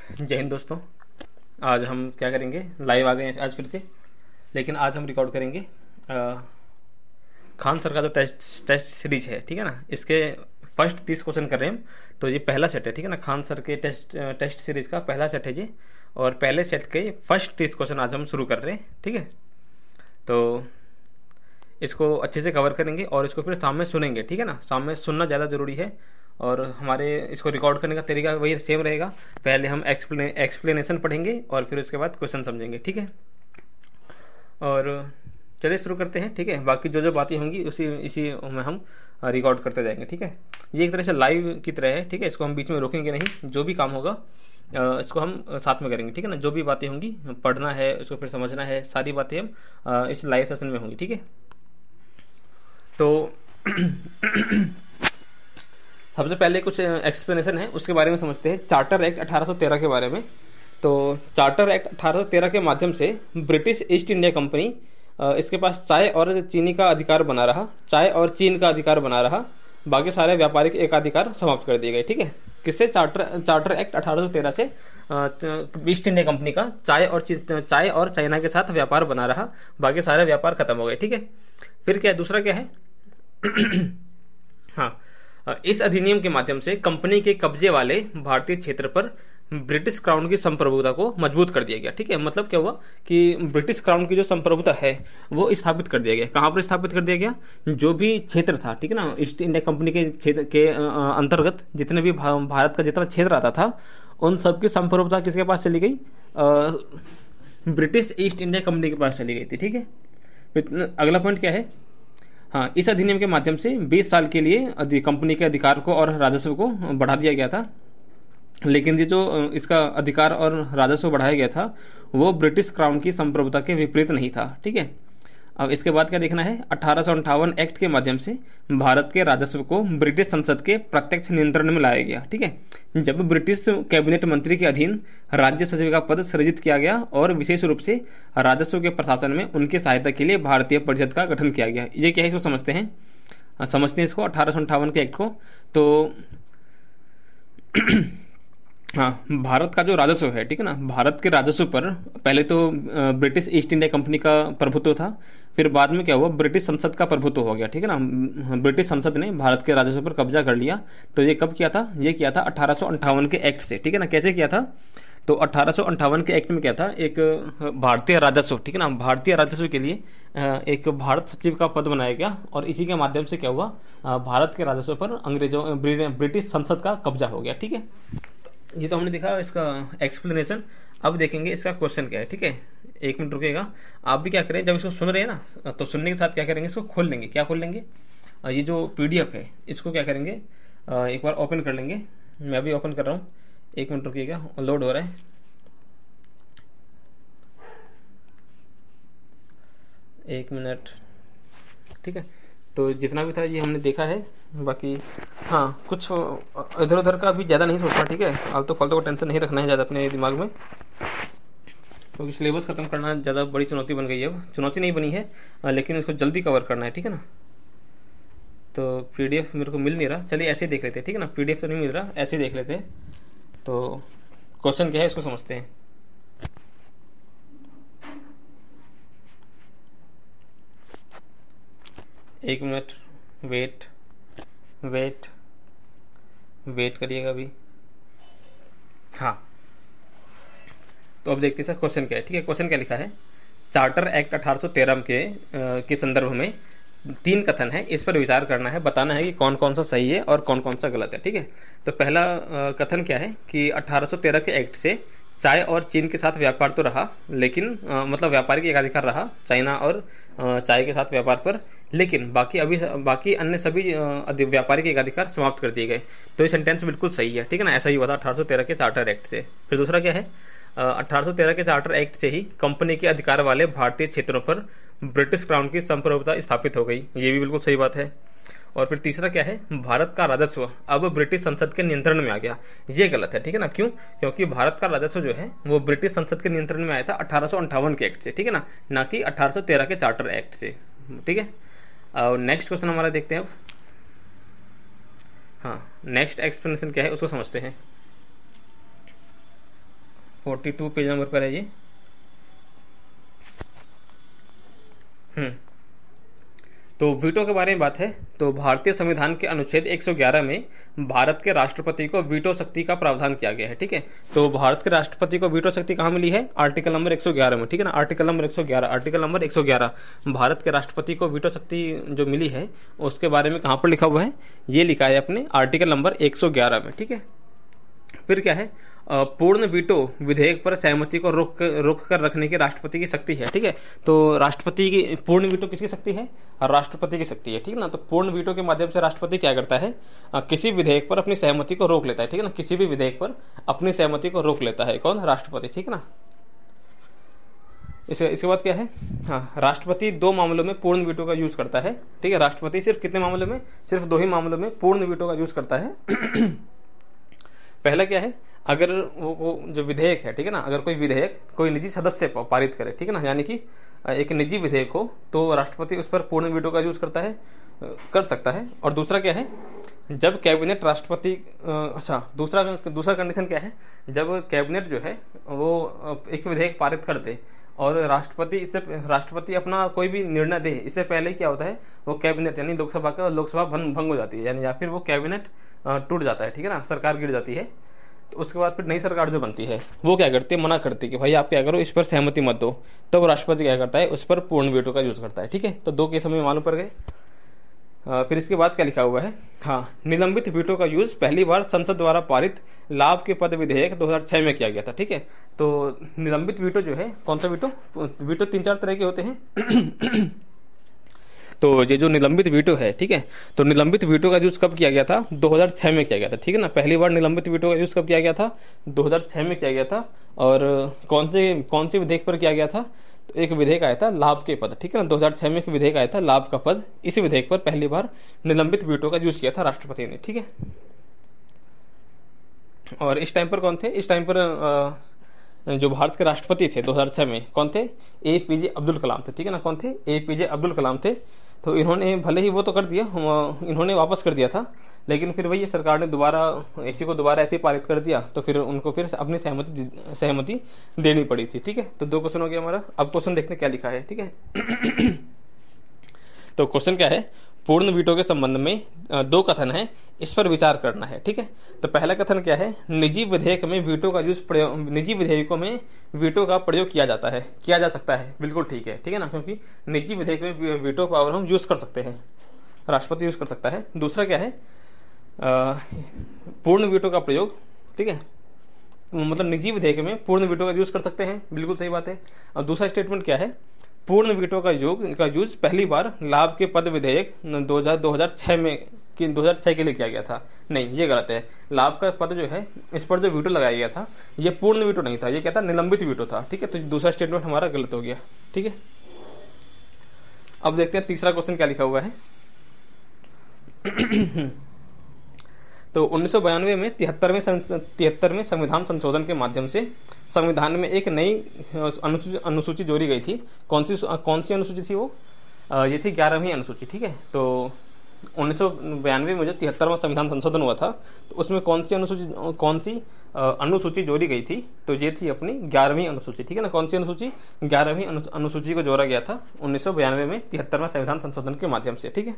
जय हिंद दोस्तों। आज हम क्या करेंगे, लाइव आ गए हैं आज फिर से। लेकिन आज हम रिकॉर्ड करेंगे खान सर का जो टेस्ट सीरीज है, ठीक है ना। इसके फर्स्ट 30 क्वेश्चन कर रहे हैं हम। तो ये पहला सेट है, ठीक है ना। खान सर के टेस्ट सीरीज का पहला सेट है ये। और पहले सेट के फर्स्ट 30 क्वेश्चन आज हम शुरू कर रहे हैं, ठीक है। तो इसको अच्छे से कवर करेंगे और इसको फिर सामने सुनेंगे, ठीक है ना। सामने सुनना ज़्यादा ज़रूरी है। और हमारे इसको रिकॉर्ड करने का तरीका वही सेम रहेगा। पहले हम एक्सप्लेनेशन पढ़ेंगे और फिर उसके बाद क्वेश्चन समझेंगे, ठीक है। और चलिए शुरू करते हैं, ठीक है। बाकी जो जो बातें होंगी उसी इसी में हम रिकॉर्ड करते जाएंगे, ठीक है। ये एक तरह से लाइव की तरह है, ठीक है। इसको हम बीच में रोकेंगे नहीं। जो भी काम होगा इसको हम साथ में करेंगे, ठीक है ना। जो भी बातें होंगी, पढ़ना है, उसको फिर समझना है, सारी बातें हम इस लाइव सेशन में होंगी, ठीक है। तो सबसे पहले कुछ एक्सप्लेनेशन है, उसके बारे में समझते हैं। चार्टर एक्ट 1813 के बारे में। तो चार्टर एक्ट 1813 के माध्यम से ब्रिटिश ईस्ट इंडिया कंपनी इसके पास चाय और चीनी का अधिकार बना रहा, चाय और चीन का अधिकार बना रहा। बाकी सारे व्यापारिक एकाधिकार समाप्त कर दिए गए, ठीक है। किससे? चार्टर एक्ट 1813 से ईस्ट इंडिया कंपनी का चाय और चाइना के साथ व्यापार बना रहा। बाकी सारे व्यापार खत्म हो गए, ठीक है। फिर क्या है, दूसरा क्या है? हाँ, इस अधिनियम के माध्यम से कंपनी के कब्जे वाले भारतीय क्षेत्र पर ब्रिटिश क्राउन की संप्रभुता को मजबूत कर दिया गया, ठीक है। मतलब क्या हुआ कि ब्रिटिश क्राउन की जो संप्रभुता है वो स्थापित कर दिया गया। कहां पर स्थापित कर दिया गया? जो भी क्षेत्र था, ठीक है ना, ईस्ट इंडिया कंपनी के क्षेत्र के अंतर्गत जितने भी भारत का जितना क्षेत्र आता था, उन सबकी संप्रभुता किसके पास चली गई? ब्रिटिश ईस्ट इंडिया कंपनी के पास चली गई थी, ठीक है। अगला पॉइंट क्या है? हाँ, इस अधिनियम के माध्यम से 20 साल के लिए कंपनी के अधिकार को और राजस्व को बढ़ा दिया गया था। लेकिन ये जो इसका अधिकार और राजस्व बढ़ाया गया था वो ब्रिटिश क्राउन की संप्रभुता के विपरीत नहीं था, ठीक है। अब इसके बाद क्या देखना है? 1858 एक्ट के माध्यम से भारत के राजस्व को ब्रिटिश संसद के प्रत्यक्ष नियंत्रण में लाया गया, ठीक है। जब ब्रिटिश कैबिनेट मंत्री के अधीन राज्य सचिव का पद सृजित किया गया और विशेष रूप से राजस्व के प्रशासन में उनकी सहायता के लिए भारतीय परिषद का गठन किया गया। ये क्या है, इसको समझते हैं। समझते हैं इसको, 1858 के एक्ट को। तो हाँ, भारत का जो राजस्व है, ठीक है ना, भारत के राजस्व पर पहले तो ब्रिटिश ईस्ट इंडिया कंपनी का प्रभुत्व था। फिर बाद में क्या हुआ? ब्रिटिश संसद का प्रभुत्व हो गया, ठीक है ना। ब्रिटिश संसद ने भारत के राजस्व पर कब्जा कर लिया। तो ये कब किया था? ये किया था 1858 के एक्ट से, ठीक है ना। कैसे किया था? तो 1858 के एक्ट में क्या था? एक भारतीय राजस्व, ठीक है ना, भारतीय राजस्व के लिए एक भारत सचिव का पद बनाया गया। और इसी के माध्यम से क्या हुआ? भारत के राजस्व पर ब्रिटिश संसद का कब्जा हो गया, ठीक है। ये तो हमने देखा इसका एक्सप्लेनेशन। अब देखेंगे इसका क्वेश्चन क्या है, ठीक है। एक मिनट रुकेगा। आप भी क्या करें, जब इसको सुन रहे हैं ना, तो सुनने के साथ क्या करेंगे, इसको खोल लेंगे। क्या खोल लेंगे? ये जो पीडीएफ है इसको क्या करेंगे, एक बार ओपन कर लेंगे। मैं भी ओपन कर रहा हूँ, एक मिनट रुकिएगा, लोड हो रहा है। एक मिनट, ठीक है। तो जितना भी था ये हमने देखा है। बाकी हाँ, कुछ इधर उधर का भी ज़्यादा नहीं सोचना, ठीक है। अब तो कल तो टेंशन नहीं रखना है ज़्यादा अपने दिमाग में, क्योंकि सिलेबस खत्म करना ज़्यादा बड़ी चुनौती बन गई है। अब चुनौती नहीं बनी है, लेकिन इसको जल्दी कवर करना है, ठीक है ना। तो पीडीएफ मेरे को मिल नहीं रहा, चलिए ऐसे ही देख लेते हैं, ठीक है ना। पीडीएफ तो नहीं मिल रहा, ऐसे ही देख लेते हैं। तो क्वेश्चन क्या है इसको समझते हैं। एक मिनट वेट करिएगा अभी। हाँ, तो अब देखते हैं सर क्वेश्चन क्या है, ठीक है। क्वेश्चन क्या लिखा है? चार्टर एक्ट 1813 के संदर्भ में 3 कथन है, इस पर विचार करना है, बताना है कि कौन कौन सा सही है और कौन कौन सा गलत है, ठीक है। तो पहला कथन क्या है कि 1813 के एक्ट से चाय और चीन के साथ व्यापार तो रहा, लेकिन मतलब व्यापारिक एकाधिकार रहा चाइना और चाय के साथ व्यापार पर, लेकिन बाकी अन्य सभी व्यापारिक एकाधिकार समाप्त कर दिए गए। तो ये सेंटेंस बिल्कुल सही है, ठीक है ना। ऐसा ही हुआ था 1813 के चार्टर एक्ट से। फिर दूसरा क्या है? 1813 के चार्टर एक्ट से ही कंपनी के अधिकार वाले भारतीय क्षेत्रों पर ब्रिटिश क्राउन की संप्रभुता स्थापित हो गई। ये भी बिल्कुल सही बात है। और फिर तीसरा क्या है? भारत का राजस्व अब ब्रिटिश संसद के नियंत्रण में आ गया। ये गलत है, ठीक है ना। क्यों? क्योंकि भारत का राजस्व जो है वो ब्रिटिश संसद के नियंत्रण में आया था 1858 के एक्ट से, ठीक है ना कि 1813 के चार्टर एक्ट से, ठीक है। और नेक्स्ट क्वेश्चन हमारा देखते हैं अब। हाँ, नेक्स्ट एक्सप्लेनेशन क्या है उसको समझते हैं। 42 पेज नंबर पर है ये। तो वीटो के बारे में बात है तो भारतीय संविधान के अनुच्छेद 111 में भारत के राष्ट्रपति को वीटो शक्ति का प्रावधान किया गया है। ठीक है, तो भारत के राष्ट्रपति को वीटो शक्ति कहाँ मिली है? आर्टिकल नंबर 111 में। ठीक है ना, आर्टिकल नंबर 111 भारत के राष्ट्रपति को वीटो शक्ति जो मिली है उसके बारे में कहाँ पर लिखा हुआ है? ये लिखा है अपने आर्टिकल नंबर 111 में। ठीक है, फिर क्या है? पूर्ण वीटो विधेयक पर सहमति को रोक कर रखने की राष्ट्रपति की शक्ति है। ठीक है, तो राष्ट्रपति की पूर्ण वीटो किसकी शक्ति है? राष्ट्रपति की शक्ति है। ठीक है ना, तो पूर्ण वीटो के माध्यम से राष्ट्रपति क्या करता है? किसी विधेयक पर अपनी सहमति को रोक लेता है। ठीक है ना, किसी भी विधेयक पर अपनी सहमति को रोक लेता है कौन? राष्ट्रपति। ठीक है ना, इसके बाद क्या है? हाँ, राष्ट्रपति 2 मामलों में पूर्ण वीटो का यूज करता है। ठीक है, राष्ट्रपति सिर्फ कितने मामलों में? सिर्फ 2 ही मामलों में पूर्ण वीटो का यूज करता है। पहला क्या है? अगर वो जो विधेयक है, ठीक है ना, अगर कोई विधेयक कोई निजी सदस्य पारित करे, ठीक है ना, यानी कि एक निजी विधेयक हो तो राष्ट्रपति उस पर पूर्ण वीटो का यूज करता है, कर सकता है। और दूसरा क्या है? जब कैबिनेट राष्ट्रपति दूसरा कंडीशन क्या है? जब कैबिनेट जो है वो एक विधेयक पारित कर दे और राष्ट्रपति अपना कोई भी निर्णय दे, इससे पहले क्या होता है? वो कैबिनेट यानी लोकसभा भंग हो जाती है, यानी या फिर वो कैबिनेट टूट जाता है। ठीक है ना, सरकार गिर जाती है। तो उसके बाद फिर नई सरकार जो बनती है वो क्या करती है? मना करती है कि भाई आप क्या करो, इस पर सहमति मत दो। तब तो राष्ट्रपति क्या करता है? उस पर पूर्ण वीटो का यूज करता है। ठीक है, तो 2 केस हमें मालूम पड़ गए। फिर इसके बाद क्या लिखा हुआ है? हाँ, निलंबित वीटो का यूज पहली बार संसद द्वारा पारित लाभ के पद विधेयक 2006 में किया गया था। ठीक है, तो निलंबित वीटो जो है, कौन सा वीटो? वीटो 3-4 तरह के होते हैं। तो ये जो निलंबित वीटो है, ठीक है, तो निलंबित वीटो का यूज कब किया गया था? 2006 में किया गया था। ठीक है ना, पहली बार निलंबित वीटो का यूज कब किया गया था? 2006 में किया गया था। और कौन से विधेयक पर किया गया था? तो एक विधेयक आया था लाभ के पद। ठीक है ना, 2006 में एक विधेयक आया था लाभ का पद। इसी विधेयक पर पहली बार निलंबित वीटो का यूज किया था राष्ट्रपति ने। ठीक है, और इस टाइम पर कौन थे? इस टाइम पर जो भारत के राष्ट्रपति थे 2006 में, कौन थे? APJ अब्दुल कलाम थे। ठीक है ना, कौन थे? APJ अब्दुल कलाम थे। तो इन्होंने भले ही वो तो कर दिया, इन्होंने वापस कर दिया था, लेकिन फिर वही सरकार ने दोबारा ऐसे पारित कर दिया, तो फिर उनको फिर अपनी सहमति देनी पड़ी थी। ठीक है, तो 2 क्वेश्चन हो गया हमारा। अब क्वेश्चन देखते हैं क्या लिखा है। ठीक है, तो क्वेश्चन क्या है? पूर्ण वीटो के संबंध में 2 कथन है, इस पर विचार करना है। ठीक है, तो पहला कथन क्या है? निजी विधेयकों में वीटो का प्रयोग किया जा सकता है। बिल्कुल ठीक है। ठीक है ना, क्योंकि निजी विधेयक में वीटो पावर हम यूज कर सकते हैं, राष्ट्रपति यूज कर सकता है। दूसरा क्या है? पूर्ण वीटो का प्रयोग, ठीक है, मतलब निजी विधेयक में पूर्ण वीटो का यूज कर सकते हैं। बिल्कुल सही बात है। और दूसरा स्टेटमेंट क्या है? पूर्ण वीटो का यूज पहली बार लाभ के पद विधेयक 2006 के लिए किया गया था। नहीं, ये गलत है। लाभ का पद जो है, इस पर जो वीटो लगाया गया था, ये पूर्ण वीटो नहीं था, ये क्या था? निलंबित वीटो था। ठीक है, तो दूसरा स्टेटमेंट हमारा गलत हो गया। ठीक है, अब देखते हैं तीसरा क्वेश्चन क्या लिखा हुआ है। तो 1992 में 73वें संविधान संशोधन के माध्यम से संविधान में एक नई अनुसूची जोड़ी गई थी। कौन सी अनुसूची थी वो? ये थी 11वीं अनुसूची। ठीक है, तो 1992 में जो 73वां संविधान संशोधन हुआ था, तो उसमें कौन सी अनुसूची जोड़ी गई थी? तो ये थी अपनी 11वीं अनुसूची। ठीक है ना, कौन सी अनुसूची? 11वीं अनुसूची को जोड़ा गया था 1992 में 73वां संविधान संशोधन के माध्यम से। ठीक है,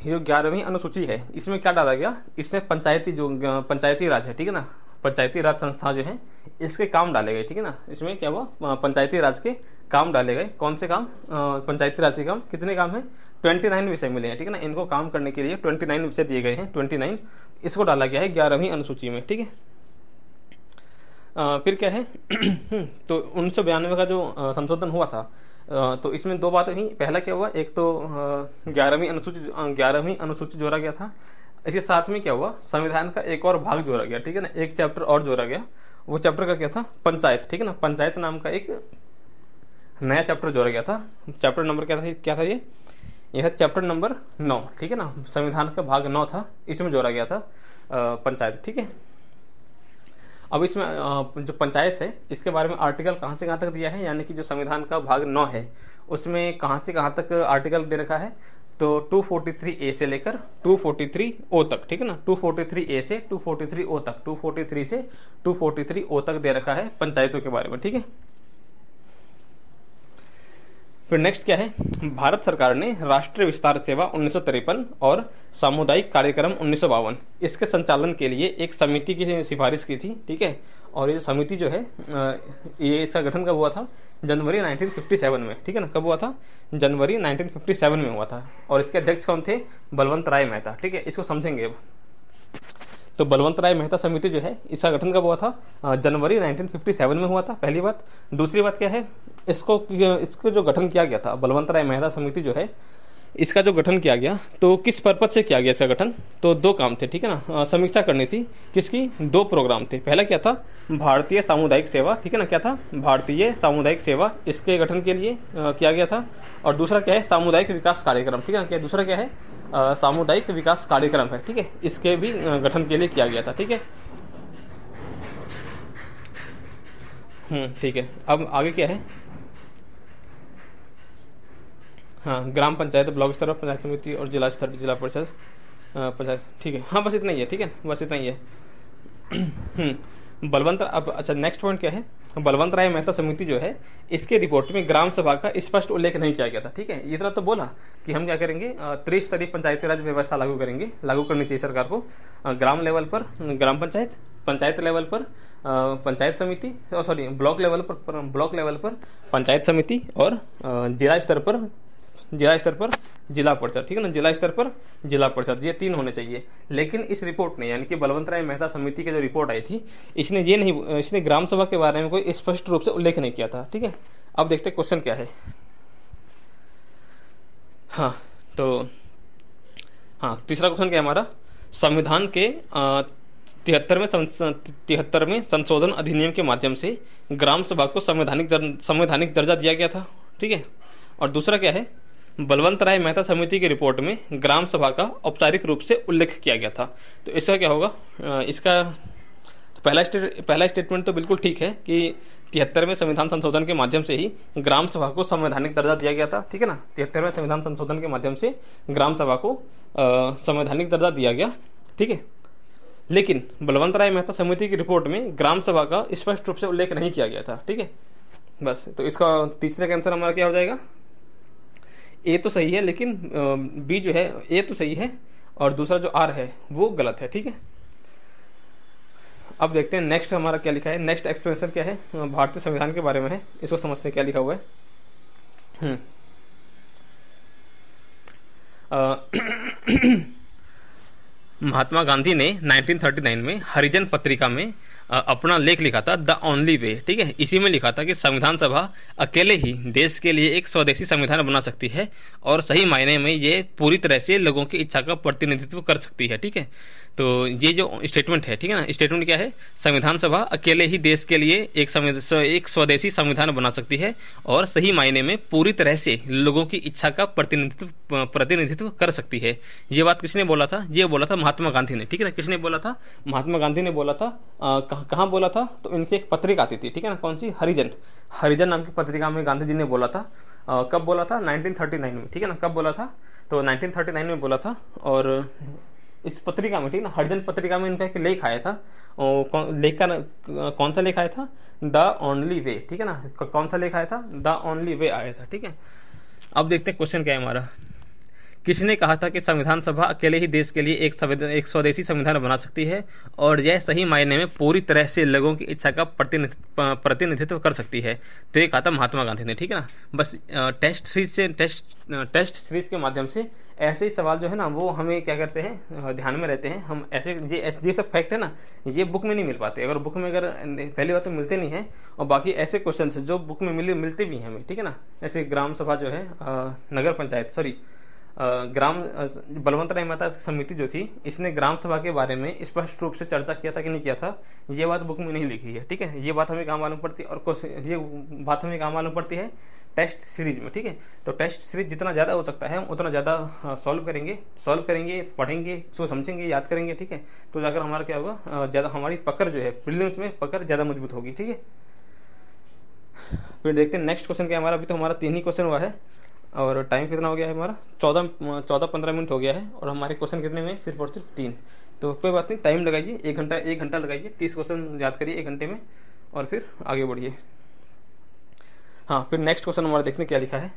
ये 11वीं अनुसूची है, इसमें क्या डाला गया? इसमें पंचायती राज है, ठीक है ना, पंचायती राज संस्था जो है इसके काम डाले गए। ठीक है ना, इसमें क्या हुआ? पंचायती राज के काम डाले गए। कौन से काम? पंचायती राज के काम। कितने काम है? 29 विषय मिले हैं। ठीक है ना, इनको काम करने के लिए 29 विषय दिए गए हैं। 29 इसको डाला गया है 11वीं अनुसूची में। ठीक है, फिर क्या है? तो 1992 का जो संशोधन हुआ था, तो इसमें 2 बातें हुई। पहला क्या हुआ? एक तो 11वीं अनुसूची जोड़ा गया था। इसके साथ में क्या हुआ? संविधान का एक और भाग जोड़ा गया। ठीक है ना, एक चैप्टर और जोड़ा गया। वो चैप्टर का क्या था? पंचायत। ठीक है ना, पंचायत नाम का एक नया चैप्टर जोड़ा गया था। चैप्टर नंबर क्या था? यह चैप्टर नंबर 9। ठीक है ना, संविधान का भाग 9 था, इसमें जोड़ा गया था पंचायत। ठीक है, अब इसमें जो पंचायत है इसके बारे में आर्टिकल कहाँ से कहाँ तक दिया है, यानी कि जो संविधान का भाग 9 है उसमें कहाँ से कहाँ तक आर्टिकल दे रखा है? तो 243A से लेकर 243O तक, ठीक है ना, 243A से 243O तक, 243 से 243O तक दे रखा है पंचायतों के बारे में, ठीक है। फिर नेक्स्ट क्या है, भारत सरकार ने राष्ट्रीय विस्तार सेवा 1953 और सामुदायिक कार्यक्रम 1952 इसके संचालन के लिए एक समिति की सिफारिश की थी, ठीक है। और ये समिति जो है ये इसका गठन कब हुआ था, जनवरी 1957 में, ठीक है ना। कब हुआ था, जनवरी 1957 में हुआ था। और इसके अध्यक्ष कौन थे, बलवंत राय मेहता, ठीक है। इसको समझेंगे अब। तो बलवंत राय मेहता समिति जो है इसका गठन कब हुआ था, जनवरी 1957 में हुआ था, पहली बात। दूसरी बात क्या है, इसको जो गठन किया गया था, बलवंत राय मेहता समिति जो है इसका जो गठन किया गया, तो किस पर्पज से किया गया इसका गठन, तो दो काम थे, ठीक है ना। समीक्षा करनी थी किसकी, दो प्रोग्राम थे। पहला क्या था, भारतीय सामुदायिक सेवा, ठीक है ना, क्या था, भारतीय सामुदायिक सेवा, इसके गठन के लिए किया गया था। और दूसरा क्या है, सामुदायिक विकास कार्यक्रम, ठीक है ना। क्या दूसरा क्या है, सामुदायिक विकास कार्यक्रम है, ठीक है, इसके भी गठन के लिए किया गया था, ठीक है। ठीक है। अब आगे क्या है, हाँ, ग्राम पंचायत, ब्लॉक स्तर पर पंचायत समिति और जिला स्तर जिला परिषद पंचायत, ठीक है। हाँ, बस इतना ही है, ठीक है, बस इतना ही है। बलवंत, अब अच्छा नेक्स्ट पॉइंट क्या है, बलवंत राय मेहता समिति जो है इसके रिपोर्ट में ग्राम सभा का स्पष्ट उल्लेख नहीं किया गया था, ठीक है। इतना तो बोला कि हम क्या करेंगे, त्रिस्तरीय पंचायती राज व्यवस्था लागू करेंगे, लागू करनी चाहिए सरकार को। ग्राम लेवल पर ग्राम पंचायत, पंचायत लेवल पर पंचायत समिति, सॉरी ब्लॉक लेवल पर पंचायत समिति, और जिला स्तर पर जिला परिषद, ठीक है ना, जिला स्तर पर जिला परिषद, ये तीन होने चाहिए। लेकिन इस रिपोर्ट ने, यानी कि बलवंत राय मेहता समिति की जो रिपोर्ट आई थी, इसने ग्राम सभा के बारे में कोई स्पष्ट रूप से उल्लेख नहीं किया था, ठीक है। अब देखते हैं क्वेश्चन क्या है। हाँ, तो तीसरा क्वेश्चन क्या है हमारा, संविधान के 73वें संशोधन अधिनियम के माध्यम से ग्राम सभा को संवैधानिक दर्जा दिया गया था, ठीक है। और दूसरा क्या है, बलवंत राय मेहता समिति की रिपोर्ट में ग्राम सभा का औपचारिक रूप से उल्लेख किया गया था। तो इसका क्या होगा, इसका पहला स्टेटमेंट तो बिल्कुल ठीक है कि 73वें संविधान संशोधन के माध्यम से ही ग्राम सभा को संवैधानिक दर्जा दिया गया था, ठीक है ना। 73वें संविधान संशोधन के माध्यम से ग्राम सभा को संवैधानिक दर्जा दिया गया, ठीक है। लेकिन बलवंत राय मेहता समिति की रिपोर्ट में ग्राम सभा का स्पष्ट रूप से उल्लेख नहीं किया गया था, ठीक है। बस, तो इसका तीसरे का आंसर हमारा क्या हो जाएगा, ए तो सही है, लेकिन बी जो है, ए तो सही है और दूसरा जो आर है वो गलत है, ठीक है। अब देखते हैं नेक्स्ट हमारा क्या लिखा है, नेक्स्ट एक्सप्लेनेशन क्या है, भारतीय संविधान के बारे में है, इसको समझते हैं क्या लिखा हुआ है। महात्मा गांधी ने 1939 में हरिजन पत्रिका में अपना लेख लिखा था, द ओनली वे, ठीक है। इसी में लिखा था कि संविधान सभा अकेले ही देश के लिए एक स्वदेशी संविधान बना सकती है और सही मायने में ये पूरी तरह से लोगों की इच्छा का प्रतिनिधित्व कर सकती है, ठीक है। तो ये जो स्टेटमेंट है, ठीक है ना, स्टेटमेंट क्या है, संविधान सभा अकेले ही देश के लिए एक स्वदेशी संविधान बना सकती है और सही मायने में पूरी तरह से लोगों की इच्छा का प्रतिनिधित्व कर सकती है। ये बात किसने बोला था, ये बोला था महात्मा गांधी ने, ठीक है ना। किसने बोला था, महात्मा गांधी ने बोला था। कहाँ बोला था, तो इनकी एक पत्रिका आती थी, ठीक है ना, कौन सी, हरिजन नाम की पत्रिका में गांधी जी ने बोला था। कब बोला था, 1939 में, ठीक है ना। कब बोला था, तो 1939 में बोला था। और इस पत्रिका में, ठीक है ना, हरिजन पत्रिका में इनका एक लेख आया था। लेख का कौन सा लेख आया था, द ओनली वे, ठीक है ना। कौन सा लेख आया था, द ओनली वे आया था, ठीक है। अब देखते हैं क्वेश्चन क्या है हमारा, किसने कहा था कि संविधान सभा अकेले ही देश के लिए एक स्वदेशी संविधान बना सकती है और यह सही मायने में पूरी तरह से लोगों की इच्छा का प्रतिनिधित्व कर सकती है। तो ये कहा था महात्मा गांधी ने, ठीक है ना। बस टेस्ट सीरीज के माध्यम से ऐसे ही सवाल जो है ना वो हमें क्या करते हैं, ध्यान में रहते हैं। हम ऐसे ये सब फैक्ट है ना, ये बुक में नहीं मिल पाते। अगर बुक में अगर पहली बात तो मिलते नहीं है, और बाकी ऐसे क्वेश्चन जो बुक में मिलते भी हैं हमें, ठीक है ना। ऐसे ग्राम सभा जो है, नगर पंचायत, सॉरी बलवंत राय मेहता समिति जो थी, इसने ग्राम सभा के बारे में स्पष्ट रूप से चर्चा किया था कि नहीं किया था, ये बात बुक में नहीं लिखी है, ठीक है। ये बात हमें कहाँ मालूम पड़ती है, और ये बात हमें कहाँ मालूम पड़ती है, टेस्ट सीरीज में, ठीक है। तो टेस्ट सीरीज जितना ज़्यादा हो सकता है हम उतना ज़्यादा सॉल्व करेंगे, पढ़ेंगे, उसको समझेंगे, याद करेंगे, ठीक है। तो जाकर हमारा क्या होगा, ज़्यादा हमारी पकड़ जो है प्रीलिम्स में पकड़ ज़्यादा मजबूत होगी, ठीक है। फिर देखते हैं नेक्स्ट क्वेश्चन क्या हमारा, अभी तो हमारा 3 ही क्वेश्चन हुआ है। और टाइम कितना हो गया है हमारा, 14-15 मिनट हो गया है, और हमारे क्वेश्चन कितने में, सिर्फ और सिर्फ 3। तो कोई बात नहीं, टाइम लगाइए, 1 घंटा लगाइए, 30 क्वेश्चन याद करिए 1 घंटे में, और फिर आगे बढ़िए। हाँ, फिर नेक्स्ट क्वेश्चन हमारा देखने क्या लिखा है।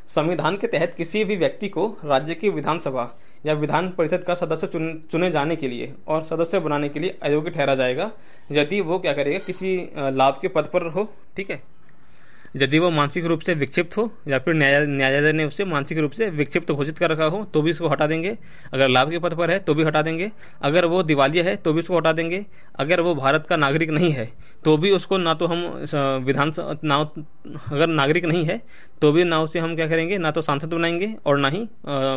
संविधान के तहत किसी भी व्यक्ति को राज्य की विधानसभा या विधान परिषद का सदस्य चुने जाने के लिए और सदस्य बनाने के लिए अयोग्य ठहरा जाएगा यदि वो क्या करेगा, किसी लाभ के पद पर हो, ठीक है, यदि वो मानसिक रूप से विक्षिप्त हो या फिर न्यायालय ने उसे मानसिक रूप से विक्षिप्त घोषित कर रखा हो तो भी उसको हटा देंगे। अगर लाभ के पद पर है तो भी हटा देंगे। अगर वो दिवालिया है तो भी उसको हटा देंगे। अगर वो भारत का नागरिक नहीं है तो भी उसको ना तो हम ना, अगर नागरिक नहीं है तो भी ना उसे हम क्या करेंगे, ना तो सांसद बनाएंगे और ना ही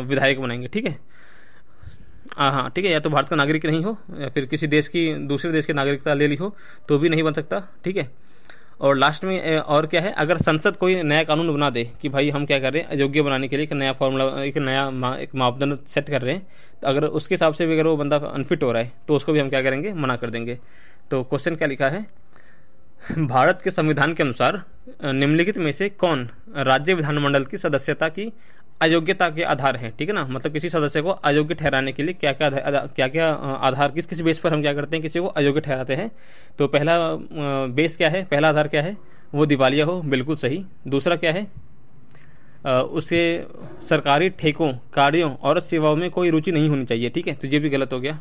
विधायक बनाएंगे, ठीक है। हाँ ठीक है, या तो भारत का नागरिक नहीं हो या फिर किसी देश की, दूसरे देश की नागरिकता ले ली हो तो भी नहीं बन सकता, ठीक है। और लास्ट में और क्या है, अगर संसद कोई नया कानून बना दे कि भाई हम क्या कर रहे हैं, अयोग्य बनाने के लिए एक नया फॉर्मूला, एक मापदंड सेट कर रहे हैं, तो अगर उसके हिसाब से भी अगर वो बंदा अनफिट हो रहा है तो उसको भी हम क्या करेंगे, मना कर देंगे। तो क्वेश्चन क्या लिखा है, भारत के संविधान के अनुसार निम्नलिखित में से कौन राज्य विधानमंडल की सदस्यता की अयोग्यता के आधार है, ठीक है ना। मतलब किसी सदस्य को अयोग्य ठहराने के लिए क्या क्या आधार, किस किस बेस पर हम क्या करते हैं, किसी को अयोग्य ठहराते हैं। तो पहला बेस क्या है, पहला आधार क्या है, वो दिवालिया हो, बिल्कुल सही। दूसरा क्या है, उसे सरकारी ठेकों, कार्यों और सेवाओं में कोई रुचि नहीं होनी चाहिए, ठीक है, तो ये भी गलत हो गया।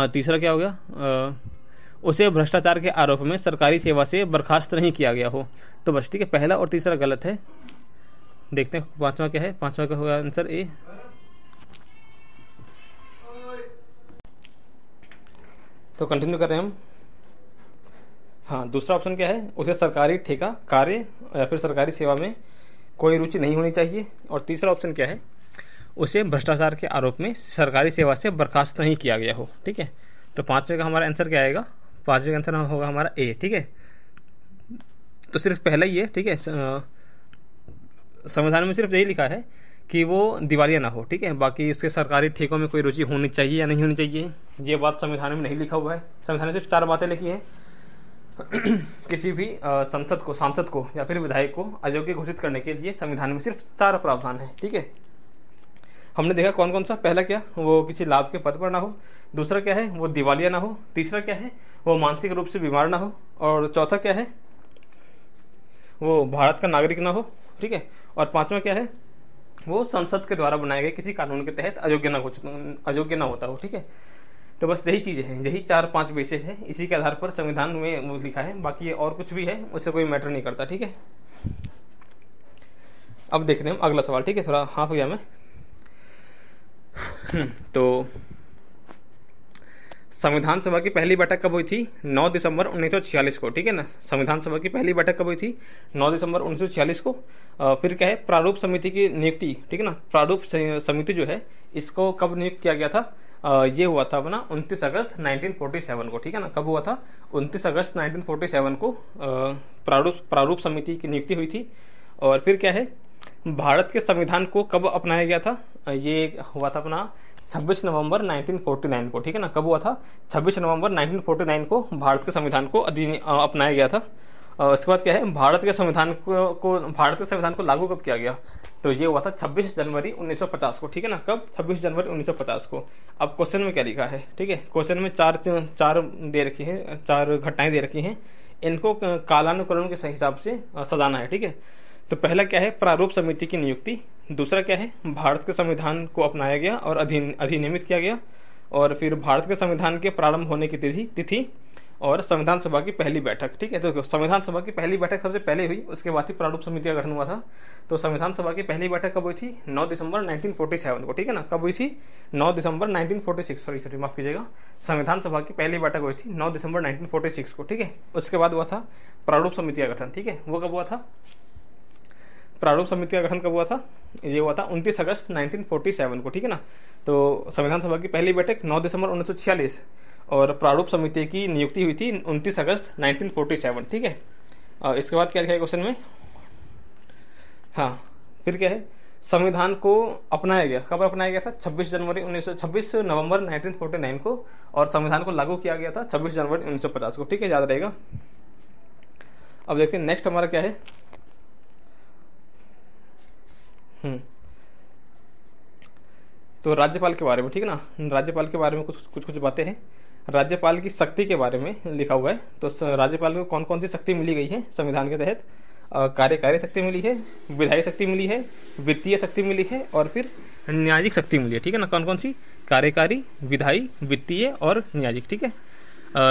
तीसरा क्या हो गया, उसे भ्रष्टाचार के आरोप में सरकारी सेवा से बर्खास्त नहीं किया गया हो। तो बस ठीक है, पहला और तीसरा गलत है। देखते हैं पांचवा क्या है, पांचवा का होगा आंसर ए। तो कंटिन्यू कर रहे हैं हम। हाँ, दूसरा ऑप्शन क्या है, उसे सरकारी ठेका, कार्य या फिर सरकारी सेवा में कोई रुचि नहीं होनी चाहिए। और तीसरा ऑप्शन क्या है, उसे भ्रष्टाचार के आरोप में सरकारी सेवा से बर्खास्त नहीं किया गया हो, ठीक है। तो पांचवे का हमारा आंसर क्या आएगा, पांचवे का आंसर होगा हमारा ए, ठीक है। तो सिर्फ पहला ही है, ठीक है, संविधान में सिर्फ यही लिखा है कि वो दिवालिया ना हो, ठीक है। बाकी उसके सरकारी ठेकों में कोई रुचि होनी चाहिए या नहीं होनी चाहिए, ये बात संविधान में नहीं लिखा हुआ है। संविधान में सिर्फ 4 बातें लिखी हैं। किसी भी सांसद को या फिर विधायक को अयोग्य घोषित करने के लिए संविधान में सिर्फ 4 प्रावधान है, ठीक है। हमने देखा कौन कौन सा, पहला क्या, वो किसी लाभ के पद पर ना हो। दूसरा क्या है, वो दिवालिया ना हो। तीसरा क्या है, वो मानसिक रूप से बीमार ना हो। और चौथा क्या है, वो भारत का नागरिक ना हो, ठीक है। और पांचवा क्या है, वो संसद के द्वारा बनाए गए किसी कानून के तहत अयोग्य ना होता हो, ठीक है। तो बस यही चीजें हैं, यही 4-5 बेसिस है, इसी के आधार पर संविधान में वो लिखा है। बाकी ये और कुछ भी है उससे कोई मैटर नहीं करता, ठीक है। अब देख रहे हैं हम अगला सवाल, ठीक है, थोड़ा हाफ हो गया मैं। तो संविधान सभा की पहली बैठक कब हुई थी, 9 दिसंबर 1946 को, ठीक है ना। संविधान सभा की पहली बैठक कब हुई थी, 9 दिसंबर 1946 को। फिर क्या है, प्रारूप समिति की नियुक्ति, ठीक है ना। प्रारूप समिति जो है इसको कब नियुक्त किया गया था, ये हुआ था अपना 29 अगस्त 1947 को, ठीक है ना। कब हुआ था, 29 अगस्त 1947 को प्रारूप समिति की नियुक्ति हुई थी। और फिर क्या है, भारत के संविधान को कब अपनाया गया था, ये हुआ था अपना 26 नवंबर 1949 को, ठीक है ना। कब हुआ था, 26 नवंबर 1949 को भारत के संविधान को अपनाया गया था। उसके बाद क्या है, भारत के संविधान को लागू कब किया गया, तो ये हुआ था 26 जनवरी 1950 को, ठीक है ना। कब, 26 जनवरी 1950 को। अब क्वेश्चन में क्या लिखा है, ठीक है, क्वेश्चन में चार दे रखी है, 4 घटनाएं दे रखी हैं, इनको कालानुक्रम के हिसाब से सजाना है, ठीक है। तो पहला क्या है, प्रारूप समिति की नियुक्ति। दूसरा क्या है, भारत के संविधान को अपनाया गया और अधिनियमित किया गया। और फिर भारत के संविधान के प्रारंभ होने की तिथि और संविधान सभा की पहली बैठक, ठीक है। तो संविधान सभा की पहली बैठक सबसे पहले हुई, उसके बाद ही प्रारूप समिति का गठन हुआ था। तो संविधान सभा की पहली बैठक कब हुई थी, 9 दिसंबर 1947 को, ठीक है ना। कब हुई थी, 9 दिसंबर 1946, सॉरी माफ कीजिएगा। संविधान सभा की पहली बैठक हुई थी 9 दिसंबर 1946 को, ठीक है। उसके बाद हुआ था प्रारूप समिति का गठन, ठीक है। वो कब हुआ था, प्रारूप समिति का गठन कब हुआ था, ये हुआ था 29 अगस्त 1947 को, ठीक है ना। तो संविधान सभा की पहली बैठक 9 दिसंबर 1946 और प्रारूप समिति की नियुक्ति हुई थी 29 अगस्त 1947, ठीक है। इसके बाद क्या लिखा है क्वेश्चन में, हाँ फिर क्या है, संविधान को अपनाया गया, कब अपनाया गया था, 26 नवंबर 1949 को। और संविधान को लागू किया गया था 26 जनवरी 1950 को, ठीक है, याद रहेगा। अब देखते हैं नेक्स्ट हमारा क्या है। तो राज्यपाल के बारे में, ठीक है ना, राज्यपाल के बारे में कुछ बातें हैं। राज्यपाल की शक्ति के बारे में लिखा हुआ है। तो राज्यपाल को कौन कौन सी शक्ति मिली गई है संविधान के तहत? कार्यकारी शक्ति मिली है, विधायी शक्ति मिली है, वित्तीय शक्ति मिली है और फिर न्यायिक शक्ति मिली है, ठीक है ना। कौन कौन सी? कार्यकारी, विधायी, वित्तीय और न्यायिक, ठीक है।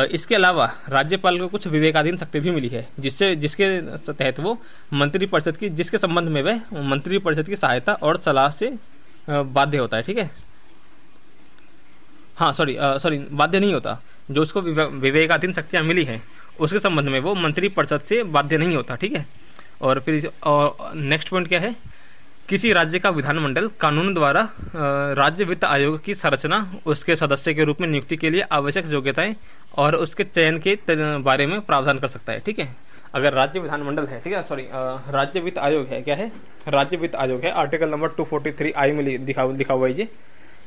इसके अलावा राज्यपाल को कुछ विवेकाधीन शक्ति भी मिली है, जिसके तहत वो मंत्रिपरिषद की, जिसके संबंध में वह मंत्रिपरिषद की सहायता और सलाह से बाध्य होता है, ठीक है। हाँ सॉरी बाध्य नहीं होता। जो उसको विवेकाधीन शक्तियाँ मिली हैं उसके संबंध में वो मंत्रिपरिषद से बाध्य नहीं होता, ठीक है। और फिर नेक्स्ट पॉइंट क्या है? किसी राज्य का विधानमंडल कानून द्वारा राज्य वित्त आयोग की संरचना, उसके सदस्य के रूप में नियुक्ति के लिए आवश्यक योग्यताएं और उसके चयन के बारे में प्रावधान कर सकता है, ठीक है। अगर राज्य विधानमंडल है, ठीक है, सॉरी राज्य वित्त आयोग है, क्या है? राज्य वित्त आयोग है। आर्टिकल नंबर 243I में लिखा हुआ है ये।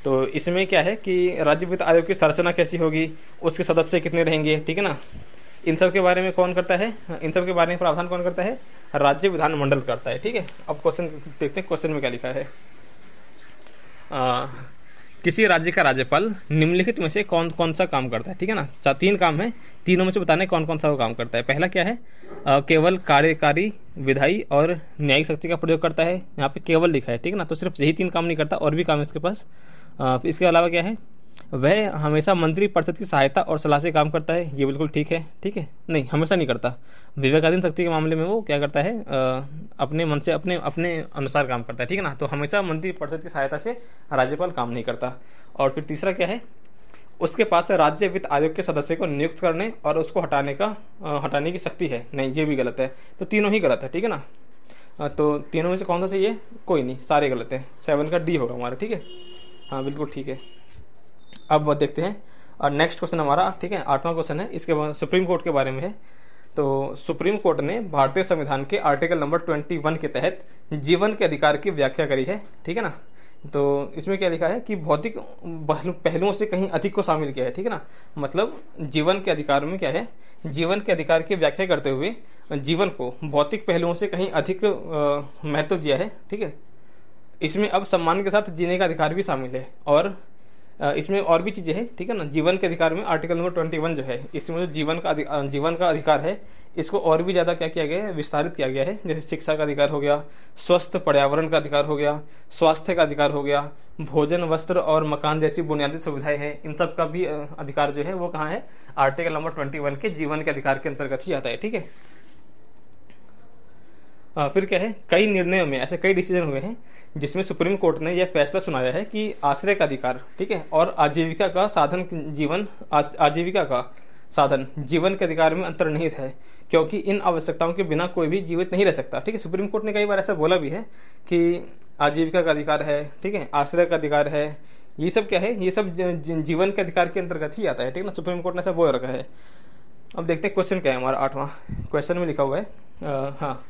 तो इसमें क्या है कि राज्य वित्त आयोग की संरचना कैसी होगी, उसके सदस्य कितने रहेंगे, ठीक है ना, इन सब के बारे में कौन करता है? इन सब के बारे में प्रावधान कौन करता है? राज्य विधानमंडल करता है, ठीक है। अब क्वेश्चन देखते हैं, क्वेश्चन में क्या लिखा है। किसी राज्य का राज्यपाल निम्नलिखित में से कौन कौन सा काम करता है, ठीक है ना। 3 काम है, तीनों में से बताने कौन कौन सा वो काम करता है। पहला क्या है? केवल कार्यकारी, विधायी और न्यायिक शक्ति का प्रयोग करता है। यहाँ पे केवल लिखा है, ठीक है ना, तो सिर्फ यही 3 काम नहीं करता, और भी काम है इसके पास। इसके अलावा क्या है? वह हमेशा मंत्रिपरिषद की सहायता और सलाह से काम करता है। ये बिल्कुल ठीक है, ठीक है। नहीं, हमेशा नहीं करता। विवेकाधीन शक्ति के मामले में वो क्या करता है? अपने मन से अपने अनुसार काम करता है, ठीक है ना। तो हमेशा मंत्रिपरिषद की सहायता से राज्यपाल काम नहीं करता। और फिर तीसरा क्या है? उसके पास राज्य वित्त आयोग के सदस्य को नियुक्त करने और उसको हटाने की शक्ति है। नहीं, ये भी गलत है। तो तीनों ही गलत है, ठीक है ना। तो तीनों में से कौन सा सही है? कोई नहीं, सारे गलत है। 7 का D होगा हमारा, ठीक है। हाँ बिल्कुल ठीक है। अब देखते हैं और नेक्स्ट क्वेश्चन हमारा, ठीक है, 8वां क्वेश्चन है। इसके बाद सुप्रीम कोर्ट के बारे में है। तो सुप्रीम कोर्ट ने भारतीय संविधान के आर्टिकल नंबर 21 के तहत जीवन के अधिकार की व्याख्या करी है, ठीक है ना। तो इसमें क्या लिखा है कि भौतिक पहलुओं से कहीं अधिक को शामिल किया है, ठीक है ना। मतलब जीवन के अधिकार में क्या है? जीवन के अधिकार की व्याख्या करते हुए जीवन को भौतिक पहलुओं से कहीं अधिक महत्व दिया है, ठीक है। इसमें अब सम्मान के साथ जीने का अधिकार भी शामिल है और इसमें और भी चीज़ें हैं, ठीक है ना। जीवन के अधिकार में आर्टिकल नंबर 21 जो है, इसमें जो जीवन का अधिकार है, इसको और भी ज़्यादा क्या किया गया है? विस्तारित किया गया है। जैसे शिक्षा का अधिकार हो गया, स्वस्थ पर्यावरण का अधिकार हो गया, स्वास्थ्य का अधिकार हो गया, भोजन, वस्त्र और मकान जैसी बुनियादी सुविधाएं हैं। इन सब का भी अधिकार जो है वो कहाँ है? आर्टिकल नंबर 21 के जीवन के अधिकार के अंतर्गत ही आता है, ठीक है। फिर क्या है? कई निर्णयों में ऐसे कई डिसीजन हुए हैं जिसमें सुप्रीम कोर्ट ने यह फैसला सुनाया है कि आश्रय का अधिकार, ठीक है, और आजीविका का साधन जीवन के अधिकार में अंतर्निहित है, क्योंकि इन आवश्यकताओं के बिना कोई भी जीवित नहीं रह सकता, ठीक है। सुप्रीम कोर्ट ने कई बार ऐसा बोला भी है कि आजीविका का अधिकार है, ठीक है, आश्रय का अधिकार है, ये सब क्या है? ये सब जीवन के अधिकार के अंतर्गत ही आता है, ठीक है ना। सुप्रीम कोर्ट ने ऐसा बोल रखा है। अब देखते हैं क्वेश्चन क्या है हमारा। 8वां क्वेश्चन में लिखा हुआ है, हाँ,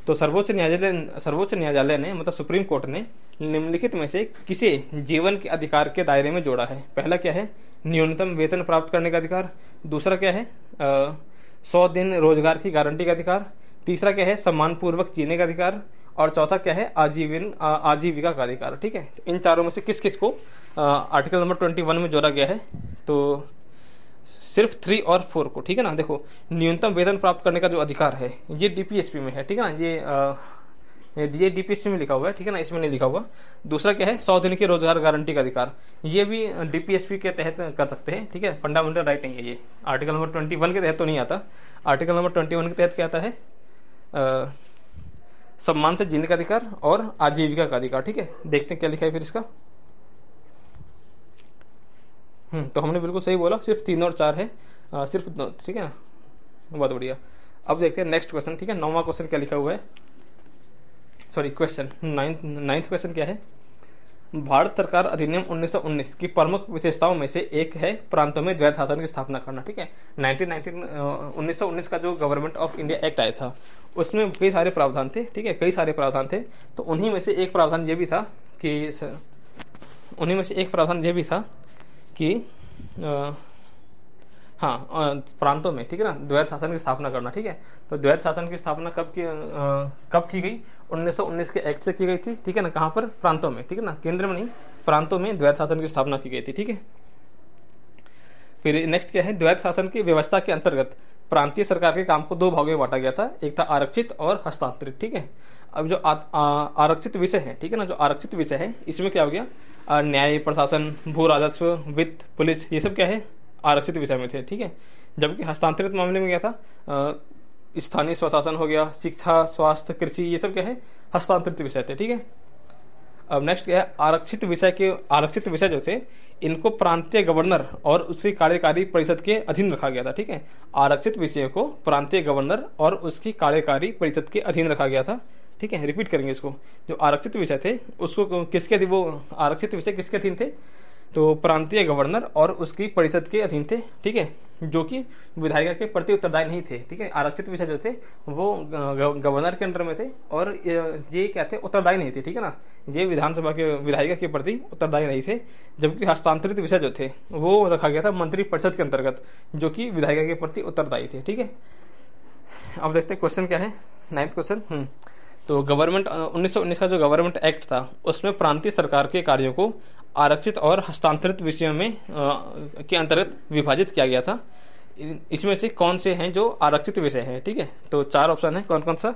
तो सर्वोच्च न्यायालय ने मतलब सुप्रीम कोर्ट ने निम्नलिखित में से किसे जीवन के अधिकार के दायरे में जोड़ा है? पहला क्या है? न्यूनतम वेतन प्राप्त करने का अधिकार। दूसरा क्या है? 100 दिन रोजगार की गारंटी का अधिकार। तीसरा क्या है? सम्मानपूर्वक जीने का अधिकार। और चौथा क्या है? आजीविका का अधिकार, ठीक है। तो इन चारों में से किस किस को आर्टिकल नंबर 21 में जोड़ा गया है? तो सिर्फ 3 और 4 को, ठीक है ना। देखो, न्यूनतम वेतन प्राप्त करने का जो अधिकार है ये डीपीएसपी में है, ठीक है ना। ये डीपीएसपी में लिखा हुआ है, ठीक है ना, इसमें नहीं लिखा हुआ। दूसरा क्या है? 100 दिन के रोजगार गारंटी का अधिकार, ये भी डीपीएसपी के तहत कर सकते हैं, ठीक है। फंडामेंटल राइट नहीं है ये, आर्टिकल नंबर 21 के तहत तो नहीं आता। आर्टिकल नंबर 21 के तहत क्या आता है? सम्मान से जीने का अधिकार और आजीविका का अधिकार, ठीक है। देखते हैं क्या लिखा है फिर इसका। तो हमने बिल्कुल सही बोला, सिर्फ 3 और 4 है, सिर्फ 2, ठीक है ना, बहुत बढ़िया। अब देखते हैं नेक्स्ट क्वेश्चन, ठीक है। 9वां क्वेश्चन क्या लिखा हुआ है? सॉरी, क्वेश्चन 9th क्वेश्चन क्या है? भारत सरकार अधिनियम 1919 की प्रमुख विशेषताओं में से एक है प्रांतों में द्वैध शासन की स्थापना करना, ठीक है। 1919 का जो गवर्नमेंट ऑफ इंडिया एक्ट आया था उसमें कई सारे प्रावधान थे, ठीक है, कई सारे प्रावधान थे। तो उन्हीं में से एक प्रावधान ये भी था कि हाँ प्रांतों में, ठीक है ना, द्वैध शासन की स्थापना करना, ठीक है। तो द्वैध शासन की स्थापना कब की गई? 1919 के एक्ट से की गई थी, ठीक है ना। कहाँ पर? प्रांतों में, ठीक है ना, केंद्र में नहीं, प्रांतों में द्वैध शासन की स्थापना की गई थी, ठीक है। फिर नेक्स्ट क्या है? द्वैध शासन की व्यवस्था के अंतर्गत प्रांतीय सरकार के काम को दो भागों में बांटा गया था, एक था आरक्षित और हस्तांतरित, ठीक है। अब जो आरक्षित विषय है, ठीक है ना, जो आरक्षित विषय है इसमें क्या हो गया? न्याय, प्रशासन, भू राजस्व, वित्त, पुलिस, ये सब क्या है? आरक्षित विषय में थे, ठीक है। जबकि हस्तांतरित मामले में क्या था? स्थानीय स्वशासन हो गया, शिक्षा, स्वास्थ्य, कृषि, ये सब क्या है? हस्तांतरित विषय थे, ठीक है। अब नेक्स्ट क्या है? आरक्षित विषय जो थे इनको प्रांतीय गवर्नर और उसकी कार्यकारी परिषद के अधीन रखा गया था, ठीक है। आरक्षित विषय को प्रांतीय गवर्नर और उसकी कार्यकारी परिषद के अधीन रखा गया था, ठीक है। रिपीट करेंगे इसको। जो आरक्षित विषय थे उसको किसके, वो आरक्षित विषय किसके अधीन थे? तो प्रांतीय गवर्नर और उसकी परिषद के अधीन थे, ठीक है, जो कि विधायिका के प्रति उत्तरदायी नहीं थे, ठीक है। आरक्षित विषय जो थे वो गवर्नर के अंडर में थे और ये क्या थे? उत्तरदायी नहीं थे, ठीक है ना। ये विधानसभा के विधायिका के प्रति उत्तरदायी नहीं थे। जबकि हस्तांतरित विषय जो थे वो रखा गया था मंत्री परिषद के अंतर्गत, जो कि विधायिका के प्रति उत्तरदायी थे, ठीक है। अब देखते हैं क्वेश्चन क्या है, 9th क्वेश्चन। तो गवर्नमेंट 1919 का जो गवर्नमेंट एक्ट था उसमें प्रांतीय सरकार के कार्यों को आरक्षित और हस्तांतरित विषयों में के अंतर्गत विभाजित किया गया था। इसमें से कौन से हैं जो आरक्षित विषय हैं, ठीक है। तो 4 ऑप्शन है, कौन कौन सा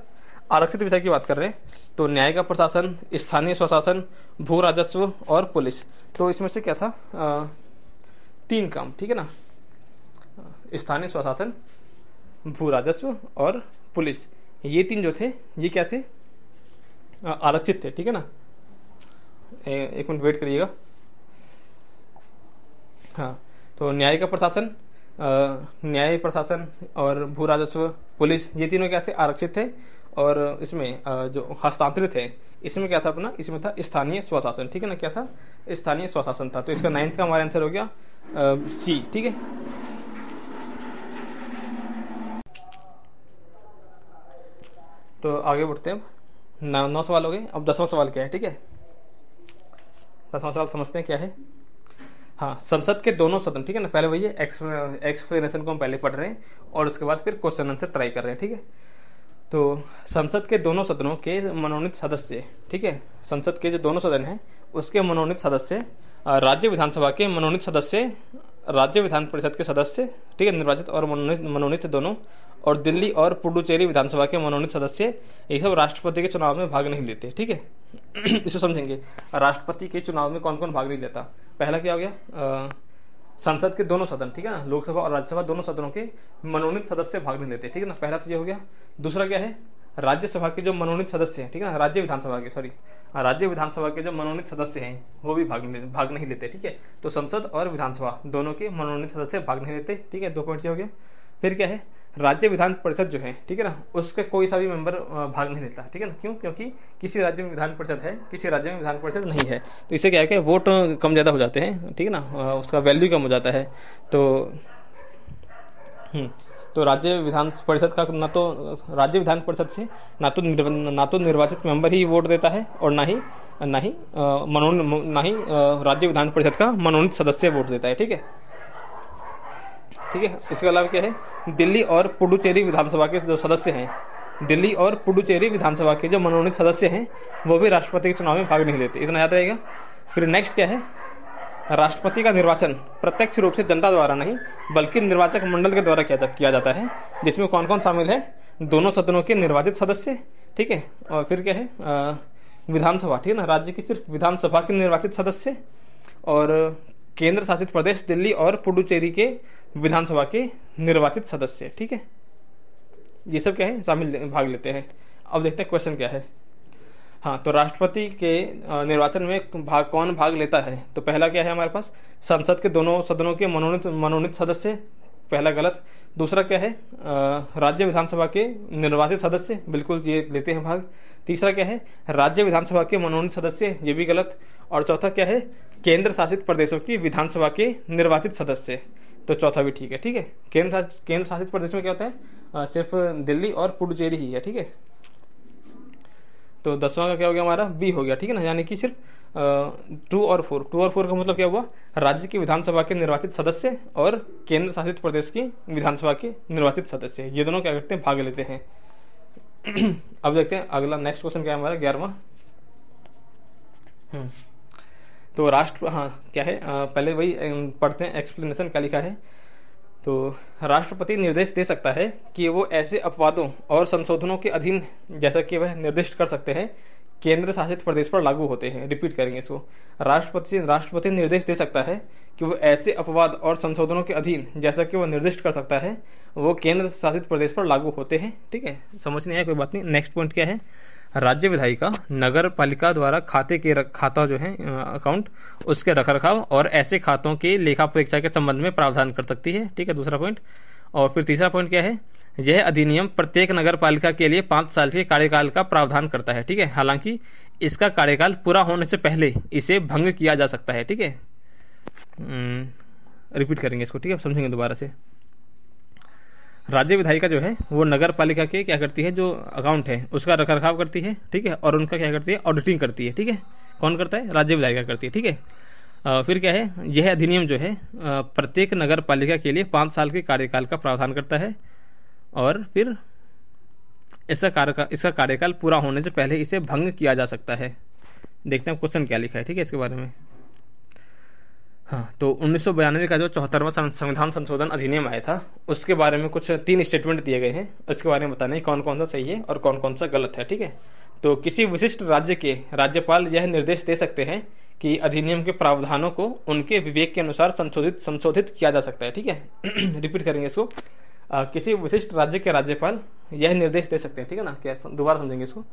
आरक्षित विषय की बात कर रहे हैं? तो न्याय का प्रशासन, स्थानीय स्वशासन, भू राजस्व और पुलिस। तो इसमें से क्या था? 3 काम, ठीक है ना, स्थानीय स्वशासन, भू राजस्व और पुलिस, ये 3 जो थे ये क्या थे? आरक्षित थे, ठीक है ना। एक मिनट वेट करिएगा। हाँ, तो न्याय प्रशासन और भू राजस्व, पुलिस, ये तीनों क्या थे? आरक्षित थे। और इसमें जो हस्तांतरित है इसमें क्या था अपना? इसमें था स्थानीय स्वशासन, ठीक है ना। क्या था? स्थानीय स्वशासन था। तो इसका 9th का हमारा आंसर हो गया सी, ठीक है। तो आगे बढ़ते हैं। 9 सवाल हो गए। अब 10वां सवाल क्या है, ठीक है। 10वां सवाल समझते हैं क्या है। हाँ, संसद के दोनों सदन, ठीक है ना, पहले वही एक्सप्लेनेशन को हम पहले पढ़ रहे हैं और उसके बाद फिर क्वेश्चन आंसर ट्राई कर रहे हैं, ठीक है। तो संसद के दोनों सदनों के मनोनीत सदस्य, ठीक है, संसद के जो दोनों सदन हैं उसके मनोनीत सदस्य, राज्य विधानसभा के मनोनीत सदस्य, राज्य विधान परिषद के सदस्य, ठीक है, निर्वाचित और मनोनीत दोनों, और दिल्ली और पुडुचेरी विधानसभा के मनोनीत सदस्य, ये सब राष्ट्रपति के चुनाव में भाग नहीं लेते, ठीक है। इसको समझेंगे, राष्ट्रपति के चुनाव में कौन कौन भाग नहीं लेता। पहला क्या हो गया? संसद के दोनों सदन, ठीक है ना, लोकसभा और राज्यसभा दोनों सदनों के मनोनीत सदस्य भाग नहीं लेते, ठीक है ना। पहला तो ये हो गया। दूसरा क्या है? राज्यसभा के जो मनोनीत सदस्य हैं, ठीक है ना, राज्य विधानसभा के जो मनोनीत सदस्य हैं वो भी भाग नहीं लेते, ठीक है। तो संसद और विधानसभा दोनों के मनोनीत सदस्य भाग नहीं लेते, ठीक है। 2 पॉइंट हो गया। फिर क्या है? राज्य विधान परिषद जो है, ठीक है ना, उसका कोई सा भी मेंबर भाग नहीं लेता, ठीक है ना। क्यों? क्योंकि किसी राज्य में विधान परिषद है, किसी राज्य में विधान परिषद नहीं है, तो इससे क्या है कि वोट कम ज़्यादा हो जाते हैं, ठीक है ना, उसका वैल्यू कम हो जाता है। तो राज्य विधान परिषद का ना तो राज्य विधान परिषद से ना तो निर्वाचित मेंबर ही वोट देता है और ना ही राज्य विधान परिषद का मनोनीत सदस्य वोट देता है, ठीक है। इसके अलावा क्या है? दिल्ली और पुडुचेरी विधानसभा के जो सदस्य हैं, दिल्ली और पुडुचेरी विधानसभा के जो मनोनीत सदस्य हैं वो भी राष्ट्रपति के चुनाव में भाग नहीं लेते, इतना याद रहेगा। फिर नेक्स्ट क्या है? राष्ट्रपति का निर्वाचन प्रत्यक्ष रूप से जनता द्वारा नहीं बल्कि निर्वाचक मंडल के द्वारा किया जाता है, जिसमें कौन कौन शामिल है? दोनों सदनों के निर्वाचित सदस्य, ठीक है। और फिर क्या है? विधानसभा, ठीक है ना, राज्य की सिर्फ विधानसभा के निर्वाचित सदस्य, और केंद्र शासित प्रदेश दिल्ली और पुडुचेरी के विधानसभा के निर्वाचित सदस्य, ठीक है। ये सब क्या है? भाग लेते हैं। अब देखते हैं क्वेश्चन क्या है। हाँ, तो राष्ट्रपति के निर्वाचन में कौन भाग लेता है? तो पहला क्या है हमारे पास? संसद के दोनों सदनों के मनोनीत सदस्य, पहला गलत। दूसरा क्या है? राज्य विधानसभा के निर्वाचित सदस्य, बिल्कुल ये लेते हैं भाग। तीसरा क्या है? राज्य विधानसभा के मनोनीत सदस्य, ये भी गलत। और चौथा क्या है? केंद्र शासित प्रदेशों की विधानसभा के निर्वाचित सदस्य, तो चौथा भी ठीक है, ठीक है। केंद्र शासित प्रदेश में क्या होता है? सिर्फ दिल्ली और पुडुचेरी ही है, ठीक है। तो 10वां का क्या हो गया हमारा? बी हो गया, ठीक है ना, यानी कि सिर्फ टू और फोर का मतलब क्या हुआ, राज्य की विधानसभा के निर्वाचित सदस्य और केंद्र शासित प्रदेश की विधानसभा के निर्वाचित सदस्य, ये दोनों क्या करते हैं, भाग लेते हैं। अब देखते हैं अगला नेक्स्ट क्वेश्चन क्या है हमारा 11वां। तो राष्ट्र, हाँ क्या है, पहले वही पढ़ते हैं एक्सप्लेनेशन क्या लिखा है। तो राष्ट्रपति निर्देश दे सकता है कि वो ऐसे अपवादों और संशोधनों के अधीन, जैसा कि वह निर्दिष्ट कर सकते हैं, केंद्र शासित प्रदेश पर लागू होते हैं। रिपीट करेंगे इसको, राष्ट्रपति निर्देश दे सकता है कि वो ऐसे अपवाद और संशोधनों के अधीन, जैसा कि वो निर्दिष्ट कर सकता है, वो केंद्र शासित प्रदेश पर लागू होते हैं। ठीक है, समझ नहीं आया कोई बात नहीं। नेक्स्ट पॉइंट क्या है, राज्य विधायिका नगर पालिका द्वारा खाता जो है अकाउंट, उसके रखरखाव और ऐसे खातों की लेखा परीक्षा के संबंध में प्रावधान कर सकती है। ठीक है, दूसरा पॉइंट। और फिर तीसरा पॉइंट क्या है, यह अधिनियम प्रत्येक नगर पालिका के लिए 5 साल के कार्यकाल का प्रावधान करता है। ठीक है, हालांकि इसका कार्यकाल पूरा होने से पहले इसे भंग किया जा सकता है। ठीक है, रिपीट करेंगे इसको। ठीक है, समझेंगे दोबारा से। राज्य विधायिका जो है वो नगर पालिका के क्या करती है, जो अकाउंट है उसका रखरखाव करती है। ठीक है, और उनका क्या करती है, ऑडिटिंग करती है। ठीक है, कौन करता है, राज्य विधायिका करती है। ठीक है, फिर क्या है, यह अधिनियम जो है प्रत्येक नगर पालिका के लिए 5 साल के कार्यकाल का प्रावधान करता है, और फिर इसका कार्यकाल पूरा होने से पहले इसे भंग किया जा सकता है। देखते हैं क्वेश्चन क्या लिखा है। ठीक है, इसके बारे में। हाँ, तो 1992 का जो 74वां संविधान संशोधन अधिनियम आया था, उसके बारे में कुछ 3 स्टेटमेंट दिए गए हैं। उसके बारे में बताना है कौन कौन सा सही है और कौन कौन सा गलत है। ठीक है, तो किसी विशिष्ट राज्य के राज्यपाल यह निर्देश दे सकते हैं कि अधिनियम के प्रावधानों को उनके विवेक के अनुसार संशोधित किया जा सकता है। ठीक है, रिपीट करेंगे इसको, किसी विशिष्ट राज्य के राज्यपाल यह निर्देश दे सकते हैं। ठीक है ना, क्या दोबारा समझेंगे इसको,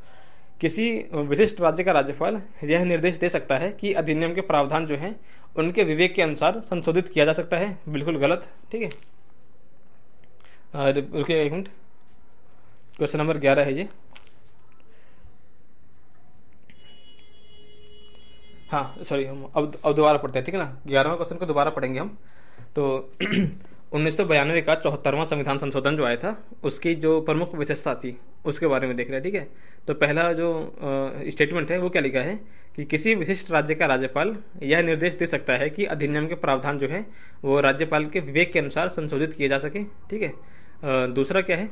किसी विशिष्ट राज्य का राज्यपाल यह निर्देश दे सकता है कि अधिनियम के प्रावधान जो हैं उनके विवेक के अनुसार संशोधित किया जा सकता है। बिल्कुल गलत। ठीक है, रुकिए एक मिनट, क्वेश्चन नंबर 11 है ये। हाँ सॉरी, हम अब दोबारा पढ़ते हैं। ठीक है ना, 11वां क्वेश्चन को दोबारा पढ़ेंगे हम। तो 1992 का 74वां संविधान संशोधन जो आया था, उसकी जो प्रमुख विशेषता थी उसके बारे में देख रहे हैं। ठीक है, तो पहला जो स्टेटमेंट है वो क्या लिखा है कि किसी विशिष्ट राज्य का राज्यपाल यह निर्देश दे सकता है कि अधिनियम के प्रावधान जो है वो राज्यपाल के विवेक के अनुसार संशोधित किए जा सके। ठीक है, दूसरा क्या है,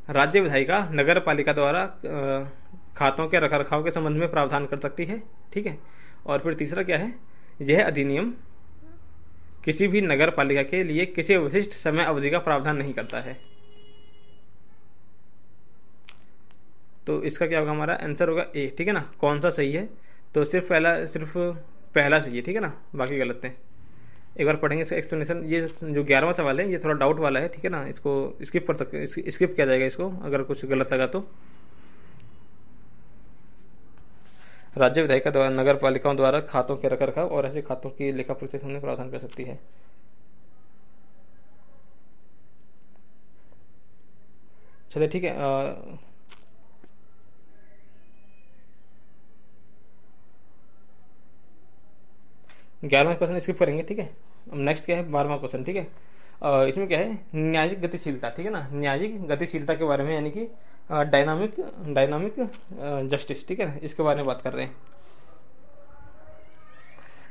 राज्य विधायिका नगर पालिका द्वारा खातों के रखरखाव के संबंध में प्रावधान कर सकती है। ठीक है, और फिर तीसरा क्या है, यह अधिनियम किसी भी नगर पालिका के लिए किसी विशिष्ट समय अवधि का प्रावधान नहीं करता है। तो इसका क्या होगा, हमारा आंसर होगा ए। ठीक है ना, कौन सा सही है, तो सिर्फ पहला सही है। ठीक है ना, बाकी गलत है। एक बार पढ़ेंगे इसका एक्सप्लेनेशन। ये जो 11वां सवाल है ये थोड़ा डाउट वाला है। ठीक है ना, इसको स्किप कर सकते, स्किप किया जाएगा इसको अगर कुछ गलत लगा तो। राज्य विधायिका द्वारा नगर पालिकाओं द्वारा खातों के रखरखाव और ऐसे खातों की लेखा परीक्षा में प्रावधान कर सकती है। चलिए ठीक है, 11वां क्वेश्चन स्किप करेंगे। ठीक है, अब नेक्स्ट क्या है, 12वां क्वेश्चन। ठीक है, इसमें क्या है, न्यायिक गतिशीलता। ठीक है ना, न्यायिक गतिशीलता के बारे में, यानी कि डायनामिक जस्टिस। ठीक है, इसके बारे में बात कर रहे हैं।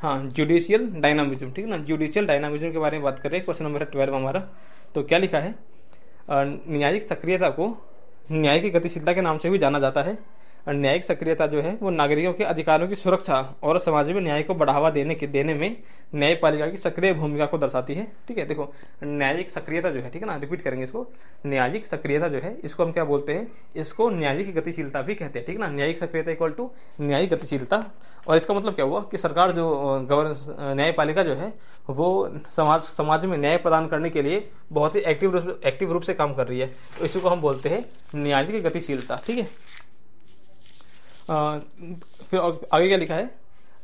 हाँ, जुडिशियल डायनामिज्म। ठीक है ना, जुडिशियल डायनामिज्म के बारे में बात कर रहे हैं। क्वेश्चन नंबर 12 हमारा। तो क्या लिखा है, न्यायिक सक्रियता को न्यायिक गतिशीलता के नाम से भी जाना जाता है। न्यायिक सक्रियता जो है वो नागरिकों के अधिकारों की सुरक्षा और समाज में न्याय को बढ़ावा देने में न्यायपालिका की सक्रिय भूमिका को दर्शाती है। ठीक है, देखो न्यायिक सक्रियता जो है, ठीक है ना, रिपीट करेंगे इसको, न्यायिक सक्रियता जो है इसको हम क्या बोलते हैं, इसको न्यायिक गतिशीलता भी कहते हैं। ठीक है ना, न्यायिक सक्रियता इक्वल टू न्यायिक गतिशीलता। और इसका मतलब क्या हुआ कि सरकार जो न्यायपालिका जो है वो समाज में न्याय प्रदान करने के लिए बहुत ही एक्टिव रूप से काम कर रही है। तो इसी को हम बोलते हैं न्यायिक गतिशीलता। ठीक है, फिर आगे क्या लिखा है,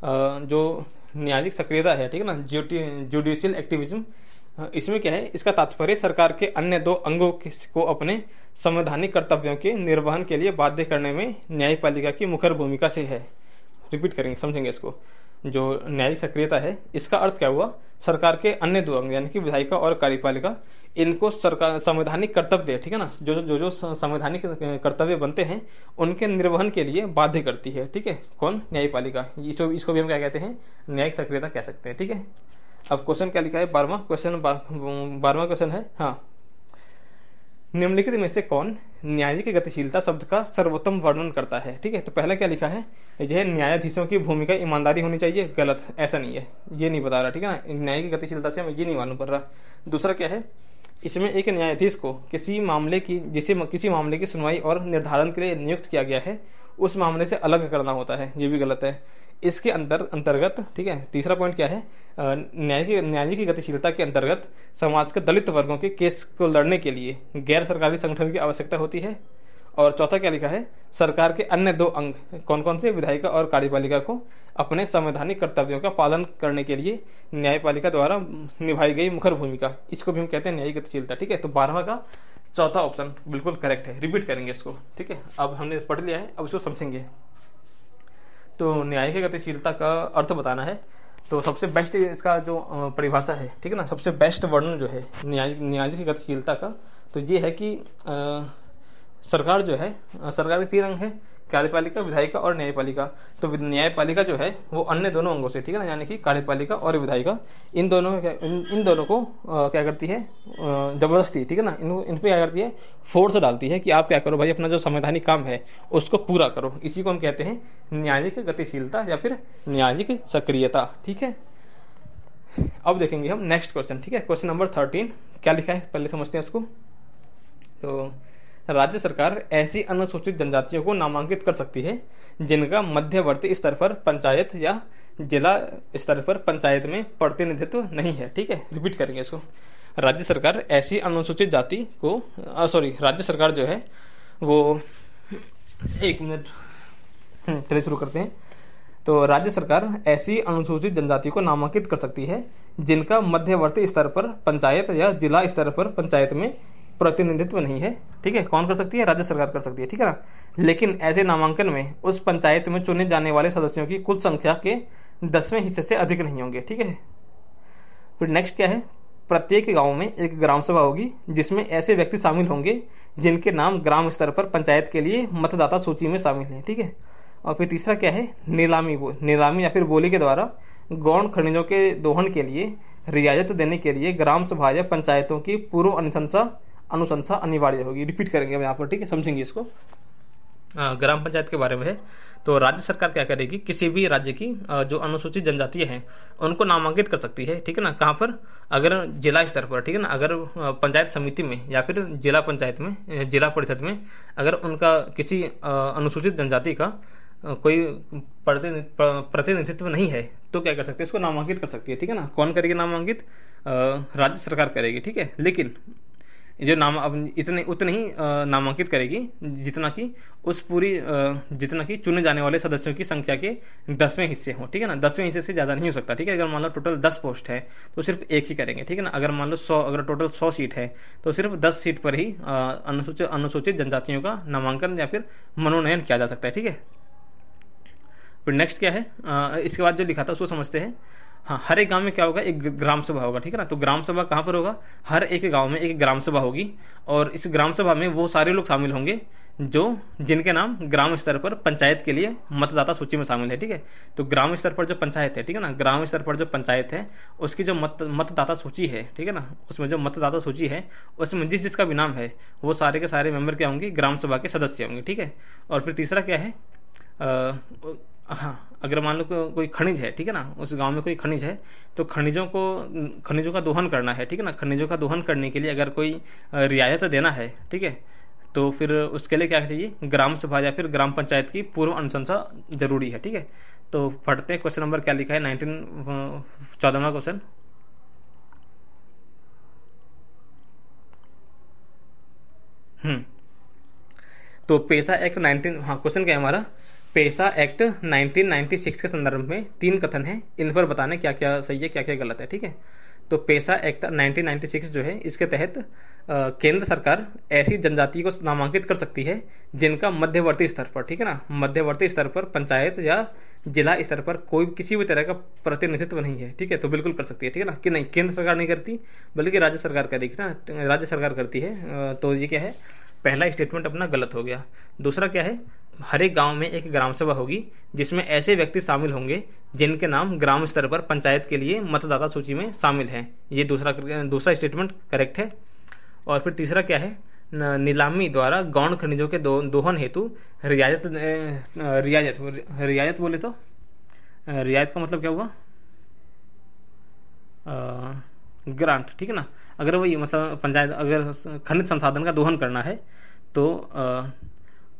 जो न्यायिक सक्रियता है, ठीक है ना, जुडिशियल एक्टिविज्म, इसमें क्या है, इसका तात्पर्य सरकार के अन्य 2 अंगों को अपने संवैधानिक कर्तव्यों के निर्वहन के लिए बाध्य करने में न्यायपालिका की मुखर भूमिका से है। रिपीट करेंगे, समझेंगे इसको। जो न्यायिक सक्रियता है इसका अर्थ क्या हुआ, सरकार के अन्य 2 अंग यानी कि विधायिका और कार्यपालिका, इनको सरकार संवैधानिक कर्तव्य, ठीक है ना, जो जो जो संवैधानिक कर्तव्य बनते हैं उनके निर्वहन के लिए बाध्य करती है। ठीक है, कौन? न्यायपालिका। इसको भी हम क्या कहते हैं? न्यायिक सक्रियता कह सकते हैं। ठीक है, अब क्वेश्चन क्या लिखा है? 12वां क्वेश्चन है, हाँ, निम्नलिखित में से कौन न्यायिक गतिशीलता शब्द का सर्वोत्तम वर्णन करता है? ठीक है, तो पहला क्या लिखा है? यह न्यायाधीशों की भूमिका ईमानदारी होनी चाहिए। गलत, ऐसा नहीं है, ये नहीं बता रहा। ठीक है ना, न्यायिक गतिशीलता से हमें ये नहीं मालूम पड़ रहा। दूसरा क्या है? इसमें एक न्यायाधीश को किसी मामले की सुनवाई और निर्धारण के लिए नियुक्त किया गया है उस मामले से अलग करना होता है, ये भी गलत है। इसके अंतर्गत, ठीक है, तीसरा पॉइंट क्या है? न्याय की गतिशीलता के अंतर्गत समाज के दलित वर्गों के केस को लड़ने के लिए गैर सरकारी संगठन की आवश्यकता होती है। और चौथा क्या लिखा है? सरकार के अन्य दो अंग कौन कौन से? विधायिका और कार्यपालिका को अपने संवैधानिक कर्तव्यों का पालन करने के लिए न्यायपालिका द्वारा निभाई गई मुखर भूमिका, इसको भी हम कहते हैं न्यायिक गतिशीलता। ठीक है, तो 12वां का चौथा ऑप्शन बिल्कुल करेक्ट है। रिपीट करेंगे इसको। ठीक है, अब हमने पढ़ लिया है, अब इसको समझेंगे। तो न्यायिक गतिशीलता का अर्थ बताना है, तो सबसे बेस्ट इसका जो परिभाषा है, ठीक है ना, सबसे बेस्ट वर्णन जो है न्यायिक गतिशीलता का, तो ये है कि सरकार जो है, सरकार के 3 अंग है, कार्यपालिका, विधायिका और न्यायपालिका। तो न्यायपालिका जो है वो अन्य दोनों अंगों से, ठीक है ना, यानी कि कार्यपालिका और विधायिका, इन दोनों को क्या करती है? जबरदस्ती, ठीक है ना, इन पे क्या करती है? फोर्स डालती है कि आप क्या करो भाई, अपना जो संवैधानिक काम है उसको पूरा करो। इसी को हम कहते हैं न्यायिक गतिशीलता या फिर न्यायिक सक्रियता। ठीक है, अब देखेंगे हम नेक्स्ट क्वेश्चन। ठीक है, क्वेश्चन नंबर 13 क्या लिखा है पहले समझते हैं उसको। तो राज्य सरकार ऐसी अनुसूचित जनजातियों को नामांकित कर सकती है जिनका मध्यवर्ती स्तर पर पंचायत या जिला स्तर पर पंचायत में प्रतिनिधित्व नहीं है। ठीक है, रिपीट करेंगे इसको। राज्य सरकार ऐसी अनुसूचित जाति को राज्य सरकार जो है वो, एक मिनट, चलिए शुरू करते हैं। तो राज्य सरकार ऐसी अनुसूचित जनजाति को नामांकित कर सकती है जिनका मध्यवर्ती स्तर पर पंचायत या जिला स्तर पर पंचायत में प्रतिनिधित्व नहीं है। ठीक है, कौन कर सकती है? राज्य सरकार कर सकती है। ठीक है ना, लेकिन ऐसे नामांकन में उस पंचायत में चुने जाने वाले सदस्यों की कुल संख्या के 10वें हिस्से से अधिक नहीं होंगे। ठीक है, फिर नेक्स्ट क्या है? प्रत्येक गांव में एक ग्राम सभा होगी जिसमें ऐसे व्यक्ति शामिल होंगे जिनके नाम ग्राम स्तर पर पंचायत के लिए मतदाता सूची में शामिल हैं। ठीक है, और फिर तीसरा क्या है? नीलामी या फिर बोली के द्वारा गौण खनिजों के दोहन के लिए रियायत देने के लिए ग्राम सभा या पंचायतों की पूर्व अनुशंसा अनिवार्य होगी। रिपीट करेंगे हम यहाँ पर। ठीक है, समझेंगे इसको। ग्राम पंचायत के बारे में है, तो राज्य सरकार क्या करेगी? किसी भी राज्य की जो अनुसूचित जनजातियां हैं उनको नामांकित कर सकती है। ठीक है ना, कहाँ पर? अगर जिला स्तर पर, ठीक है ना, अगर पंचायत समिति में या फिर जिला पंचायत में, जिला परिषद में अगर उनका किसी अनुसूचित जनजाति का कोई प्रतिनिधित्व नहीं है तो क्या कर सकते हैं? उसको नामांकित कर सकती है। ठीक है ना, कौन करेगी नामांकित? राज्य सरकार करेगी। ठीक है, लेकिन जो नाम अब उतने ही नामांकित करेगी जितना कि चुने जाने वाले सदस्यों की संख्या के 10वें हिस्से हो। ठीक है ना, 10वें हिस्से से ज़्यादा नहीं हो सकता। ठीक है, अगर मान लो टोटल 10 पोस्ट है तो सिर्फ एक ही करेंगे। ठीक है ना, अगर मान लो 100, अगर टोटल 100 सीट है तो सिर्फ 10 सीट पर ही अनुसूचित जनजातियों का नामांकन या फिर मनोनयन किया जा सकता है। ठीक है, फिर नेक्स्ट क्या है? इसके बाद जो लिखा था उसको समझते हैं। हाँ, हर एक गांव में क्या होगा? एक ग्राम सभा होगा। ठीक है ना, तो ग्राम सभा कहाँ पर होगा? हर एक गांव में एक ग्राम सभा होगी और इस ग्राम सभा में वो सारे लोग शामिल होंगे जिनके नाम ग्राम स्तर पर पंचायत के लिए मतदाता सूची में शामिल है। ठीक है, तो ग्राम स्तर पर जो पंचायत है, ठीक है ना, ग्राम स्तर पर जो पंचायत है उसकी जो मतदाता सूची है, ठीक है ना, उसमें जो मतदाता सूची है उसमें जिसका भी नाम है वो सारे के सारे मेंबर क्या होंगे? ग्राम सभा के सदस्य होंगे। ठीक है, और फिर तीसरा क्या है? हाँ, अगर मान लो कोई खनिज है, ठीक है ना, उस गांव में कोई खनिज है तो खनिजों का दोहन करना है। ठीक है ना, खनिजों का दोहन करने के लिए अगर कोई रियायत देना है, ठीक है, तो फिर उसके लिए क्या चाहिए? ग्राम सभा या फिर ग्राम पंचायत की पूर्व अनुशंसा जरूरी है। ठीक है, तो पढ़ते हैं क्वेश्चन नंबर क्या लिखा है। 14वां क्वेश्चन। तो पेशा एक्ट क्वेश्चन क्या है हमारा? पेशा एक्ट 1996 के संदर्भ में 3 कथन हैं, इन पर बताने क्या क्या सही है क्या क्या गलत है। ठीक है, तो पेशा एक्ट 1996 जो है इसके तहत केंद्र सरकार ऐसी जनजाति को नामांकित कर सकती है जिनका मध्यवर्ती स्तर पर, ठीक है ना, मध्यवर्ती स्तर पर पंचायत या जिला स्तर पर कोई किसी भी तरह का प्रतिनिधित्व नहीं है, ठीक है, तो बिल्कुल कर सकती है, ठीक है ना, कि नहीं केंद्र सरकार नहीं करती बल्कि राज्य सरकार करेगी ना, राज्य सरकार करती है। तो ये क्या है, पहला स्टेटमेंट अपना गलत हो गया। दूसरा क्या है, हर एक गांव में एक ग्राम सभा होगी जिसमें ऐसे व्यक्ति शामिल होंगे जिनके नाम ग्राम स्तर पर पंचायत के लिए मतदाता सूची में शामिल हैं। ये दूसरा स्टेटमेंट करेक्ट है। और फिर तीसरा क्या है, नीलामी द्वारा गौण खनिजों के दोहन हेतु रियायत बोले तो रियायत का मतलब क्या हुआ, ग्रांट, ठीक है ना। अगर वही मतलब पंचायत अगर खनिज संसाधन का दोहन करना है तो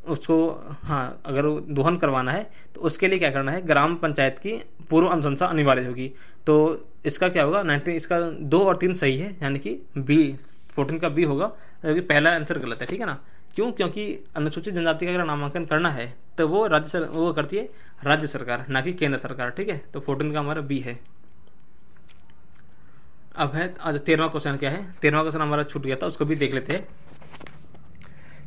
उसको, हाँ, अगर दोहन करवाना है तो उसके लिए क्या करना है, ग्राम पंचायत की पूर्व अनुशंसा अनिवार्य होगी। तो इसका क्या होगा, 19 इसका 2 और 3 सही है, यानी कि बी 14 का बी होगा, क्योंकि पहला आंसर गलत है, ठीक है ना। क्यों, क्योंकि अनुसूचित जनजाति का अगर नामांकन करना है तो वो वो करती है राज्य सरकार, ना कि केंद्र सरकार, ठीक है। तो 14 का हमारा बी है। अब है आज 13वां क्वेश्चन क्या है, 13वां क्वेश्चन हमारा छूट गया था, उसको भी देख लेते हैं।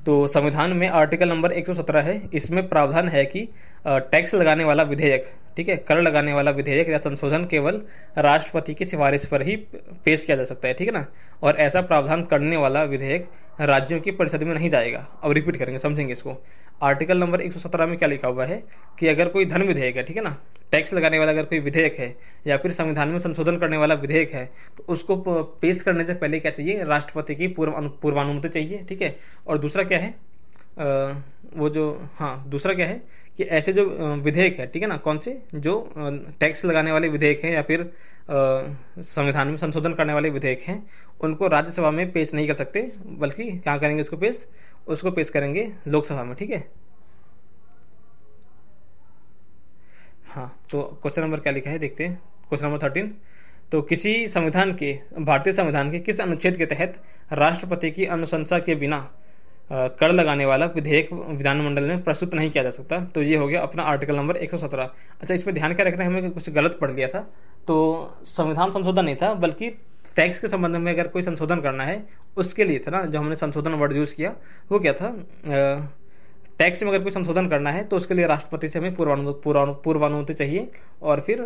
तो संविधान में आर्टिकल नंबर 117 है, इसमें प्रावधान है कि टैक्स लगाने वाला विधेयक, ठीक है, कर लगाने वाला विधेयक या संशोधन केवल राष्ट्रपति की सिफारिश पर ही पेश किया जा सकता है, ठीक है ना। और ऐसा प्रावधान करने वाला विधेयक राज्यों की परिषद में नहीं जाएगा। अब रिपीट करेंगे, समझेंगे इसको। आर्टिकल नंबर 117 में क्या लिखा हुआ है कि अगर कोई धन विधेयक है, ठीक है ना, टैक्स लगाने वाला अगर कोई विधेयक है या फिर संविधान में संशोधन करने वाला विधेयक है, तो उसको पेश करने से पहले क्या चाहिए, राष्ट्रपति की पूर्वानुमति चाहिए, ठीक है। और दूसरा क्या है, वो जो, हाँ, दूसरा क्या है कि ऐसे जो विधेयक है, ठीक है ना, कौन से, जो टैक्स लगाने वाले विधेयक हैं या फिर संविधान में संशोधन करने वाले विधेयक हैं, उनको राज्यसभा में पेश नहीं कर सकते, बल्कि क्या करेंगे इसको पेश, उसको पेश करेंगे लोकसभा में, ठीक है। हाँ, तो क्वेश्चन नंबर क्या लिखा है देखते हैं, क्वेश्चन नंबर 13। तो किसी संविधान के, भारतीय संविधान के किस अनुच्छेद के तहत राष्ट्रपति की अनुशंसा के बिना कर लगाने वाला विधेयक विधानमंडल में प्रस्तुत नहीं किया जा सकता। तो ये हो गया अपना आर्टिकल नंबर 117। अच्छा, इसमें ध्यान क्या रखना है, हमें कुछ गलत पढ़ लिया था। तो संविधान संशोधन नहीं था, बल्कि टैक्स के संबंध में अगर कोई संशोधन करना है उसके लिए था ना, जो हमने संशोधन वर्ड यूज़ किया वो क्या था, टैक्स में अगर कोई संशोधन करना है तो उसके लिए राष्ट्रपति से हमें पूर्वानुमति चाहिए। और फिर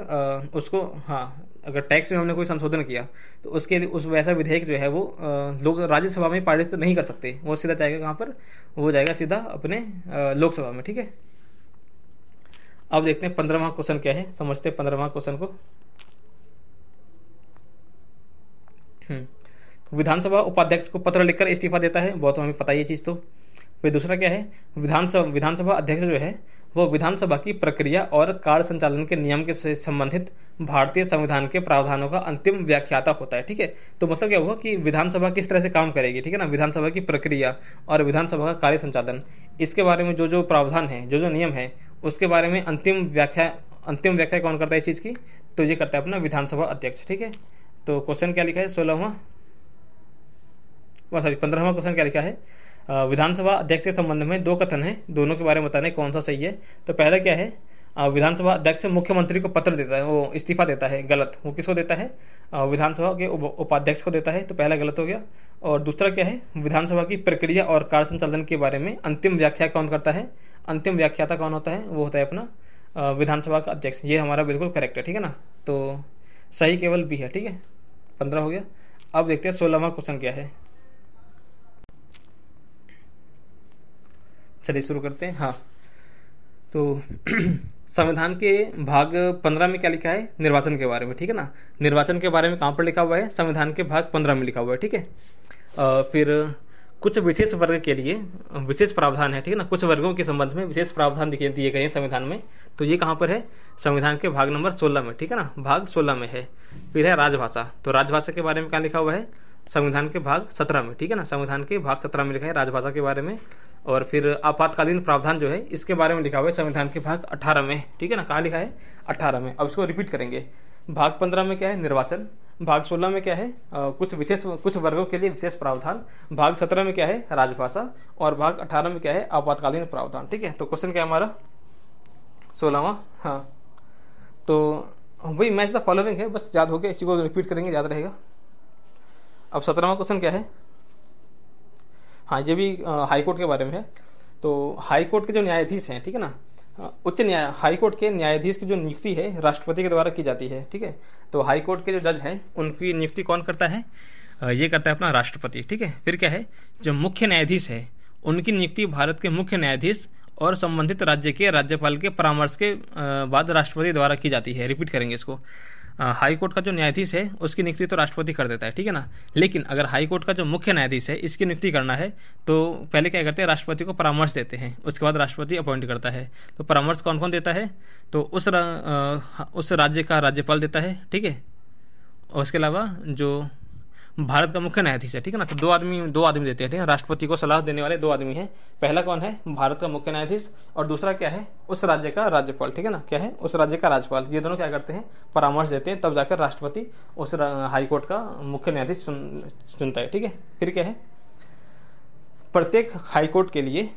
उसको, हाँ, अगर टैक्स में हमने कोई संशोधन किया तो उसके लिए उस वैसा विधेयक जो है वो लोग राज्यसभा में पारित नहीं कर सकते, वो सीधा जाएगा कहाँ पर, वो जाएगा सीधा अपने लोकसभा में, ठीक है। अब देखते हैं 15वां क्वेश्चन क्या है, समझते हैं 15वां क्वेश्चन को। विधानसभा उपाध्यक्ष को पत्र लिखकर इस्तीफा देता है, बहुत हमें पता ये चीज़। तो फिर दूसरा क्या है, विधानसभा अध्यक्ष जो है वो विधानसभा की प्रक्रिया और कार्य संचालन के नियम के से संबंधित भारतीय संविधान के प्रावधानों का अंतिम व्याख्याता होता है, ठीक है। तो मतलब क्या हुआ कि विधानसभा किस तरह से काम करेगी, ठीक है ना, विधानसभा की प्रक्रिया और विधानसभा का कार्य संचालन, इसके बारे में जो जो प्रावधान है, जो जो नियम है, उसके बारे में अंतिम व्याख्या कौन करता है इस चीज़ की, तो ये करता है अपना विधानसभा अध्यक्ष, ठीक है। तो क्वेश्चन क्या लिखा है, 15वां क्वेश्चन क्या लिखा है, विधानसभा अध्यक्ष के संबंध में 2 कथन हैं, दोनों के बारे में बताने कौन सा सही है। तो पहला क्या है, विधानसभा अध्यक्ष मुख्यमंत्री को पत्र देता है, वो इस्तीफा देता है, गलत। वो किसको देता है, विधानसभा के उपाध्यक्ष को देता है, तो पहला गलत हो गया। और दूसरा क्या है, विधानसभा की प्रक्रिया और कार्य संचालन के बारे में अंतिम व्याख्या कौन करता है, अंतिम व्याख्याता कौन होता है, वो होता है अपना विधानसभा का अध्यक्ष। ये हमारा बिल्कुल करेक्ट है, ठीक है ना। तो सही केवल बी है, ठीक है। 15 हो गया। अब देखते हैं 16वां क्वेश्चन क्या है। चलिए शुरू करते हैं। हाँ, तो संविधान के भाग 15 में क्या लिखा है, निर्वाचन के बारे में, ठीक है ना। निर्वाचन के बारे में कहाँ पर लिखा हुआ है, संविधान के भाग 15 में लिखा हुआ है, ठीक है। फिर कुछ विशेष वर्ग के लिए विशेष प्रावधान है, ठीक है ना, कुछ वर्गों के संबंध में विशेष प्रावधान दिए गए हैं संविधान में। तो ये कहाँ पर है, संविधान के भाग नंबर 16 में, ठीक है ना, भाग 16 में है। फिर है राजभाषा, तो राजभाषा के बारे में क्या लिखा हुआ है, संविधान के भाग 17 में, ठीक है ना, संविधान के भाग 17 में लिखा है राजभाषा के बारे में। और फिर आपातकालीन प्रावधान जो है इसके बारे में लिखा हुआ है संविधान के भाग 18 में, ठीक है ना, कहाँ लिखा है, 18 में। अब इसको रिपीट करेंगे। भाग 15 में क्या है, निर्वाचन। भाग 16 में क्या है, कुछ वर्गों के लिए विशेष प्रावधान। भाग 17 में क्या है, राजभाषा। और भाग 18 में क्या है, आपातकालीन प्रावधान, ठीक है। तो क्वेश्चन क्या है हमारा 16वां। हाँ, तो वही मैच द फॉलोइंग है, बस याद हो गया, इसी को रिपीट करेंगे, याद रहेगा। अब 17वां क्वेश्चन क्या है, हाँ, ये भी हाई कोर्ट के बारे में है। तो हाई कोर्ट के जो न्यायाधीश हैं, ठीक है ना, उच्च न्याय हाई कोर्ट के न्यायाधीश की जो नियुक्ति है राष्ट्रपति के द्वारा की जाती है। ठीक है, तो हाई कोर्ट के जो जज हैं उनकी नियुक्ति कौन करता है? ये करता है अपना राष्ट्रपति। ठीक है, फिर क्या है, जो मुख्य न्यायाधीश है उनकी नियुक्ति भारत के मुख्य न्यायाधीश और संबंधित राज्य के राज्यपाल के परामर्श के बाद राष्ट्रपति द्वारा की जाती है। रिपीट करेंगे इसको। हाई कोर्ट का जो न्यायाधीश है उसकी नियुक्ति तो राष्ट्रपति कर देता है, ठीक है ना। लेकिन अगर हाई कोर्ट का जो मुख्य न्यायाधीश है इसकी नियुक्ति करना है तो पहले क्या करते हैं, राष्ट्रपति को परामर्श देते हैं, उसके बाद राष्ट्रपति अपॉइंट करता है। तो परामर्श कौन कौन देता है? तो उस राज्य का राज्यपाल देता है, ठीक है। और उसके अलावा जो भारत का मुख्य न्यायाधीश है, ठीक है ना, तो दो आदमी देते हैं, ठीक है। राष्ट्रपति को सलाह देने वाले दो आदमी हैं। पहला कौन है? भारत का मुख्य न्यायाधीश, और दूसरा क्या है? उस राज्य का राज्यपाल, ठीक है ना। क्या है? उस राज्य का राज्यपाल। ये दोनों क्या करते हैं? परामर्श देते हैं, तब जाकर राष्ट्रपति उस हाई कोर्ट का मुख्य न्यायाधीश चुनता है, ठीक है। फिर क्या है, प्रत्येक हाई कोर्ट के लिए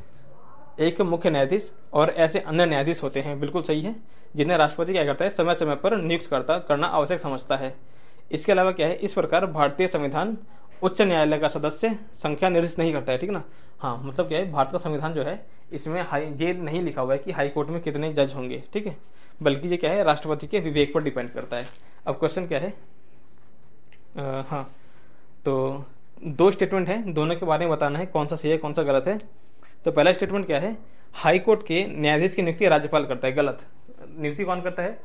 एक मुख्य न्यायाधीश और ऐसे अन्य न्यायाधीश होते हैं, बिल्कुल सही है, जिन्हें राष्ट्रपति क्या करता है, समय समय पर नियुक्त करना आवश्यक समझता है। इसके अलावा क्या है, इस प्रकार भारतीय संविधान उच्च न्यायालय का सदस्य संख्या निर्दिष्ट नहीं करता है, ठीक है ना। हाँ, मतलब क्या है, भारत का संविधान जो है इसमें ये नहीं लिखा हुआ है कि हाई कोर्ट में कितने जज होंगे, ठीक है, बल्कि ये क्या है, राष्ट्रपति के विवेक पर डिपेंड करता है। अब क्वेश्चन क्या है, हाँ, तो दो स्टेटमेंट है, दोनों के बारे में बताना है कौन सा सही है कौन सा गलत है। तो पहला स्टेटमेंट क्या है, हाई कोर्ट के न्यायाधीश की नियुक्ति राज्यपाल करता है। गलत। नियुक्ति कौन करता है?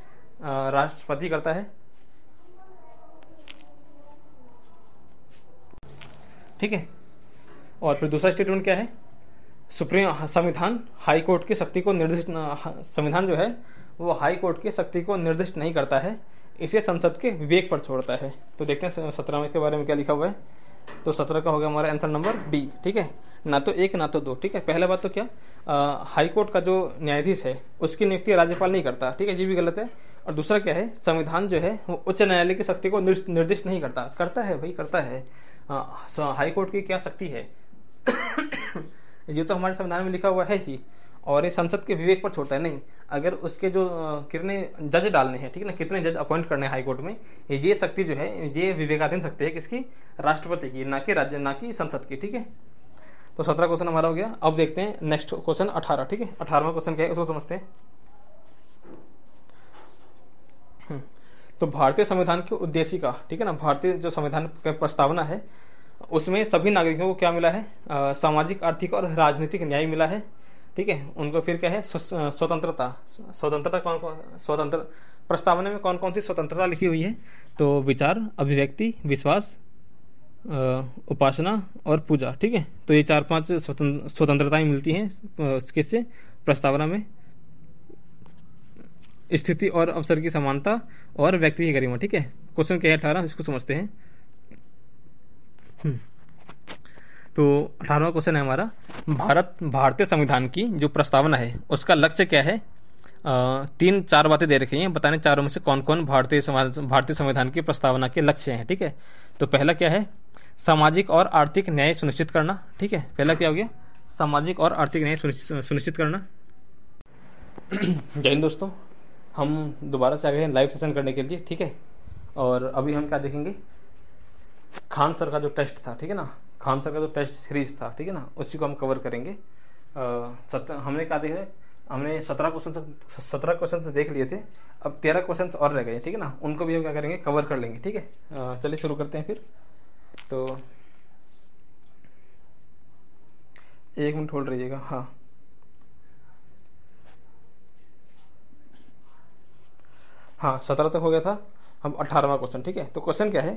राष्ट्रपति करता है, ठीक है। और फिर दूसरा स्टेटमेंट क्या है, संविधान हाई कोर्ट की शक्ति को निर्दिष्ट, संविधान जो है वो हाई कोर्ट की शक्ति को निर्दिष्ट नहीं करता है, इसे संसद के विवेक पर छोड़ता है। तो देखते हैं 17 के बारे में क्या लिखा हुआ है। तो 17 का हो गया हमारा आंसर नंबर डी, ठीक है, ना तो एक ना तो दो, ठीक है। पहला बात तो क्या, हाई कोर्ट का जो न्यायाधीश है उसकी नियुक्ति राज्यपाल नहीं करता, ठीक है, ये भी गलत है। और दूसरा क्या है, संविधान जो है वो उच्च न्यायालय की शक्ति को निर्दिष्ट नहीं करता है भाई, करता है। हाई कोर्ट की क्या शक्ति है ये तो हमारे संविधान में लिखा हुआ है ही, और ये संसद के विवेक पर छोड़ता है। नहीं, अगर उसके जो कितने जज डालने हैं, ठीक है ना, कितने जज अपॉइंट करने हैं हाई कोर्ट में, ये शक्ति जो है ये विवेकाधीन शक्ति है, किसकी? राष्ट्रपति की, ना कि राज्य, ना कि संसद की, ठीक है। तो 17 क्वेश्चन हमारा हो गया। अब देखते हैं नेक्स्ट क्वेश्चन 18, ठीक है। 18वां क्वेश्चन क्या है उसको समझते हैं। तो भारतीय संविधान की उद्देशिका, ठीक है ना, भारतीय जो संविधान का प्रस्तावना है उसमें सभी नागरिकों को क्या मिला है? सामाजिक, आर्थिक और राजनीतिक न्याय मिला है, ठीक है। उनको फिर क्या है? स्वतंत्रता स्वतंत्र प्रस्तावना में कौन कौन सी स्वतंत्रता लिखी हुई है? तो विचार, अभिव्यक्ति, विश्वास, उपासना और पूजा, ठीक है। तो ये 4-5 स्वतंत्रताएं मिलती हैं किससे? प्रस्तावना में। स्थिति और अवसर की समानता और व्यक्ति की गरिमा, ठीक है। क्वेश्चन क्या है 18, इसको समझते हैं। तो 18वां क्वेश्चन है हमारा, भारतीय संविधान की जो प्रस्तावना है उसका लक्ष्य क्या है? 3-4 बातें दे रखी हैं, बताने चारों में से कौन कौन भारतीय संविधान की प्रस्तावना के लक्ष्य हैं, ठीक है। तो पहला क्या है, सामाजिक और आर्थिक न्याय सुनिश्चित करना, ठीक है। पहला क्या हो गया, सामाजिक और आर्थिक न्याय सुनिश्चित करना। जय हिंद दोस्तों, हम दोबारा से आ गए हैं लाइव सेशन करने के लिए, ठीक है। और अभी हम क्या देखेंगे, खान सर का जो टेस्ट था, ठीक है ना, खान सर का जो टेस्ट सीरीज था, ठीक है ना, उसी को हम कवर करेंगे। हमने क्या देखा, हमने 17 क्वेश्चन देख लिए थे, अब 13 क्वेश्चन और रह गए, ठीक है ना, उनको भी हम क्या करेंगे, कवर कर लेंगे, ठीक है। चलिए शुरू करते हैं फिर। तो 1 मिनट होल्ड रहिएगा। हाँ, 17 तक हो गया था, अब 18वां क्वेश्चन, ठीक है। तो क्वेश्चन क्या है,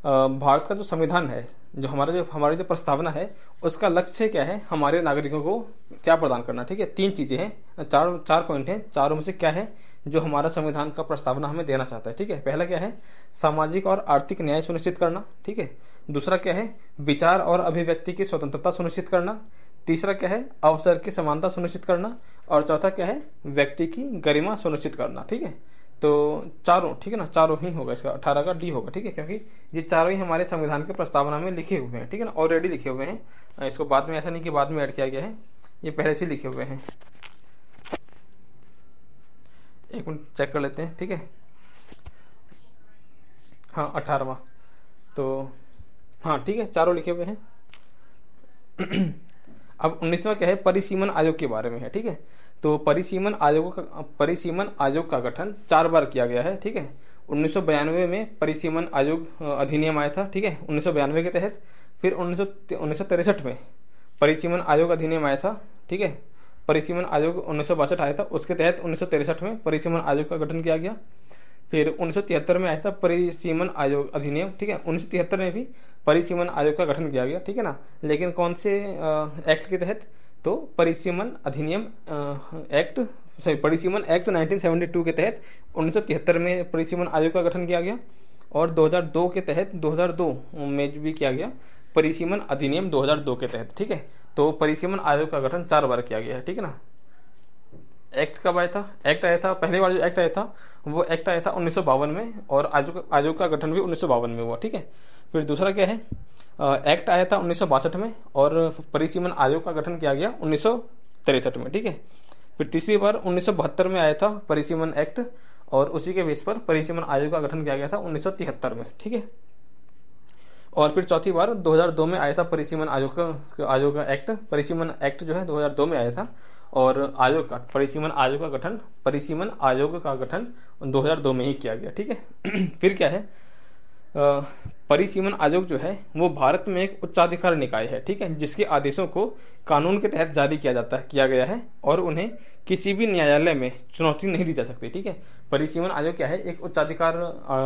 भारत का जो संविधान है, जो हमारी जो प्रस्तावना है उसका लक्ष्य क्या है, हमारे नागरिकों को क्या प्रदान करना, ठीक है। 3 चीजें हैं, चार पॉइंट हैं, चारों में से क्या है जो हमारा संविधान का प्रस्तावना हमें देना चाहता है, ठीक है। पहला क्या है, सामाजिक और आर्थिक न्याय सुनिश्चित करना, ठीक है। दूसरा क्या है, विचार और अभिव्यक्ति की स्वतंत्रता सुनिश्चित करना। तीसरा क्या है, अवसर की समानता सुनिश्चित करना। और चौथा क्या है, व्यक्ति की गरिमा सुनिश्चित करना, ठीक है। तो चारों, ठीक है ना, चारों ही होगा, इसका 18 का डी होगा, ठीक है, क्योंकि ये चारों ही हमारे संविधान के प्रस्तावना में लिखे हुए हैं, ठीक है ना, ऑलरेडी लिखे हुए हैं। इसको बाद में, ऐसा नहीं कि बाद में ऐड किया गया है, ये पहले से लिखे हुए हैं। 1 मिनट चेक कर लेते हैं, ठीक है। हाँ, 18वां, तो हाँ ठीक है, चारों लिखे हुए हैं। अब 19वां क्या है, परिसीमन आयोग के बारे में है, ठीक है। तो परिसीमन आयोग का गठन 4 बार किया गया है, ठीक है। 1992 में परिसीमन आयोग अधिनियम आया था, ठीक है, 1992 के तहत। फिर 1963 में परिसीमन आयोग अधिनियम आया था, ठीक है। परिसीमन आयोग 1962 आया था, उसके तहत 1963 में परिसीमन आयोग का गठन किया गया। फिर 1973 में आया था परिसीमन आयोग अधिनियम, ठीक है। 1973 में भी परिसीमन आयोग का गठन किया गया, ठीक है ना। लेकिन कौन से एक्ट के तहत? तो परिसीमन अधिनियम एक्ट परिसीमन एक्ट 1972 के तहत 1973 में परिसीमन आयोग का गठन किया गया। और 2002 के तहत 2002 में भी किया गया परिसीमन अधिनियम 2002 के तहत, ठीक है। तो परिसीमन आयोग का गठन 4 बार किया गया है, ठीक है ना। एक्ट कब आया था? एक्ट आया था, पहले बार जो एक्ट आया था वो एक्ट आया था 1952 में, और आयोग का गठन भी 1952 में हुआ, ठीक है। फिर दूसरा क्या है? एक्ट आया था 1962 में, और परिसीमन आयोग का गठन किया गया 1963 में, ठीक है। फिर तीसरी बार 1972 में आया था परिसीमन एक्ट, और उसी के बेस पर परिसीमन आयोग का गठन किया गया था 1973 में, ठीक है। और फिर चौथी बार 2002 में आया था परिसीमन आयोग का एक्ट। परिसीमन एक्ट जो है 2002 में आया था, और परिसीमन आयोग का गठन 2002 में ही किया गया, ठीक है। फिर क्या है? परिसीमन आयोग जो है वो भारत में एक उच्चाधिकार निकाय है, ठीक है, जिसके आदेशों को कानून के तहत जारी किया गया है, और उन्हें किसी भी न्यायालय में चुनौती नहीं दी जा सकती, ठीक है। परिसीमन आयोग क्या है? एक उच्चाधिकार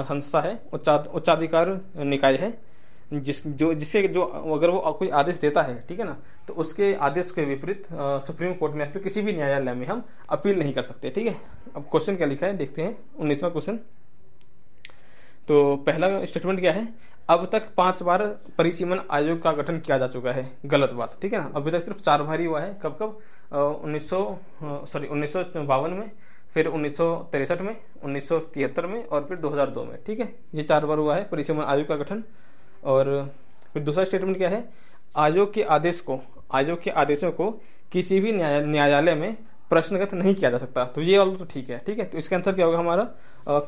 संस्था है, उच्चाधिकार निकाय है, जिसके अगर वो कोई आदेश देता है, ठीक है ना, तो उसके आदेश के विपरीत सुप्रीम कोर्ट में या फिर किसी भी न्यायालय में हम अपील नहीं कर सकते, ठीक है। अब क्वेश्चन क्या लिखा है देखते हैं, 19वां क्वेश्चन। तो पहला स्टेटमेंट क्या है? अब तक 5 बार परिसीमन आयोग का गठन किया जा चुका है। गलत बात, ठीक है ना। अभी तक सिर्फ 4 बार ही हुआ है। कब 1952 में, फिर 1963 में, 1973 में, और फिर 2002 में, ठीक है। ये 4 बार हुआ है परिसीमन आयोग का गठन। और फिर दूसरा स्टेटमेंट क्या है? आयोग के आदेशों को किसी भी न्यायालय में प्रश्नगत नहीं किया जा सकता। तो ये वाला तो ठीक है, ठीक है। तो इसका आंसर क्या होगा हमारा?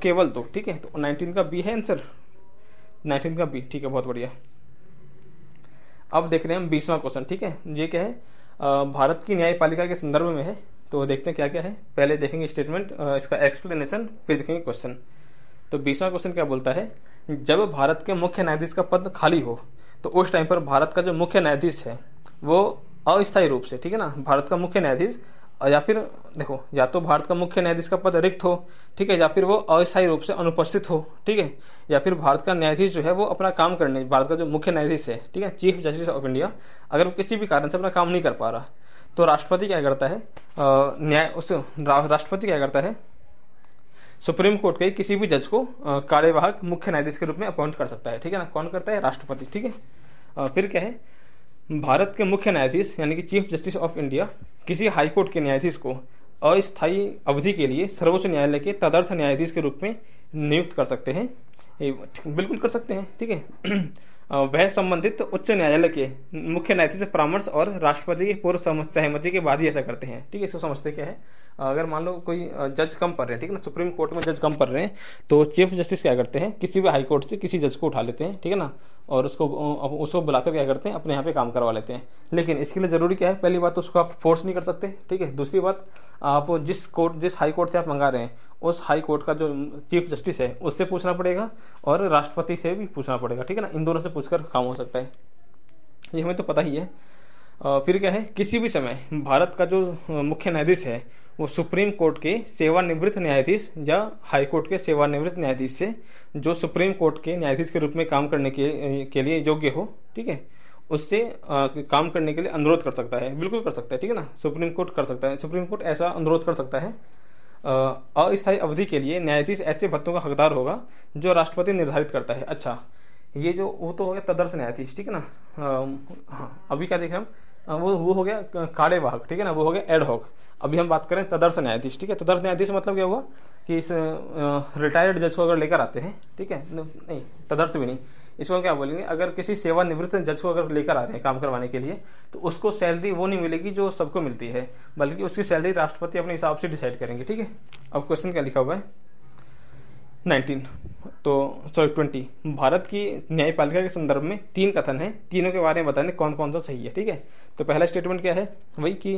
केवल 2, ठीक है। तो 19 का बी है आंसर, 19 का बी, ठीक है, बहुत बढ़िया। अब देख रहे हैं हम 20वां क्वेश्चन, ठीक है। ये क्या है? भारत की न्यायपालिका के संदर्भ में है। तो देखते हैं क्या क्या है। पहले देखेंगे स्टेटमेंट, इसका एक्सप्लेनेशन, फिर देखेंगे क्वेश्चन। तो 20वां क्वेश्चन क्या बोलता है? जब भारत के मुख्य न्यायाधीश का पद खाली हो, तो उस टाइम पर भारत का जो मुख्य न्यायाधीश है वो अस्थायी रूप से, ठीक है ना, भारत का मुख्य न्यायाधीश, या फिर देखो, या तो भारत का मुख्य न्यायाधीश का पद रिक्त हो, ठीक है, या फिर वो अस्थायी रूप से अनुपस्थित हो, ठीक है, या फिर भारत का न्यायाधीश जो है वो अपना काम करने, भारत का जो मुख्य न्यायाधीश है, ठीक है, चीफ जस्टिस ऑफ इंडिया, अगर वो किसी भी कारण से अपना काम नहीं कर पा रहा, तो राष्ट्रपति क्या करता है? राष्ट्रपति क्या करता है? सुप्रीम कोर्ट के किसी भी जज को कार्यवाहक मुख्य न्यायाधीश के रूप में अपॉइंट कर सकता है, ठीक है ना। कौन करता है? राष्ट्रपति, ठीक है। फिर क्या है? भारत के मुख्य न्यायाधीश यानी कि चीफ जस्टिस ऑफ इंडिया किसी हाई कोर्ट के न्यायाधीश को अस्थायी अवधि के लिए सर्वोच्च न्यायालय के तदर्थ न्यायाधीश के रूप में नियुक्त कर सकते हैं। बिल्कुल कर सकते हैं, ठीक है। वह संबंधित उच्च न्यायालय के मुख्य न्यायाधीश से परामर्श और राष्ट्रपति की पूर्व सहमति के बाद ही ऐसा करते हैं, ठीक है। इसको समझते क्या है? अगर मान लो कोई जज कम पढ़ रहे हैं, ठीक है ना, सुप्रीम कोर्ट में जज कम पढ़ रहे हैं, तो चीफ जस्टिस क्या करते हैं? किसी भी हाई कोर्ट से किसी जज को उठा लेते हैं, ठीक है ना, और उसको बुलाकर क्या करते हैं? अपने यहाँ पे काम करवा लेते हैं। लेकिन इसके लिए जरूरी क्या है? पहली बात तो उसको आप फोर्स नहीं कर सकते, ठीक है। दूसरी बात, आप जिस हाई कोर्ट से आप मंगा रहे हैं उस हाई कोर्ट का जो चीफ जस्टिस है उससे पूछना पड़ेगा, और राष्ट्रपति से भी पूछना पड़ेगा, ठीक है ना। इन दोनों से पूछकर काम हो सकता है, ये हमें तो पता ही है। फिर क्या है? किसी भी समय भारत का जो मुख्य न्यायाधीश है वो सुप्रीम कोर्ट के सेवानिवृत्त न्यायाधीश या हाई कोर्ट के सेवानिवृत्त न्यायाधीश से, जो सुप्रीम कोर्ट के न्यायाधीश के रूप में काम करने के लिए योग्य हो, ठीक है, उससे काम करने के लिए अनुरोध कर सकता है। बिल्कुल कर सकता है, ठीक है ना। सुप्रीम कोर्ट कर सकता है, सुप्रीम कोर्ट ऐसा अनुरोध कर सकता है। अस्थायी अवधि के लिए न्यायाधीश ऐसे भत्तों का हकदार होगा जो राष्ट्रपति निर्धारित करता है। अच्छा, ये जो वो तो हो गया तदर्थ न्यायाधीश, ठीक है ना। हाँ, अभी क्या देख रहे हैं हम? वो हो गया कार्यवाहक, ठीक है ना, वो हो गया एडहॉक। अभी हम बात करें तदर्थ न्यायाधीश, ठीक है। तदर्थ न्यायाधीश मतलब क्या हुआ कि इस रिटायर्ड जज को अगर लेकर आते हैं, ठीक है, नहीं तदर्थ भी नहीं, इसको क्या बोलेंगे? अगर किसी सेवानिवृत्त जज को अगर लेकर आ रहे हैं काम करवाने के लिए, तो उसको सैलरी वो नहीं मिलेगी जो सबको मिलती है, बल्कि उसकी सैलरी राष्ट्रपति अपने हिसाब से डिसाइड करेंगे, ठीक है। अब क्वेश्चन क्या लिखा हुआ है? 20 भारत की न्यायपालिका के संदर्भ में 3 कथन हैं, तीनों के बारे में बताने कौन कौन सा सही है, ठीक है। तो पहला स्टेटमेंट क्या है? वही कि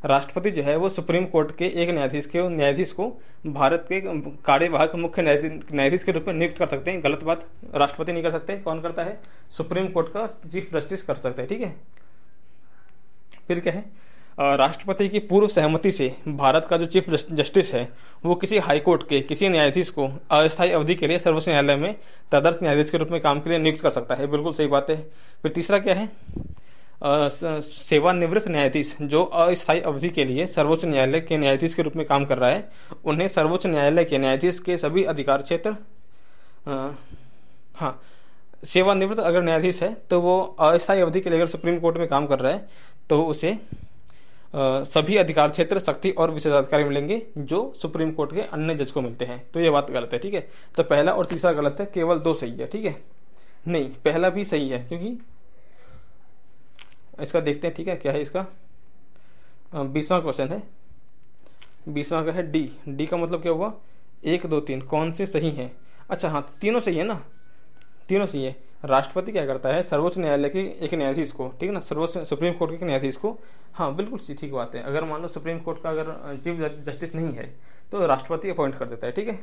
राष्ट्रपति जो है वो सुप्रीम कोर्ट के एक न्यायाधीश को भारत के कार्यवाहक मुख्य न्यायाधीश के रूप में नियुक्त कर सकते हैं। गलत बात, राष्ट्रपति नहीं कर सकते। कौन करता है? सुप्रीम कोर्ट का चीफ जस्टिस कर सकता है। ठीक है। फिर क्या है? राष्ट्रपति की पूर्व सहमति से भारत का जो चीफ जस्टिस है वो किसी हाईकोर्ट के किसी न्यायाधीश को अस्थायी अवधि के लिए सर्वोच्च न्यायालय में तदर्थ न्यायाधीश के रूप में काम के लिए नियुक्त कर सकता है। बिल्कुल सही बात है। फिर तीसरा क्या है? सेवानिवृत्त न्यायाधीश जो अस्थायी अवधि के लिए सर्वोच्च न्यायालय के न्यायाधीश के रूप में काम कर रहा है, उन्हें सर्वोच्च न्यायालय के न्यायाधीश के सभी अधिकार क्षेत्र, हाँ, सेवानिवृत्त अगर न्यायाधीश है तो वो अस्थायी अवधि के लिए अगर सुप्रीम कोर्ट में काम कर रहा है तो उसे सभी अधिकार क्षेत्र, शक्ति और विशेषाधिकार मिलेंगे जो सुप्रीम कोर्ट के अन्य जज को मिलते हैं। तो ये बात गलत है। ठीक है। तो पहला और तीसरा गलत है, केवल 2 सही है। ठीक है। नहीं, पहला भी सही है, क्योंकि इसका देखते हैं। ठीक है, क्या है इसका? 20वां क्वेश्चन है। 20वां का है डी का मतलब क्या हुआ? 1 2 3 कौन से सही है? अच्छा हाँ, तीनों सही है ना, तीनों सही है। राष्ट्रपति क्या करता है? सर्वोच्च न्यायालय के एक न्यायाधीश को, ठीक है ना, सुप्रीम कोर्ट के एक न्यायाधीश को, हाँ बिल्कुल ठीक बात है। अगर मान लो सुप्रीम कोर्ट का अगर चीफ जस्टिस नहीं है तो राष्ट्रपति अपॉइंट कर देता है। ठीक है।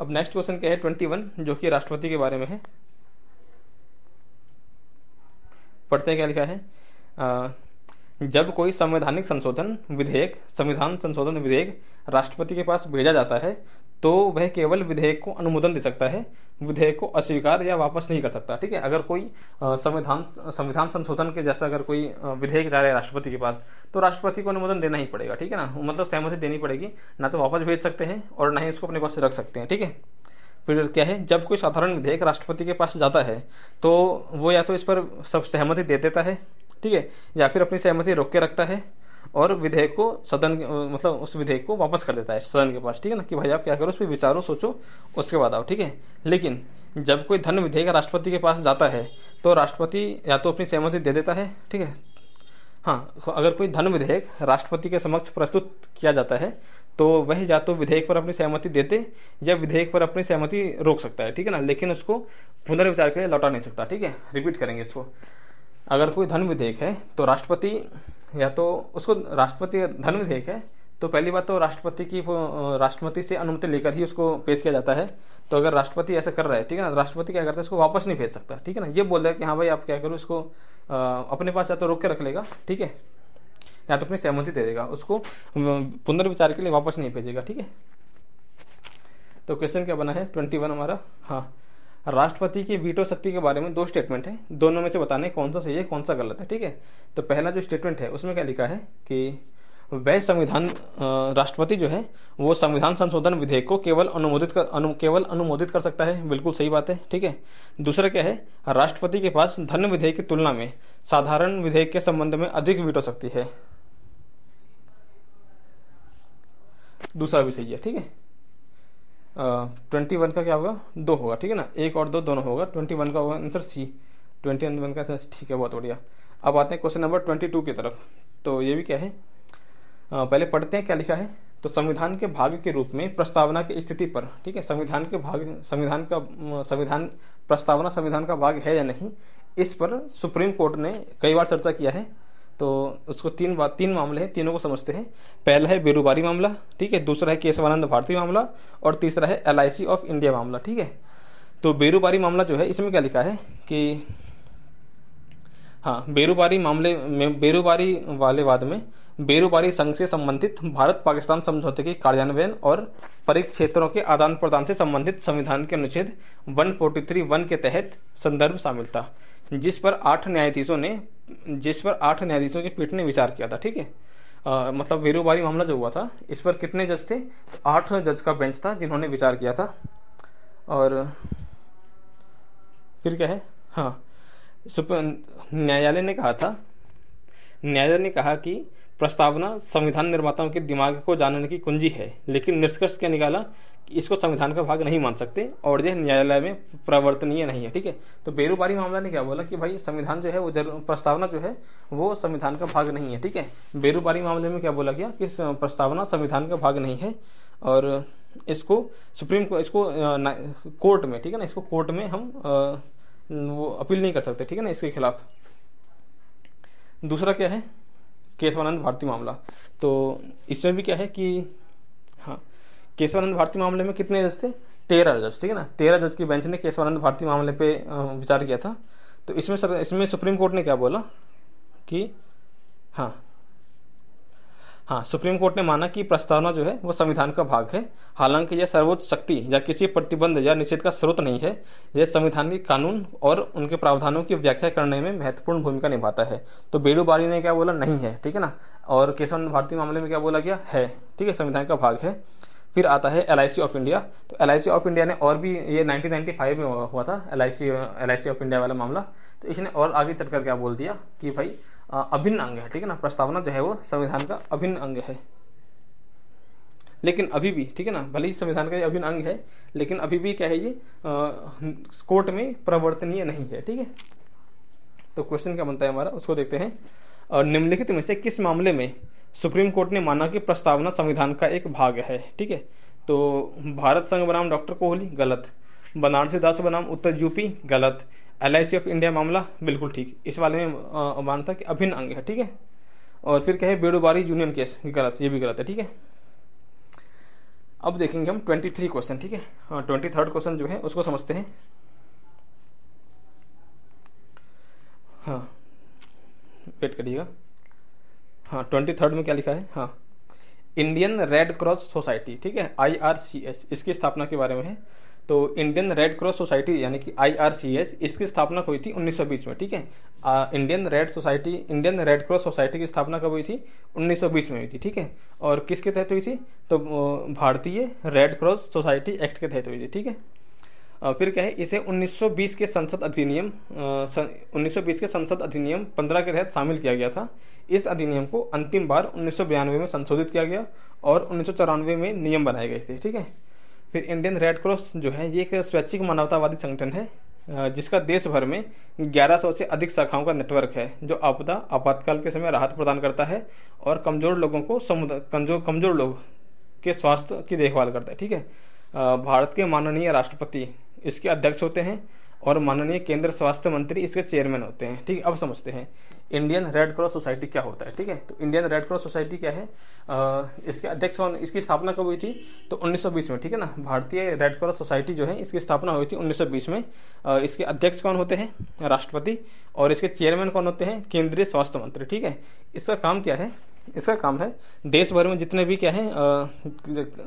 अब नेक्स्ट क्वेश्चन क्या है? 21, जो कि राष्ट्रपति के बारे में है। पढ़ते हैं क्या लिखा है। जब कोई संवैधानिक संशोधन विधेयक, संविधान संशोधन विधेयक राष्ट्रपति के पास भेजा जाता है तो वह केवल विधेयक को अनुमोदन दे सकता है, विधेयक को अस्वीकार या वापस नहीं कर सकता। ठीक है। अगर कोई संविधान संशोधन के जैसा अगर कोई विधेयक जा रहा है राष्ट्रपति के पास तो राष्ट्रपति को अनुमोदन देना ही पड़ेगा। ठीक है ना, मतलब सहमति देनी पड़ेगी, ना तो वापस भेज सकते हैं और ना ही उसको अपने पास रख सकते हैं। ठीक है। फिर क्या है? जब कोई साधारण विधेयक राष्ट्रपति के पास जाता है तो वो या तो इस पर सब सहमति दे देता है, ठीक है, या फिर अपनी सहमति रोक के रखता है और विधेयक को सदन, मतलब उस विधेयक को वापस कर देता है सदन के पास। ठीक है ना, कि भाई आप क्या करो, उस पर विचारो, सोचो, उसके बाद आओ। ठीक है। लेकिन जब कोई धन विधेयक राष्ट्रपति के पास जाता है तो राष्ट्रपति या तो अपनी सहमति दे देता है, ठीक है, हाँ, अगर कोई धन विधेयक राष्ट्रपति के समक्ष प्रस्तुत किया जाता है तो वह या तो विधेयक पर अपनी सहमति देते या विधेयक पर अपनी सहमति रोक सकता है। ठीक है ना, लेकिन उसको पुनर्विचार के लिए लौटा नहीं सकता। ठीक है। रिपीट करेंगे इसको। अगर कोई धन विधेयक है तो राष्ट्रपति या तो उसको, राष्ट्रपति धन विधेयक है तो पहली बात तो राष्ट्रपति से अनुमति लेकर ही उसको पेश किया जाता है। तो अगर राष्ट्रपति ऐसा कर रहा है, ठीक है ना, राष्ट्रपति क्या करता है, इसको वापस नहीं भेज सकता। ठीक है ना, ये बोल रहा है कि हाँ भाई आप क्या करो, इसको अपने पास या तो रोक के रख लेगा, ठीक है, या तो अपनी सहमति दे देगा, उसको पुनर्विचार के लिए वापस नहीं भेजेगा। ठीक है। तो क्वेश्चन क्या बना है? 21 हमारा। हाँ, राष्ट्रपति की वीटो शक्ति के बारे में 2 स्टेटमेंट है, दोनों में से बताने कौन सा सही है कौन सा गलत है। ठीक है। तो पहला जो स्टेटमेंट है उसमें क्या लिखा है कि वह राष्ट्रपति जो है वो संविधान संशोधन विधेयक को केवल अनुमोदित कर सकता है। बिल्कुल सही बात है। ठीक है। दूसरा क्या है? राष्ट्रपति के पास धन विधेयक की तुलना में साधारण विधेयक के संबंध में अधिक वीटो शक्ति है। दूसरा भी सही है। ठीक है। 21 का क्या होगा? 2 होगा। ठीक है ना, 1 और 2 दोनों होगा। 21 का होगा आंसर सी। 21 का ठीक है, बहुत बढ़िया। अब आते हैं क्वेश्चन नंबर 22 की तरफ। तो ये भी क्या है, पहले पढ़ते हैं क्या लिखा है। तो संविधान के भाग के रूप में प्रस्तावना की स्थिति पर, ठीक है, संविधान प्रस्तावना संविधान का भाग है या नहीं, इस पर सुप्रीम कोर्ट ने कई बार चर्चा किया है। तो उसको 3 मामले हैं, तीनों को समझते हैं। पहला है बेरुबारी मामला, ठीक है, दूसरा है केशवानंद भारती मामला और तीसरा है LIC ऑफ इंडिया मामला। ठीक है। तो बेरुबारी मामला जो है इसमें क्या लिखा है कि हाँ, बेरुबारी मामले में, बेरुबारी वाले वाद में बेरुबारी संघ से संबंधित भारत पाकिस्तान समझौते के कार्यान्वयन और परिक्षेत्रों के आदान प्रदान से संबंधित संविधान के अनुच्छेद 143(1) के तहत संदर्भ शामिल था, जिस पर 8 न्यायाधीशों की पीठ ने विचार किया था। ठीक है। मतलब बेरुबारी मामला जो हुआ था इस पर कितने जज थे? 8 जज का बेंच था जिन्होंने विचार किया था। और फिर क्या है, हाँ, न्यायालय ने कहा कि प्रस्तावना संविधान निर्माताओं के दिमाग को जानने की कुंजी है, लेकिन निष्कर्ष क्या निकाला कि इसको संविधान का भाग नहीं मान सकते और यह न्यायालय में प्रवर्तनीय नहीं है। ठीक है। तो बेरुबारी मामला ने क्या बोला कि भाई संविधान जो है वो प्रस्तावना जो है वो संविधान का भाग नहीं है। ठीक है। बेरुबारी मामले में क्या बोला गया कि प्रस्तावना संविधान का भाग नहीं है और इसको कोर्ट में, ठीक है ना, इसको कोर्ट में हम वो अपील नहीं कर सकते। ठीक है ना, इसके खिलाफ। दूसरा क्या है केशवानंद भारती मामला। तो इसमें भी क्या है कि हाँ, केशवानंद भारती मामले में कितने जज थे? 13 जज, ठीक है ना। 13 जज की बेंच ने केशवानंद भारती मामले पे विचार किया था। तो इसमें सुप्रीम कोर्ट ने क्या बोला कि हाँ, सुप्रीम कोर्ट ने माना कि प्रस्तावना जो है वो संविधान का भाग है। हालांकि यह सर्वोच्च शक्ति या किसी प्रतिबंध या निषेध का स्रोत नहीं है। यह संविधान के कानून और उनके प्रावधानों की व्याख्या करने में महत्वपूर्ण भूमिका निभाता है। तो बेडूबारी ने क्या बोला? नहीं है, ठीक है ना। और केशवानंद भारती मामले में क्या बोला गया? है, ठीक है, संविधान का भाग है। फिर आता है LIC ऑफ इंडिया। तो LIC ऑफ इंडिया ने और भी, ये 1995 में हुआ था LIC ऑफ इंडिया वाला मामला। तो इसने और आगे चलकर क्या बोल दिया कि भाई अभिन्न अंग है, ठीक है ना। प्रस्तावना जो है वो संविधान का अभिन्न अंग है। लेकिन अभी भी, ठीक है ना, भले ही संविधान का अभिन्न अंग है, लेकिन अभी भी क्या है, ये कोर्ट में प्रवर्तनीय नहीं है, ठीक है। तो क्वेश्चन क्या बनता है हमारा, उसको देखते हैं। और निम्नलिखित में से किस मामले में सुप्रीम कोर्ट ने माना कि प्रस्तावना संविधान का एक भाग है? ठीक है। तो भारत संघ बनाम डॉक्टर कोहली, गलत। बनारसी दास बनाम उत्तर यूपी, गलत। LIC ऑफ इंडिया मामला, बिल्कुल ठीक। इस वाले में मानता कि अभिन्न अंग है, ठीक है। और फिर क्या है, बेडूबारी यूनियन केस, गलत, ये भी गलत है, ठीक है। अब देखेंगे हम 23 क्वेश्चन, ठीक है। 23rd क्वेश्चन जो है उसको समझते हैं। हाँ, वेट करिएगा। हाँ, 23rd में क्या लिखा है? हाँ, इंडियन रेड क्रॉस सोसाइटी, ठीक है, IRCS, इसकी स्थापना के बारे में है। तो इंडियन रेड क्रॉस सोसाइटी यानी कि IRCS, इसकी स्थापना हुई थी 1920 में, ठीक है। इंडियन रेड क्रॉस सोसाइटी की स्थापना कब हुई थी? 1920 में हुई थी, ठीक है। और किसके तहत हुई थी? तो भारतीय रेड क्रॉस सोसाइटी एक्ट के तहत हुई थी, ठीक है। फिर क्या है, इसे 1920 के संसद अधिनियम 15 के तहत शामिल किया गया था। इस अधिनियम को अंतिम बार 1992 में संशोधित किया गया और 1994 में नियम बनाए गए थे, ठीक है। फिर इंडियन रेड क्रॉस जो है ये एक स्वैच्छिक मानवतावादी संगठन है जिसका देश भर में 1100 से अधिक शाखाओं का नेटवर्क है, जो आपातकाल के समय राहत प्रदान करता है और कमजोर लोगों को कमजोर लोग के स्वास्थ्य की देखभाल करता है, ठीक है। भारत के माननीय राष्ट्रपति इसके अध्यक्ष होते हैं और माननीय केंद्र स्वास्थ्य मंत्री इसके चेयरमैन होते हैं, ठीक है। अब समझते हैं इंडियन रेड क्रॉस सोसाइटी क्या होता है, ठीक है। तो इंडियन रेड क्रॉस सोसाइटी क्या है, इसके अध्यक्ष कौन, इसकी स्थापना कब हुई थी? तो 1920 में, ठीक है ना। भारतीय रेड क्रॉस सोसाइटी जो है इसकी स्थापना हुई थी 1920 में। इसके अध्यक्ष कौन होते हैं? राष्ट्रपति। और इसके चेयरमैन कौन होते हैं? केंद्रीय स्वास्थ्य मंत्री, ठीक है। इसका काम क्या है? इसका काम है देश भर में जितने भी क्या है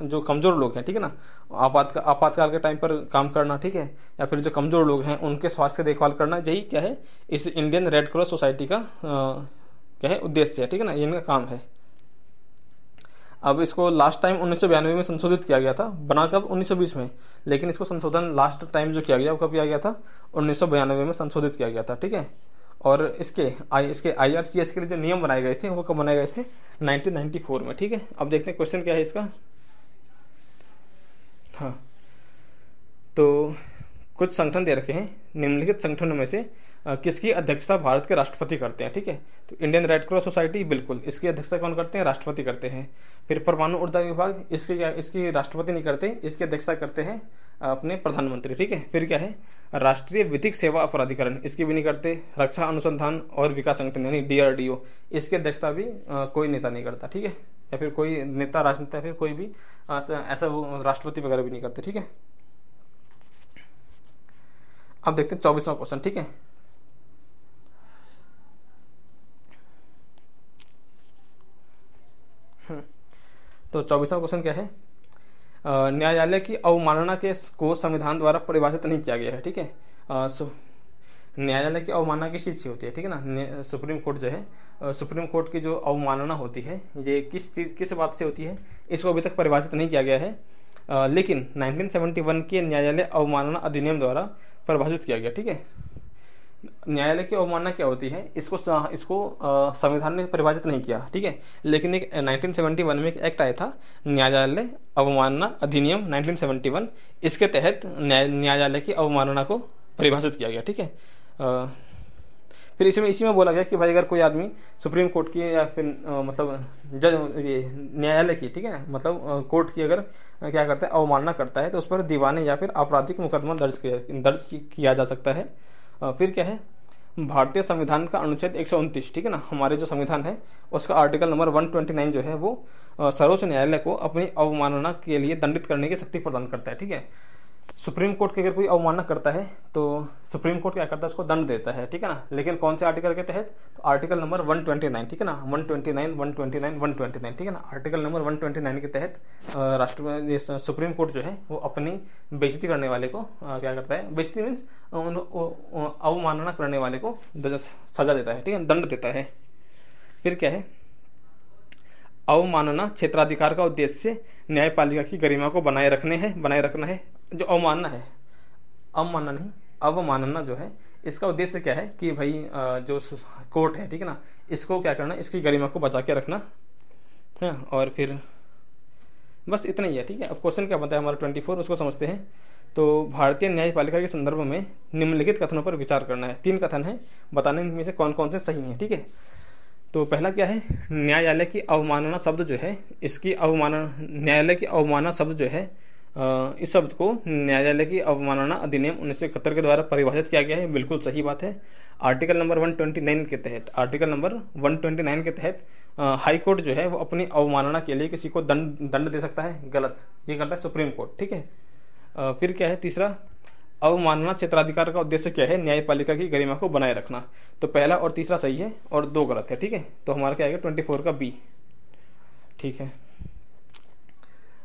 जो कमजोर लोग हैं, ठीक है ना, आपातकाल के टाइम पर काम करना, ठीक है, या फिर जो कमजोर लोग हैं उनके स्वास्थ्य की देखभाल करना, यही क्या है इस इंडियन रेड क्रॉस सोसाइटी का क्या है उद्देश्य है, ठीक है ना, ये इनका काम है। अब इसको लास्ट टाइम 1992 में संशोधित किया गया था, बना कब? 1920 में, लेकिन इसको संशोधन लास्ट टाइम जो किया गया वो कब किया गया था? 1992 में संशोधित किया गया था, ठीक है। और इसके IRCS के लिए जो नियम बनाए गए थे वो कब बनाए गए थे? 1994 में, ठीक है। अब देखते हैं क्वेश्चन क्या है इसका। हाँ, तो कुछ संगठन दे रखे हैं, निम्नलिखित संगठनों में से किसकी अध्यक्षता भारत के राष्ट्रपति करते हैं, ठीक है। तो इंडियन रेड क्रॉस सोसाइटी, बिल्कुल, इसकी अध्यक्षता कौन करते हैं? राष्ट्रपति करते हैं। फिर परमाणु ऊर्जा विभाग, इसकी राष्ट्रपति नहीं करते, इसकी अध्यक्षता करते हैं अपने प्रधानमंत्री, ठीक है। फिर क्या है, राष्ट्रीय विधिक सेवा प्राधिकरण, इसकी भी नहीं करते। रक्षा अनुसंधान और विकास संगठन यानी DRDO, इसकी अध्यक्षता भी कोई नेता नहीं करता, ठीक है, या फिर कोई नेता, राजनेता, फिर कोई भी ऐसा वो राष्ट्रपति वगैरह भी नहीं करते, ठीक है। अब देखते हैं 24वां क्वेश्चन, ठीक है। तो 24वां क्वेश्चन क्या है, न्यायालय की अवमानना को संविधान द्वारा परिभाषित नहीं किया गया है, ठीक है। न्यायालय की अवमानना किस चीज़ से होती है, ठीक है ना। सुप्रीम कोर्ट जो है, सुप्रीम कोर्ट की जो अवमानना होती है ये किस बात से होती है, इसको अभी तक परिभाषित नहीं किया गया है। लेकिन 1971 के न्यायालय अवमानना अधिनियम द्वारा परिभाषित किया गया, ठीक है। न्यायालय की अवमानना क्या होती है, इसको संविधान ने परिभाषित नहीं किया, ठीक है। लेकिन एक 1971 में एक एक्ट आया था, न्यायालय अवमानना अधिनियम 1971, इसके तहत न्यायालय की अवमानना को परिभाषित किया गया, ठीक है। फिर इसी में बोला गया कि भाई अगर कोई आदमी सुप्रीम कोर्ट की या फिर मतलब ये न्यायालय की, ठीक है, मतलब कोर्ट की अगर क्या करता है, अवमानना करता है, तो उस पर दीवानी या फिर आपराधिक मुकदमा दर्ज किया जा सकता है। फिर क्या है, भारतीय संविधान का अनुच्छेद 129, ठीक है ना, हमारे जो संविधान है उसका आर्टिकल नंबर 129 जो है वो सर्वोच्च न्यायालय को अपनी अवमानना के लिए दंडित करने की शक्ति प्रदान करता है। ठीक है, सुप्रीम कोर्ट की अगर कोई अवमानना करता है तो सुप्रीम कोर्ट क्या करता है, उसको दंड देता है। ठीक है ना, लेकिन कौन से आर्टिकल के तहत, तो आर्टिकल नंबर 129, ठीक है ना, 129, 129, 129, ठीक है ना, आर्टिकल नंबर 129 के तहत सुप्रीम कोर्ट जो है वो अपनी बेइज्जती करने वाले को क्या करता है, बेइज्जती मीन्स अवमानना करने वाले को सजा देता है, ठीक है, दंड देता है। फिर क्या है, अवमानना क्षेत्राधिकार का उद्देश्य न्यायपालिका की गरिमा को बनाए रखना है। जो अवमानना है, अवमानना नहीं, अवमानना जो है इसका उद्देश्य क्या है कि भाई जो कोर्ट है, ठीक है ना, इसको क्या करना, इसकी गरिमा को बचा के रखना है। और फिर बस इतना ही है। ठीक है, अब क्वेश्चन क्या बनता है हमारा 24, उसको समझते हैं। तो भारतीय न्यायपालिका के संदर्भ में निम्नलिखित कथनों पर विचार करना है। 3 कथन है, बताने में से कौन कौन से सही हैं। ठीक है, तो पहला क्या है, न्यायालय की अवमानना शब्द जो है, इसकी अवमानना, न्यायालय की अवमानना शब्द जो है, इस शब्द को न्यायालय की अवमानना अधिनियम 1971 के द्वारा परिभाषित किया गया है। बिल्कुल सही बात है। आर्टिकल नंबर 129 के तहत, आर्टिकल नंबर 129 के तहत हाई कोर्ट जो है वो अपनी अवमानना के लिए किसी को दंड दे सकता है, गलत, ये करता है सुप्रीम कोर्ट। ठीक है, फिर क्या है, तीसरा, अवमानना क्षेत्राधिकार का उद्देश्य क्या है, न्यायपालिका की गरिमा को बनाए रखना। तो पहला और तीसरा सही है और 2 गलत है। ठीक है, तो हमारा क्या आएगा 24 का बी। ठीक है,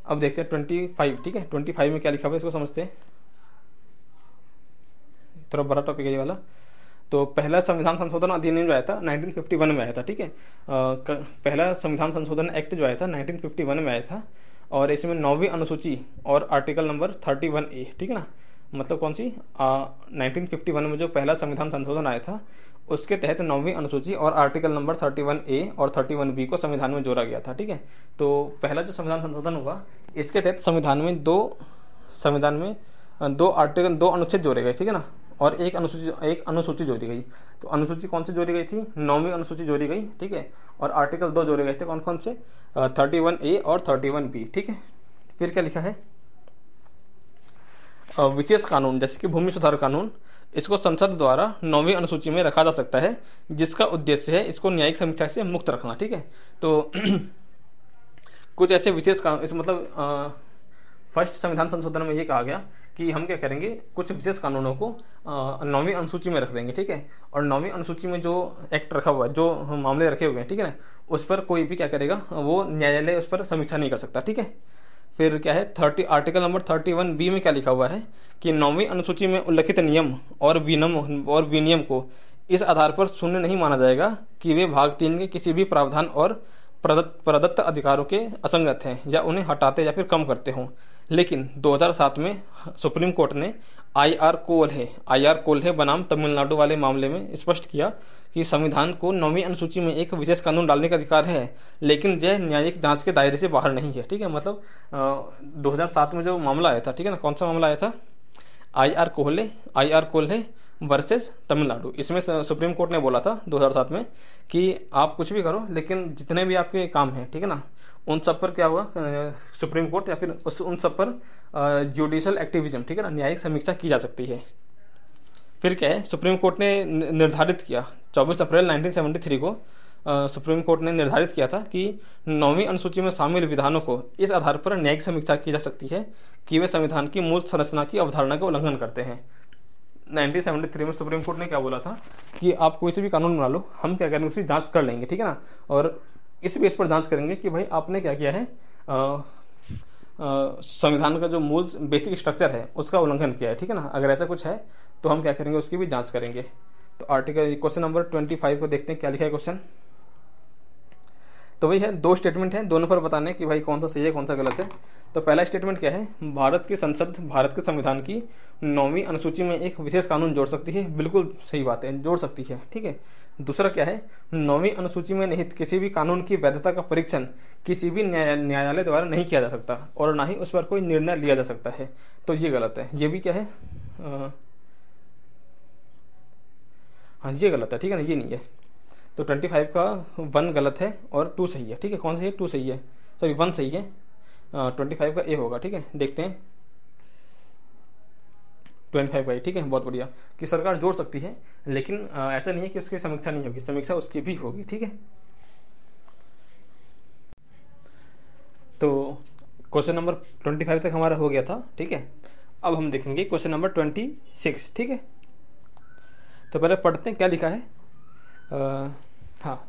अब देखते हैं 25। ठीक है, 25 में क्या लिखा हुआ है इसको समझते हैं। थोड़ा बड़ा टॉपिक है ये वाला। तो पहला संविधान संशोधन अधिनियम जो आया था 1951 में आया था। ठीक है, पहला संविधान संशोधन एक्ट जो आया था 1951 में आया था, और इसमें 9वीं अनुसूची और आर्टिकल नंबर 31A, ठीक है ना, मतलब कौन सी 1951 में जो पहला संविधान संशोधन आया था उसके तहत 9वीं अनुसूची और आर्टिकल नंबर 31A और 31B को संविधान में जोड़ा गया था। ठीक है, तो पहला जो संविधान संशोधन हुआ इसके तहत संविधान में दो आर्टिकल, 2 अनुच्छेद जोड़े गए। ठीक है ना, और एक अनुसूची जोड़ी गई। तो अनुसूची कौन सी जोड़ी गई थी, 9वीं अनुसूची जोड़ी गई। ठीक है, और आर्टिकल 2 जोड़े गए थे, कौन कौन से, 31A और 31B। ठीक है, फिर क्या लिखा है, विशेष कानून जैसे कि भूमि सुधार कानून, इसको संसद द्वारा 9वीं अनुसूची में रखा जा सकता है, जिसका उद्देश्य है इसको न्यायिक समीक्षा से मुक्त रखना। ठीक है, तो कुछ ऐसे विशेष कानून, इस मतलब फर्स्ट संविधान संशोधन में ये कहा गया कि हम क्या करेंगे, कुछ विशेष कानूनों को 9वीं अनुसूची में रख देंगे। ठीक है, और 9वीं अनुसूची में जो एक्ट रखा हुआ है, जो मामले रखे हुए हैं, ठीक है ना, उस पर कोई भी क्या करेगा, वो न्यायालय उस पर समीक्षा नहीं कर सकता। ठीक है, फिर क्या है, आर्टिकल नंबर 31B में क्या लिखा हुआ है कि 9वीं अनुसूची में उल्लिखित नियम और विनियम को इस आधार पर शून्य नहीं माना जाएगा कि वे भाग 3 के किसी भी प्रावधान और प्रदत्त अधिकारों के असंगत हैं या उन्हें हटाते या फिर कम करते हों। लेकिन 2007 में सुप्रीम कोर्ट ने आई.आर. कोल्हे बनाम तमिलनाडु वाले मामले में स्पष्ट किया कि संविधान को 9वीं अनुसूची में एक विशेष कानून डालने का अधिकार है, लेकिन यह न्यायिक जांच के दायरे से बाहर नहीं है। ठीक है, मतलब 2007 में जो मामला आया था, ठीक है ना, कौन सा मामला आया था, आई.आर. कोल्हे वर्सेस तमिलनाडु। इसमें सुप्रीम कोर्ट ने बोला था 2007 में कि आप कुछ भी करो, लेकिन जितने भी आपके काम हैं, ठीक है ना, उन सब पर क्या हुआ, सुप्रीम कोर्ट या फिर उन सब पर जुडिशियल एक्टिविज्म, ठीक है ना, न्यायिक समीक्षा की जा सकती है। फिर क्या है, सुप्रीम कोर्ट ने निर्धारित किया 24 अप्रैल 1973 को सुप्रीम कोर्ट ने निर्धारित किया था कि 9वीं अनुसूची में शामिल विधानों को इस आधार पर न्यायिक समीक्षा की जा सकती है कि वे संविधान की मूल संरचना की अवधारणा का उल्लंघन करते हैं। 1973 में सुप्रीम कोर्ट ने क्या बोला था कि आप कोई से भी कानून बना लो, हम क्या करेंगे, उसकी जांच कर लेंगे। ठीक है ना, और इस बेस पर जांच करेंगे कि भाई आपने क्या किया है, संविधान का जो मूल बेसिक स्ट्रक्चर है उसका उल्लंघन किया है। ठीक है ना, अगर ऐसा कुछ है तो हम क्या करेंगे, उसकी भी जांच करेंगे। तो आर्टिकल क्वेश्चन नंबर 25 को देखते हैं क्या लिखा है क्वेश्चन। तो वही है, 2 स्टेटमेंट है, दोनों पर बताने कि भाई कौन सा सही है कौन सा गलत है। तो पहला स्टेटमेंट क्या है, भारत की संसद भारत के संविधान की 9वीं अनुसूची में एक विशेष कानून जोड़ सकती है। बिल्कुल सही बात है, जोड़ सकती है। ठीक है, दूसरा क्या है, 9वीं अनुसूची में निहित किसी भी कानून की वैधता का परीक्षण किसी भी न्यायालय द्वारा नहीं किया जा सकता और ना ही उस पर कोई निर्णय लिया जा सकता है। तो ये गलत है। ये भी क्या है, हाँ ये गलत है। ठीक है ना, ये नहीं है। तो 25 का 1 गलत है और 2 सही है। ठीक है, कौन सही है, 2 सही है, सॉरी 1 सही है। 25 का ए होगा। ठीक है, देखते हैं 25 का ही, ठीक है, बहुत बढ़िया, कि सरकार जोड़ सकती है, लेकिन ऐसा नहीं है कि उसकी समीक्षा नहीं होगी, समीक्षा उसकी भी होगी, ठीक है। तो क्वेश्चन नंबर 25 तक हमारा हो गया था, ठीक है। अब हम देखेंगे क्वेश्चन नंबर 26, ठीक है। तो पहले पढ़ते हैं क्या लिखा है। हाँ,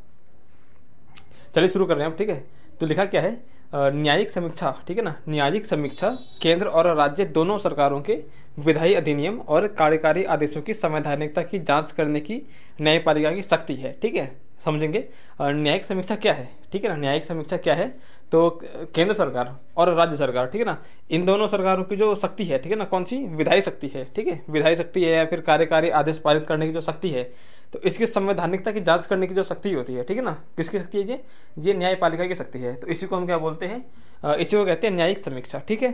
चलिए शुरू कर रहे हैं अब, ठीक है। तो लिखा क्या है, न्यायिक समीक्षा, ठीक है ना, न्यायिक समीक्षा केंद्र और राज्य दोनों सरकारों के विधायी अधिनियम और कार्यकारी आदेशों की संवैधानिकता की जांच करने की न्यायपालिका की शक्ति है, ठीक है। समझेंगे न्यायिक समीक्षा क्या है, ठीक है ना। न्यायिक समीक्षा क्या है, तो केंद्र सरकार और राज्य सरकार, ठीक है ना, इन दोनों सरकारों की जो शक्ति है, ठीक है ना, कौन सी, विधायी शक्ति है, ठीक है, विधायी शक्ति है या फिर कार्यकारी आदेश पारित करने की जो शक्ति है, तो इसकी संवैधानिकता की जांच करने की जो शक्ति होती है, ठीक है ना, किसकी शक्ति है ये न्यायपालिका की शक्ति है। तो इसी को हम क्या बोलते हैं, इसी को कहते हैं न्यायिक समीक्षा, ठीक है।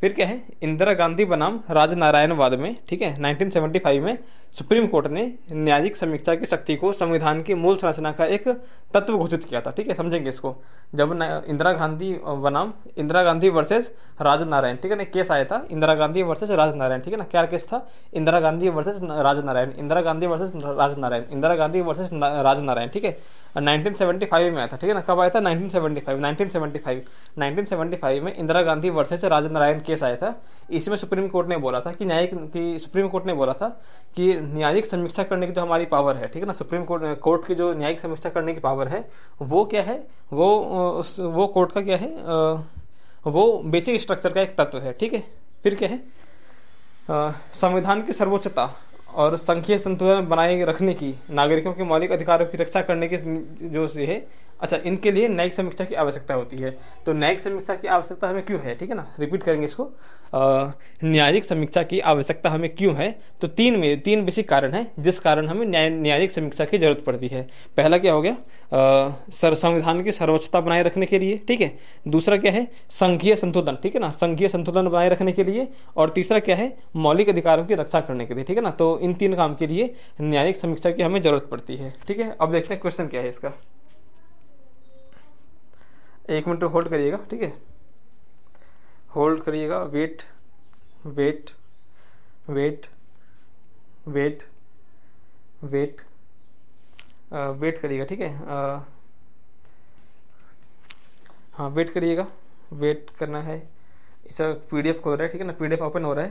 फिर क्या है, इंदिरा गांधी बनाम राजनारायणवाद में, ठीक है, 1975 में सुप्रीम कोर्ट ने न्यायिक समीक्षा की शक्ति को संविधान की मूल संरचना का एक तत्व घोषित किया था, ठीक है। समझेंगे इसको, जब इंदिरा गांधी बनाम इंदिरा गांधी वर्सेस राजनारायण, ठीक है ना, केस आया था इंदिरा गांधी वर्सेस राजनारायण, ठीक है ना। क्या केस था, Indira Gandhi versus Rajnarayan, Indira Gandhi versus Rajnarayan, Indira Gandhi versus Rajnarayan, ठीक है, 1975 में आया था, ठीक है ना। कब आया था, 1975 में इंदिरा गांधी वर्सेस राजनारायण केस आया था। इसमें सुप्रीम कोर्ट ने बोला था कि सुप्रीम कोर्ट ने बोला था कि न्यायिक समीक्षा करने की जो हमारी पावर है, ठीक है ना, सुप्रीम कोर्ट की जो न्यायिक समीक्षा करने की पावर है वो क्या है, वो कोर्ट का क्या है, वो बेसिक स्ट्रक्चर का एक तत्व है, ठीक है। फिर क्या है, संविधान की सर्वोच्चता और संघीय संतुलन बनाए रखने की, नागरिकों के मौलिक अधिकारों की रक्षा करने की जो है, अच्छा, इनके लिए न्यायिक समीक्षा की आवश्यकता होती है। तो न्यायिक समीक्षा की आवश्यकता हमें क्यों है, ठीक है ना, रिपीट करेंगे इसको। न्यायिक समीक्षा की आवश्यकता हमें क्यों है, तो तीन बेसिक कारण हैं जिस कारण हमें न्यायिक समीक्षा की जरूरत पड़ती है। पहला क्या हो गया, संविधान की सर्वोच्चता बनाए रखने के लिए, ठीक है। दूसरा क्या है, संघीय संतुलन, ठीक है ना, संघीय संतुलन बनाए रखने के लिए। और तीसरा क्या है, मौलिक अधिकारों की रक्षा करने के लिए, ठीक है ना। तो इन तीन काम के लिए न्यायिक समीक्षा की हमें जरूरत पड़ती है, ठीक है। अब देखते हैं क्वेश्चन क्या है इसका, 1 मिनट होल्ड करिएगा, ठीक है, होल्ड करिएगा, wait wait wait wait wait wait करिएगा, ठीक है। हाँ, वेट करिएगा, वेट करना है। इसका PDF खोल रहा है, ठीक है ना, PDF ओपन हो रहा है।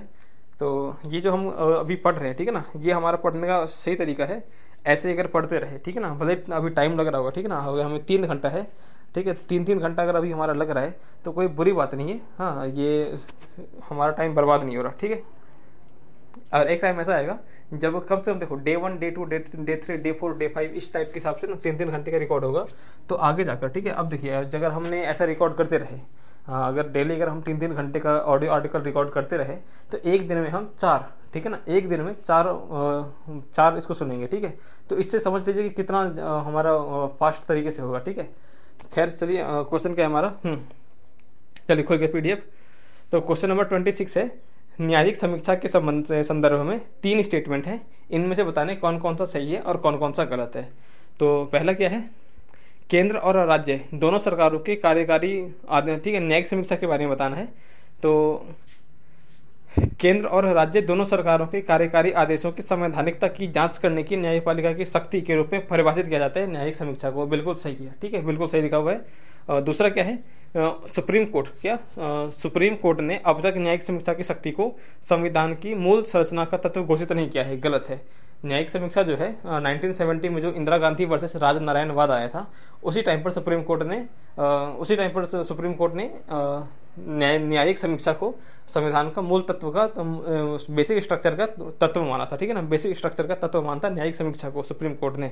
तो ये जो हम अभी पढ़ रहे हैं, ठीक है ना, ये हमारा पढ़ने का सही तरीका है। ऐसे अगर पढ़ते रहे, ठीक है ना, भले अभी टाइम लग रहा होगा, ठीक है ना, अगर हमें 3 घंटा है, ठीक है, तो 3-3 घंटा अगर अभी हमारा लग रहा है तो कोई बुरी बात नहीं है, हाँ, ये हमारा टाइम बर्बाद नहीं हो रहा, ठीक है। और एक टाइम ऐसा आएगा जब कम से कम देखो day 1, day 2, day 3, day 4, day 5 इस टाइप के हिसाब से ना 3-3 घंटे का रिकॉर्ड होगा। तो आगे जाकर, ठीक है, अब देखिए अगर हमने ऐसा रिकॉर्ड करते रहे, अगर डेली अगर हम 3-3 घंटे का ऑडियो आर्टिकल रिकॉर्ड करते रहे, तो एक दिन में हम 4, ठीक है ना, एक दिन में 4 इसको सुनेंगे, ठीक है। तो इससे समझ लीजिए कि कितना हमारा फास्ट तरीके से होगा, ठीक है। खैर चलिए, क्वेश्चन क्या है हमारा, चलिए खोल के PDF। तो क्वेश्चन नंबर 26 है, न्यायिक समीक्षा के संदर्भ में 3 स्टेटमेंट हैं, इनमें से बताने कौन कौन सा सही है और कौन कौन सा गलत है। तो पहला क्या है, केंद्र और राज्य दोनों सरकारों के कार्यकारी आदेश, ठीक है, न्यायिक समीक्षा के बारे में बताना है। तो केंद्र और राज्य दोनों सरकारों के कार्यकारी आदेशों की संवैधानिकता की जांच करने की न्यायपालिका की शक्ति के रूप में परिभाषित किया जाता है न्यायिक समीक्षा को, बिल्कुल सही है, ठीक है, बिल्कुल सही लिखा हुआ है। दूसरा क्या है, सुप्रीम कोर्ट ने अब तक न्यायिक समीक्षा की शक्ति को संविधान की मूल संरचना का तत्व घोषित नहीं किया है, गलत है। न्यायिक समीक्षा जो है 1970 में जो इंदिरा गांधी वर्सेस राजनारायणवाद आया था, उसी टाइम पर सुप्रीम कोर्ट ने न्यायिक समीक्षा को संविधान का मूल तत्व का, बेसिक स्ट्रक्चर का तत्व माना था, ठीक है ना, बेसिक स्ट्रक्चर का तत्व मानता न्यायिक समीक्षा को सुप्रीम कोर्ट ने।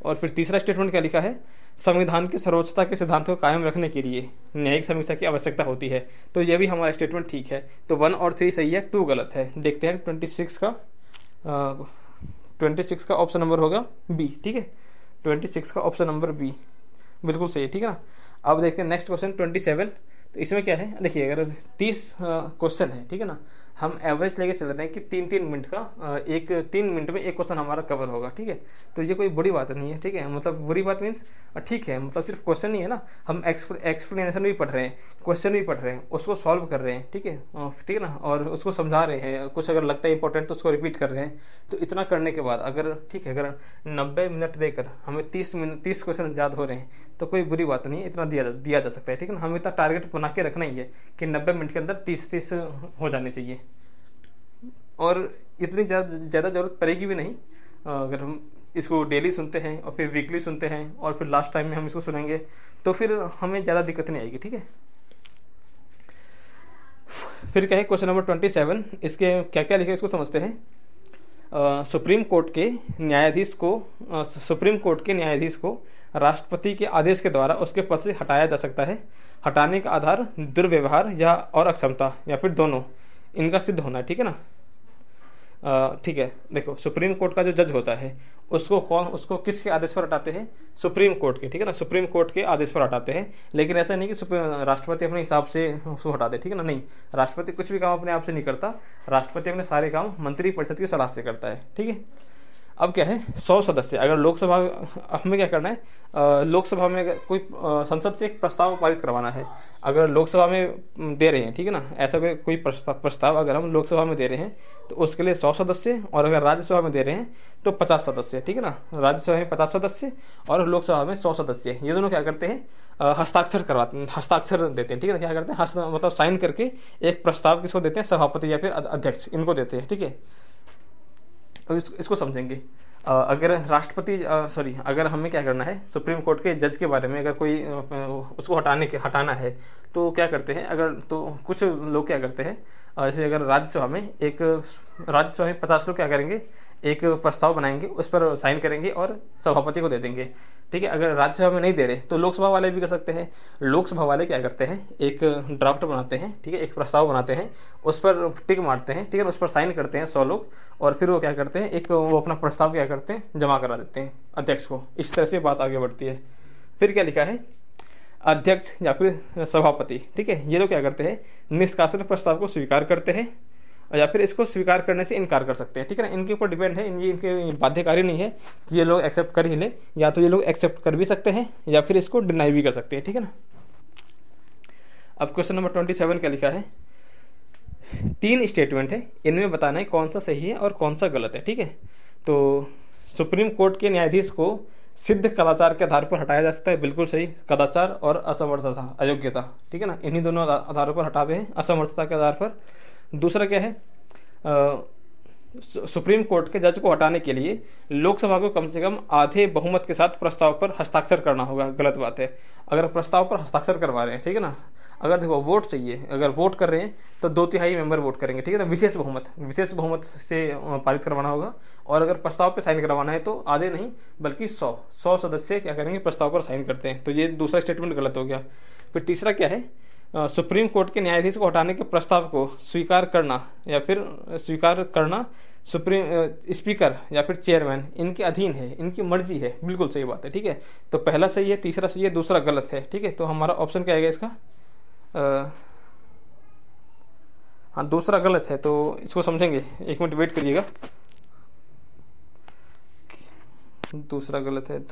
और फिर तीसरा स्टेटमेंट क्या लिखा है, संविधान की सर्वोच्चता के सिद्धांत को कायम रखने के लिए न्यायिक समीक्षा की आवश्यकता होती है। तो यह भी हमारा स्टेटमेंट ठीक है। तो 1 और 3 सही है, 2 गलत है। देखते हैं 26 का ऑप्शन नंबर होगा B, ठीक है, 26 का ऑप्शन नंबर B बिल्कुल सही है, ठीक है ना। अब देखते हैं नेक्स्ट क्वेश्चन 27। तो इसमें क्या है, देखिए अगर 30 क्वेश्चन है, ठीक है ना, हम एवरेज लेके चल रहे हैं कि 3-3 मिनट का 3 मिनट में एक क्वेश्चन हमारा कवर होगा, ठीक है। तो ये कोई बुरी बात नहीं है, ठीक है। मतलब बुरी बात मीन्स ठीक है, मतलब सिर्फ क्वेश्चन नहीं है ना, हम एक्सप्लेनेशन भी पढ़ रहे हैं, क्वेश्चन भी पढ़ रहे हैं, उसको सॉल्व कर रहे हैं, ठीक है, ठीक है ना, और उसको समझा रहे हैं, कुछ अगर लगता है इंपॉर्टेंट तो उसको रिपीट कर रहे हैं। तो इतना करने के बाद अगर ठीक है, अगर 90 मिनट देकर हमें 30 क्वेश्चन याद हो रहे हैं तो कोई बुरी बात नहीं है, इतना दिया जा सकता है, ठीक है ना। हमें इतना टारगेट बना के रखना ही है कि 90 मिनट के अंदर 30 हो जाने चाहिए, और इतनी ज़्यादा ज़रूरत पड़ेगी भी नहीं अगर हम इसको डेली सुनते हैं और फिर वीकली सुनते हैं और फिर लास्ट टाइम में हम इसको सुनेंगे तो फिर हमें ज़्यादा दिक्कत नहीं आएगी, ठीक है। फिर क्या है क्वेश्चन नंबर 27, इसके क्या क्या लिखा है इसको समझते हैं। सुप्रीम कोर्ट के न्यायाधीश को राष्ट्रपति के आदेश के द्वारा उसके पद से हटाया जा सकता है। हटाने का आधार दुर्व्यवहार या और अक्षमता या फिर दोनों, इनका सिद्ध होना है, ठीक है ना। ठीक है, देखो सुप्रीम कोर्ट का जो जज होता है उसको किसके आदेश पर हटाते हैं? सुप्रीम कोर्ट के, ठीक है ना, सुप्रीम कोर्ट के आदेश पर हटाते हैं। लेकिन ऐसा नहीं कि राष्ट्रपति अपने हिसाब से उसको हटा दे, ठीक है ना, नहीं, राष्ट्रपति कुछ भी काम अपने आप से नहीं करता, राष्ट्रपति अपने सारे काम मंत्रिपरिषद की सलाह से करता है, ठीक है। अब क्या है 100 सदस्य, अगर लोकसभा, हमें क्या करना है, लोकसभा में अगर कोई संसद से एक प्रस्ताव पारित करवाना है, अगर लोकसभा में दे रहे हैं, ठीक है ना, ऐसा कोई प्रस्ताव अगर हम लोकसभा में दे रहे हैं तो उसके लिए 100 सदस्य, और अगर राज्यसभा में दे रहे हैं तो 50 सदस्य, ठीक है ना। राज्यसभा में 50 सदस्य और लोकसभा में 100 सदस्य, ये दोनों क्या करते हैं, हस्ताक्षर देते हैं, ठीक है ना। क्या करते हैं, मतलब साइन करके एक प्रस्ताव किसको देते हैं, सभापति या फिर अध्यक्ष, इनको देते हैं, ठीक है। अब इसको समझेंगे। अगर हमें क्या करना है, सुप्रीम कोर्ट के जज के बारे में अगर कोई उसको हटाना है तो क्या करते हैं, अगर तो कुछ लोग क्या करते हैं, जैसे अगर राज्यसभा में 50 लोग क्या करेंगे, एक प्रस्ताव बनाएंगे, उस पर साइन करेंगे और सभापति को दे देंगे, ठीक है। अगर राज्यसभा में नहीं दे रहे तो लोकसभा वाले भी कर सकते हैं। लोकसभा वाले क्या करते हैं, एक ड्राफ्ट बनाते हैं, ठीक है, एक प्रस्ताव बनाते हैं, उस पर टिक मारते हैं, ठीक है, उस पर साइन करते हैं 100 लोग, और फिर वो क्या करते हैं, वो अपना प्रस्ताव क्या करते हैं, जमा करा देते हैं अध्यक्ष को। इस तरह से बात आगे बढ़ती है। फिर क्या लिखा है, अध्यक्ष या फिर सभापति, ठीक है, ये लोग क्या करते हैं, निष्कासन प्रस्ताव को स्वीकार करते हैं या फिर इसको स्वीकार करने से इनकार कर सकते हैं, ठीक है ना। इनके ऊपर डिपेंड है, ये इनके बाध्यकारी नहीं है कि ये लोग एक्सेप्ट कर ही ले, या तो ये लोग एक्सेप्ट कर भी सकते हैं या फिर इसको डिनाई भी कर सकते हैं, ठीक है ना। अब क्वेश्चन नंबर 27 क्या लिखा है, 3 स्टेटमेंट है, इनमें बताना है कौन सा सही है और कौन सा गलत है, ठीक है। तो सुप्रीम कोर्ट के न्यायाधीश को सिद्ध कदाचार के आधार पर हटाया जा सकता है, बिल्कुल सही, कदाचार और असमर्थता, अयोग्यता, ठीक है ना, इन्हीं दोनों आधारों पर हटाते हैं, असमर्थता के आधार पर। दूसरा क्या है, सुप्रीम कोर्ट के जज को हटाने के लिए लोकसभा को कम से कम आधे बहुमत के साथ प्रस्ताव पर हस्ताक्षर करना होगा, गलत बात है। अगर प्रस्ताव पर हस्ताक्षर करवा रहे हैं, ठीक है ना, अगर देखो वोट चाहिए, अगर वोट कर रहे हैं तो 2/3 मेंबर वोट करेंगे, ठीक है ना, विशेष बहुमत से पारित करवाना होगा। और अगर प्रस्ताव पर साइन करवाना है तो आधे नहीं बल्कि 100 सदस्य क्या करेंगे, प्रस्ताव पर साइन करते हैं। तो ये दूसरा स्टेटमेंट गलत हो गया। फिर तीसरा क्या है, सुप्रीम कोर्ट के न्यायाधीश को हटाने के प्रस्ताव को स्वीकार करना स्पीकर या फिर चेयरमैन इनके अधीन है, इनकी मर्जी है, बिल्कुल सही बात है, ठीक है। तो पहला सही है, तीसरा सही है, दूसरा गलत है, ठीक है। तो हमारा ऑप्शन क्या आएगा इसका, हाँ दूसरा गलत है, तो इसको समझेंगे, 1 मिनट वेट करिएगा। दूसरा गलत है,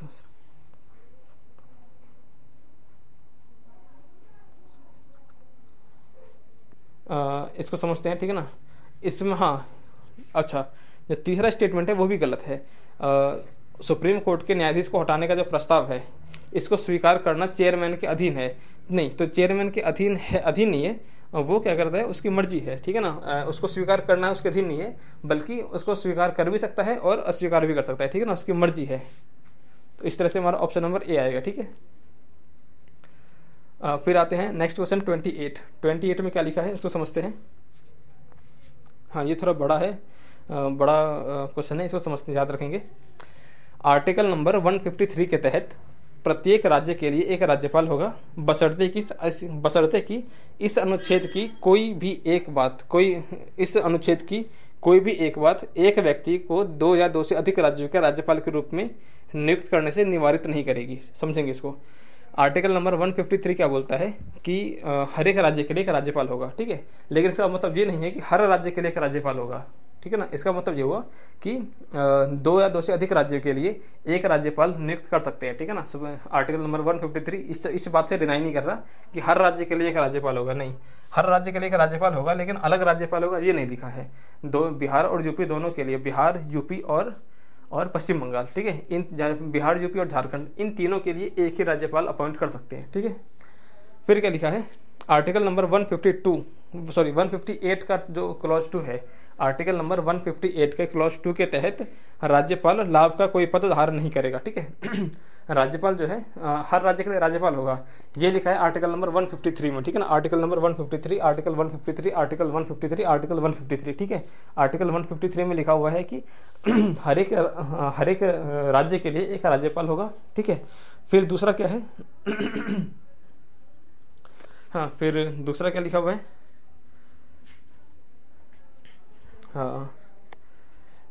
इसको समझते हैं, ठीक है ना। इसमें हाँ, अच्छा, जो तीसरा स्टेटमेंट है वो भी गलत है। सुप्रीम कोर्ट के न्यायाधीश को हटाने का जो प्रस्ताव है इसको स्वीकार करना चेयरमैन के अधीन है, नहीं, तो चेयरमैन के अधीन नहीं है, वो क्या करता है, उसकी मर्जी है, ठीक है ना। उसको स्वीकार करना है उसके अधीन नहीं है, बल्कि उसको स्वीकार कर भी सकता है और अस्वीकार भी कर सकता है, ठीक है ना, उसकी मर्जी है। तो इस तरह से हमारा ऑप्शन नंबर ए आएगा, ठीक है। फिर आते हैं नेक्स्ट क्वेश्चन 28 में क्या लिखा है इसको समझते हैं। हाँ, ये थोड़ा बड़ा है, बड़ा क्वेश्चन है, इसको समझते याद रखेंगे। आर्टिकल नंबर 153 के तहत प्रत्येक राज्य के लिए एक राज्यपाल होगा, बशर्ते कि इस अनुच्छेद की कोई भी एक बात एक व्यक्ति को 2 या 2 से अधिक राज्यों के राज्यपाल के रूप में नियुक्त करने से निवारित नहीं करेगी। समझेंगे इसको। आर्टिकल नंबर 153 क्या बोलता है कि हर एक राज्य के लिए एक राज्यपाल होगा, ठीक है। लेकिन इसका मतलब ये नहीं है कि हर राज्य के लिए एक राज्यपाल होगा, ठीक है ना। इसका मतलब ये हुआ कि 2 या 2 से अधिक राज्यों के लिए एक राज्यपाल नियुक्त कर सकते हैं, ठीक है ना। आर्टिकल नंबर 153 इस बात से डिनाई नहीं कर रहा कि हर राज्य के लिए एक राज्यपाल होगा, नहीं, हर राज्य के लिए एक राज्यपाल होगा, लेकिन अलग राज्यपाल होगा ये नहीं लिखा है। बिहार और यूपी दोनों के लिए, बिहार, यूपी और पश्चिम बंगाल, ठीक है, इन बिहार, यूपी और झारखंड, इन तीनों के लिए एक ही राज्यपाल अपॉइंट कर सकते हैं, ठीक है। फिर क्या लिखा है, आर्टिकल नंबर 158 का जो क्लॉज 2 है, आर्टिकल नंबर 158 के क्लॉज 2 के तहत राज्यपाल लाभ का कोई पद धारण नहीं करेगा, ठीक है। राज्यपाल जो है हर राज्य के लिए राज्यपाल होगा, ये लिखा है आर्टिकल नंबर 153 में, ठीक है ना। Article number 153, article 153, article 153, article 153, ठीक है। आर्टिकल 153 में लिखा हुआ है कि हर एक राज्य के लिए एक राज्यपाल होगा, ठीक है। फिर दूसरा क्या है हाँ, फिर दूसरा क्या लिखा हुआ है,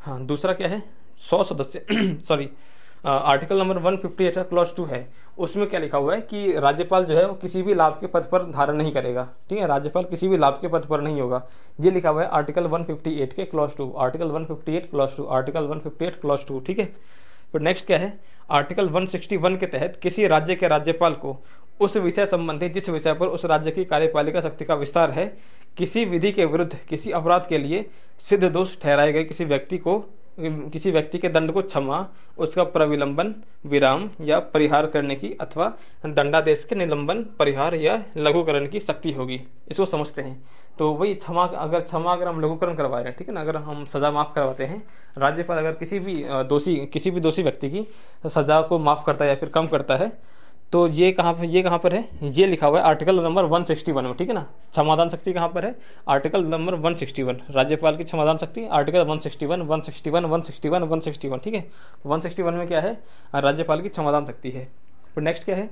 हाँ दूसरा क्या है, 100 सदस्य सॉरी, आर्टिकल नंबर 158 का क्लॉज 2 है, उसमें क्या लिखा हुआ है कि राज्यपाल जो है वो किसी भी लाभ के पद पर धारण नहीं करेगा, ठीक है। राज्यपाल किसी भी लाभ के पद पर नहीं होगा, ये लिखा हुआ है आर्टिकल 158 के clause 2, article 158 clause 2, article 158 clause 2, ठीक है। फिर नेक्स्ट क्या है, आर्टिकल 161 के तहत किसी राज्य के राज्यपाल को उस विषय संबंधी जिस विषय पर उस राज्य की कार्यपालिका शक्ति का विस्तार है, किसी विधि के विरुद्ध किसी अपराध के लिए सिद्ध दोष ठहराए गए किसी व्यक्ति के दंड को क्षमा, उसका प्रविलंबन, विराम या परिहार करने की अथवा दंडादेश के निलंबन, परिहार या लघुकरण की शक्ति होगी। इसको समझते हैं तो वही क्षमा अगर हम लघुकरण करवा रहे हैं, ठीक है ना, अगर हम सजा माफ करवाते हैं, राज्यपाल अगर किसी भी दोषी व्यक्ति की सजा को माफ करता है या फिर कम करता है, तो ये कहाँ पर है, ये लिखा हुआ है आर्टिकल नंबर 161 में, ठीक है ना। क्षमादान शक्ति कहाँ पर है, आर्टिकल नंबर 161, राज्यपाल की क्षमादान शक्ति आर्टिकल 161, ठीक है। 161 में क्या है, राज्यपाल की क्षमादान शक्ति है। फिर नेक्स्ट क्या है,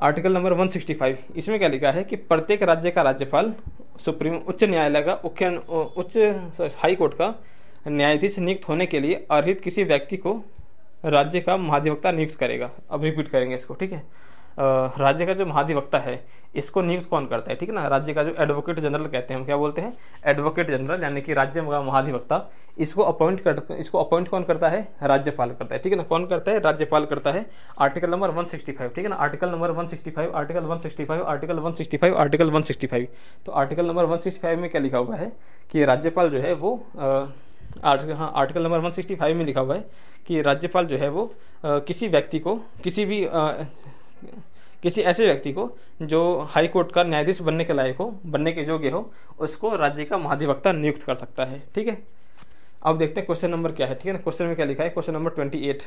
आर्टिकल नंबर 165, इसमें क्या लिखा है कि प्रत्येक राज्य का राज्यपाल उच्च न्यायालय का हाई कोर्ट का न्यायाधीश नियुक्त होने के लिए अर्हित किसी व्यक्ति को राज्य का महाधिवक्ता नियुक्त करेगा। अब रिपीट करेंगे इसको, ठीक है। राज्य का जो महाधिवक्ता है इसको नियुक्त कौन करता है, ठीक है ना। राज्य का जो एडवोकेट जनरल कहते हैं, हम क्या बोलते हैं, एडवोकेट जनरल, यानी कि राज्य का महाधिवक्ता, इसको अपॉइंट कौन करता है, राज्यपाल करता है, ठीक है ना। कौन करता है, राज्यपाल करता है। आर्टिकल नंबर 165, ठीक है ना, article number 165, article 165, article 165, article 165। तो आर्टिकल नंबर 165 में क्या लिखा हुआ है कि राज्यपाल जो है वो आर्टिकल नंबर 165 में लिखा हुआ है कि राज्यपाल जो है वो किसी ऐसे व्यक्ति को जो हाई कोर्ट का न्यायाधीश बनने के लायक हो, बनने के योग्य हो, उसको राज्य का महाधिवक्ता नियुक्त कर सकता है, ठीक है। अब देखते हैं क्वेश्चन नंबर क्या है, ठीक है ना। क्वेश्चन में क्या लिखा है, क्वेश्चन नंबर 28।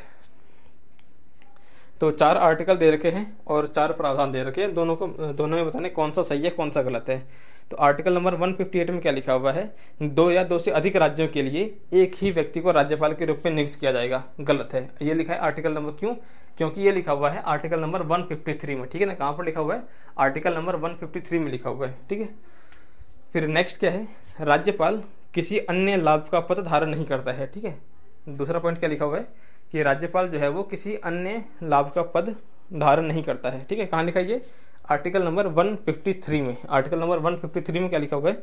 तो 4 आर्टिकल दे रखे हैं और 4 प्रावधान दे रखे हैं, दोनों में बताने कौन सा सही है कौन सा गलत है। तो आर्टिकल नंबर 158 में क्या लिखा हुआ है, 2 या 2 से अधिक राज्यों के लिए एक ही व्यक्ति को राज्यपाल के रूप में नियुक्त किया जाएगा, गलत है। ये लिखा है आर्टिकल नंबर, क्यों, क्योंकि ये लिखा हुआ है आर्टिकल नंबर 153 में, ठीक है ना। कहाँ पर लिखा हुआ है, आर्टिकल नंबर 153 में लिखा हुआ है, ठीक है। फिर नेक्स्ट क्या है, राज्यपाल किसी अन्य लाभ का पद धारण नहीं करता है, ठीक है। दूसरा पॉइंट क्या लिखा हुआ है कि राज्यपाल जो है वो किसी अन्य लाभ का पद धारण नहीं करता है, ठीक है। कहाँ लिखा है ये, आर्टिकल नंबर 153 में। आर्टिकल नंबर 153 में क्या लिखा हुआ है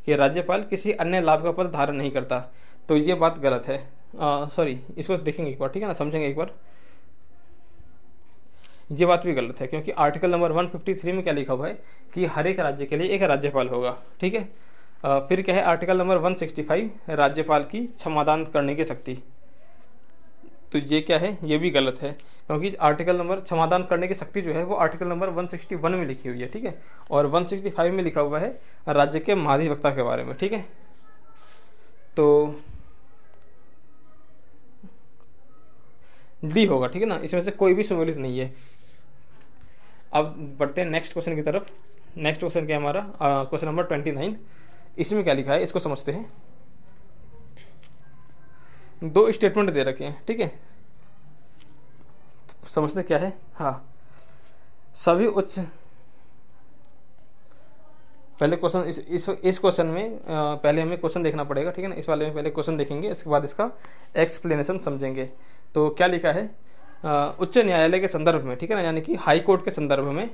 कि राज्यपाल किसी अन्य लाभ का पद धारण नहीं करता, तो ये बात गलत है। सॉरी, इसको देखेंगे एक बार, ठीक है ना, समझेंगे एक बार। ये बात भी गलत है, क्योंकि आर्टिकल नंबर 153 में क्या लिखा हुआ है कि हर एक राज्य के लिए एक राज्यपाल होगा, ठीक है। फिर क्या है, आर्टिकल नंबर 165, राज्यपाल की क्षमादान करने की शक्ति, तो ये क्या है, ये भी गलत है, क्योंकि आर्टिकल नंबर क्षमादान करने की शक्ति जो है वो आर्टिकल नंबर 161 में लिखी हुई है, ठीक है। और 165 में लिखा हुआ है राज्य के महाधिवक्ता के बारे में, ठीक है। तो डी होगा, ठीक है ना, इसमें से कोई भी सम्मिलित नहीं है। अब बढ़ते हैं नेक्स्ट क्वेश्चन की तरफ। नेक्स्ट क्वेश्चन क्या है हमारा, क्वेश्चन नंबर 29। इसमें क्या लिखा है, इसको समझते हैं। 2 स्टेटमेंट दे रखे हैं, ठीक है, समझते क्या है। हाँ, सभी उच्च, पहले क्वेश्चन इस क्वेश्चन में पहले हमें क्वेश्चन देखना पड़ेगा, ठीक है ना। इस वाले में पहले क्वेश्चन देखेंगे, इसके बाद इसका एक्सप्लेनेशन समझेंगे। तो क्या लिखा है, उच्च न्यायालय के संदर्भ में, ठीक है ना, यानी कि हाई कोर्ट के संदर्भ में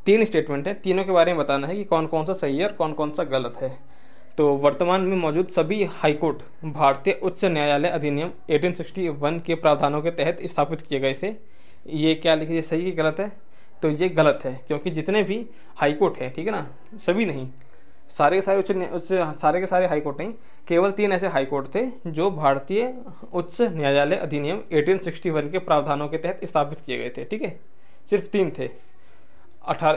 3 स्टेटमेंट है, तीनों के बारे में बताना है कि कौन कौन सा सही है और कौन कौन सा गलत है। तो वर्तमान में मौजूद सभी हाईकोर्ट भारतीय उच्च न्यायालय अधिनियम 1861 के प्रावधानों के तहत स्थापित किए गए थे। ये क्या लिखे, ये सही है गलत है? तो ये गलत है, क्योंकि जितने भी हाईकोर्ट हैं, ठीक है ना, सभी नहीं, सारे के सारे सारे के सारे हाईकोर्ट नहीं, केवल 3 ऐसे हाईकोर्ट थे जो भारतीय उच्च न्यायालय अधिनियम 1861 के प्रावधानों के तहत स्थापित किए गए थे। ठीक है, सिर्फ 3 थे।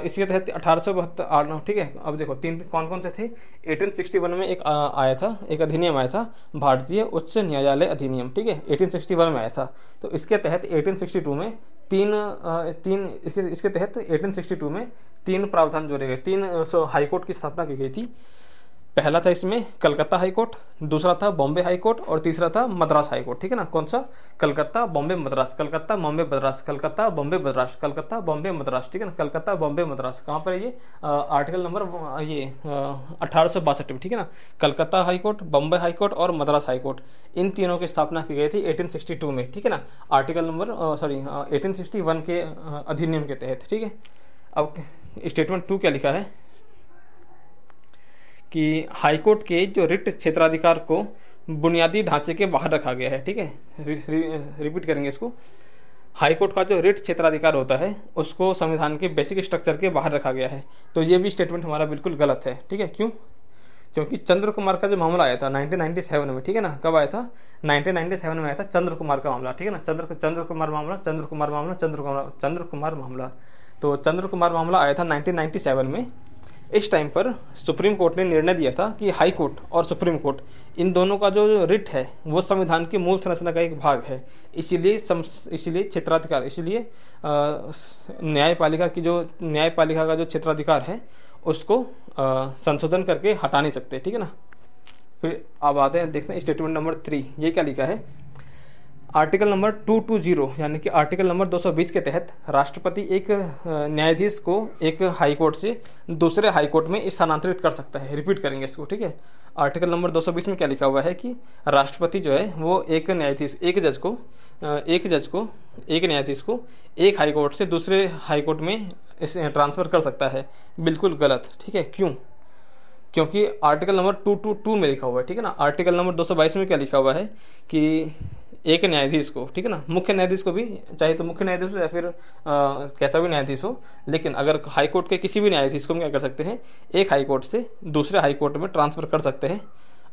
इसके तहत 1872, ठीक है। अब देखो 3 कौन कौन से थे। 1861 में एक आया था, एक अधिनियम आया था, भारतीय उच्च न्यायालय अधिनियम, ठीक है, 1861 में आया था। तो इसके तहत 1862 में इसके तहत 1862 में 3 प्रावधान जोड़े गए, 3 हाईकोर्ट की स्थापना की गई थी। पहला था इसमें कलकत्ता हाईकोर्ट, दूसरा था बॉम्बे हाईकोर्ट और तीसरा था मद्रास हाईकोर्ट। ठीक है ना, कौन सा? कलकत्ता बॉम्बे मद्रास, कलकत्ता बॉम्बे मद्रास, कलकत्ता बॉम्बे मद्रास, कलकत्ता बॉम्बे मद्रास। ठीक है ना, कलकत्ता बॉम्बे मद्रास कहाँ पर है ये? आर्टिकल नंबर ये 1862 में। ठीक है ना, कलकत्ता हाईकोर्ट, बॉम्बे हाईकोर्ट और मद्रास हाईकोर्ट, इन तीनों की स्थापना की गई थी 1862 में। ठीक है ना, आर्टिकल नंबर 1861 के अधिनियम के तहत। ठीक है, अब स्टेटमेंट 2 क्या लिखा है कि हाईकोर्ट के जो रिट क्षेत्राधिकार को बुनियादी ढांचे के बाहर रखा गया है। ठीक है, रिपीट करेंगे इसको। हाईकोर्ट का जो रिट क्षेत्राधिकार होता है उसको संविधान के बेसिक स्ट्रक्चर के बाहर रखा गया है। तो ये भी स्टेटमेंट हमारा बिल्कुल गलत है। ठीक है, क्यों? क्योंकि चंद्र कुमार का जो मामला आया था 1997 में, ठीक है ना, कब आया था? 1997 में आया था चंद्र कुमार का मामला। ठीक है ना, चंद्र कुमार मामला। तो चंद्र कुमार मामला आया था 1997 में। इस टाइम पर सुप्रीम कोर्ट ने निर्णय दिया था कि हाई कोर्ट और सुप्रीम कोर्ट इन दोनों का जो रिट है वो संविधान की मूल संरचना का एक भाग है। इसीलिए क्षेत्राधिकार, इसीलिए न्यायपालिका का जो क्षेत्राधिकार है उसको संशोधन करके हटा नहीं सकते। ठीक है ना, फिर अब आते हैं, देखते हैं स्टेटमेंट नंबर 3। ये क्या लिखा है? आर्टिकल नंबर 220 यानी कि आर्टिकल नंबर 220 के तहत राष्ट्रपति एक न्यायाधीश को एक हाई कोर्ट से दूसरे हाई कोर्ट में स्थानांतरित कर सकता है। रिपीट करेंगे इसको। ठीक है, आर्टिकल नंबर 220 में क्या लिखा हुआ है कि राष्ट्रपति जो है वो एक न्यायाधीश को एक हाई कोर्ट से दूसरे हाई कोर्ट में ट्रांसफ़र कर सकता है। बिल्कुल गलत। ठीक है, क्यों? क्योंकि आर्टिकल नंबर 222 में लिखा हुआ है। ठीक है ना, आर्टिकल नंबर 222 में क्या लिखा हुआ है कि एक न्यायाधीश को, ठीक है ना, मुख्य न्यायाधीश को भी, चाहे तो मुख्य न्यायाधीश हो या फिर कैसा भी न्यायाधीश हो, लेकिन अगर हाई कोर्ट के किसी भी न्यायाधीश को हम क्या कर सकते हैं, एक हाई कोर्ट से दूसरे हाई कोर्ट में ट्रांसफ़र कर सकते हैं।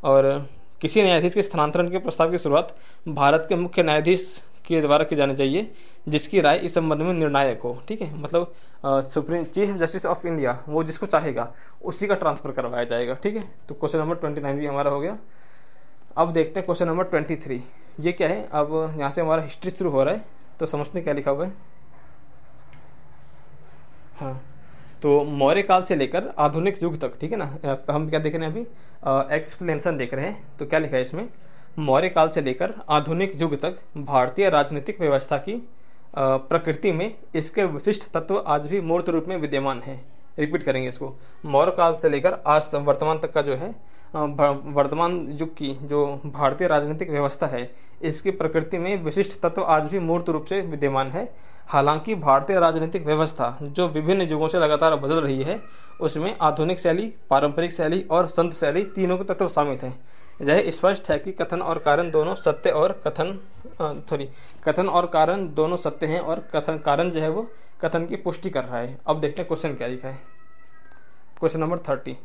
और किसी न्यायाधीश के स्थानांतरण के प्रस्ताव की शुरुआत भारत के मुख्य न्यायाधीश के द्वारा की जानी चाहिए, जिसकी राय इस संबंध में निर्णायक हो। ठीक है, मतलब supreme chief justice of India वो जिसको चाहेगा उसी का ट्रांसफ़र करवाया जाएगा। ठीक है, तो क्वेश्चन नंबर 29 भी हमारा हो गया। अब देखते हैं क्वेश्चन नंबर 23। ये क्या है? अब यहाँ से हमारा हिस्ट्री शुरू हो रहा है, तो समझते क्या लिखा हुआ है। हाँ, तो मौर्य काल से लेकर आधुनिक युग तक, ठीक है ना, हम क्या देख रहे हैं अभी? एक्सप्लेनेशन देख रहे हैं। तो क्या लिखा है इसमें? मौर्य काल से लेकर आधुनिक युग तक भारतीय राजनीतिक व्यवस्था की प्रकृति में इसके विशिष्ट तत्व आज भी मूर्त रूप में विद्यमान है। रिपीट करेंगे इसको। मौर्य काल से लेकर आज वर्तमान तक का जो है वर्तमान युग की जो भारतीय राजनीतिक व्यवस्था है इसकी प्रकृति में विशिष्ट तत्व आज भी मूर्त रूप से विद्यमान है। हालांकि भारतीय राजनीतिक व्यवस्था जो विभिन्न युगों से लगातार बदल रही है उसमें आधुनिक शैली, पारंपरिक शैली और संत शैली तीनों के तत्व शामिल हैं। यह स्पष्ट है कि कथन और कारण दोनों सत्य हैं और कारण जो है वो कथन की पुष्टि कर रहा है। अब देखते हैं क्वेश्चन क्या लिखा है। Question number 30।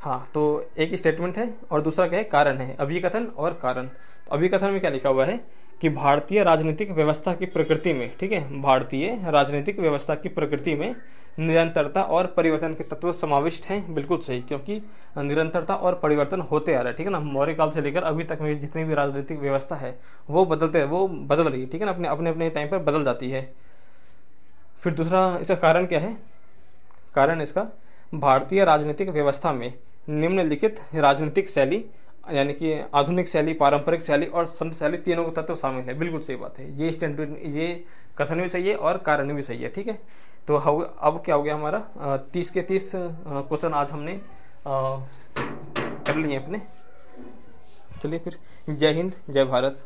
हाँ, तो एक स्टेटमेंट है और दूसरा क्या है? कारण है। अभिकथन और कारण। तो अभिकथन में क्या लिखा हुआ है कि भारतीय राजनीतिक व्यवस्था की प्रकृति में, ठीक है, भारतीय राजनीतिक व्यवस्था की प्रकृति में निरंतरता और परिवर्तन के तत्व समाविष्ट हैं। बिल्कुल सही, क्योंकि निरंतरता और परिवर्तन होते आ रहा है। ठीक है ना, मौर्य काल से लेकर अभी तक में जितनी भी राजनीतिक व्यवस्था है वो बदल रही है। ठीक है ना, अपने टाइम पर बदल जाती है। फिर दूसरा इसका कारण क्या है? कारण इसका भारतीय राजनीतिक व्यवस्था में निम्नलिखित राजनीतिक शैली यानी कि आधुनिक शैली, पारंपरिक शैली और संत शैली तीनों के तत्व शामिल है। बिल्कुल सही बात है। ये स्टेटमेंट, ये कथन भी सही है और कारण भी सही है। ठीक है, तो अब क्या हो गया हमारा 30 के 30 क्वेश्चन आज हमने कर लिए अपने। चलिए फिर, जय हिंद, जय भारत।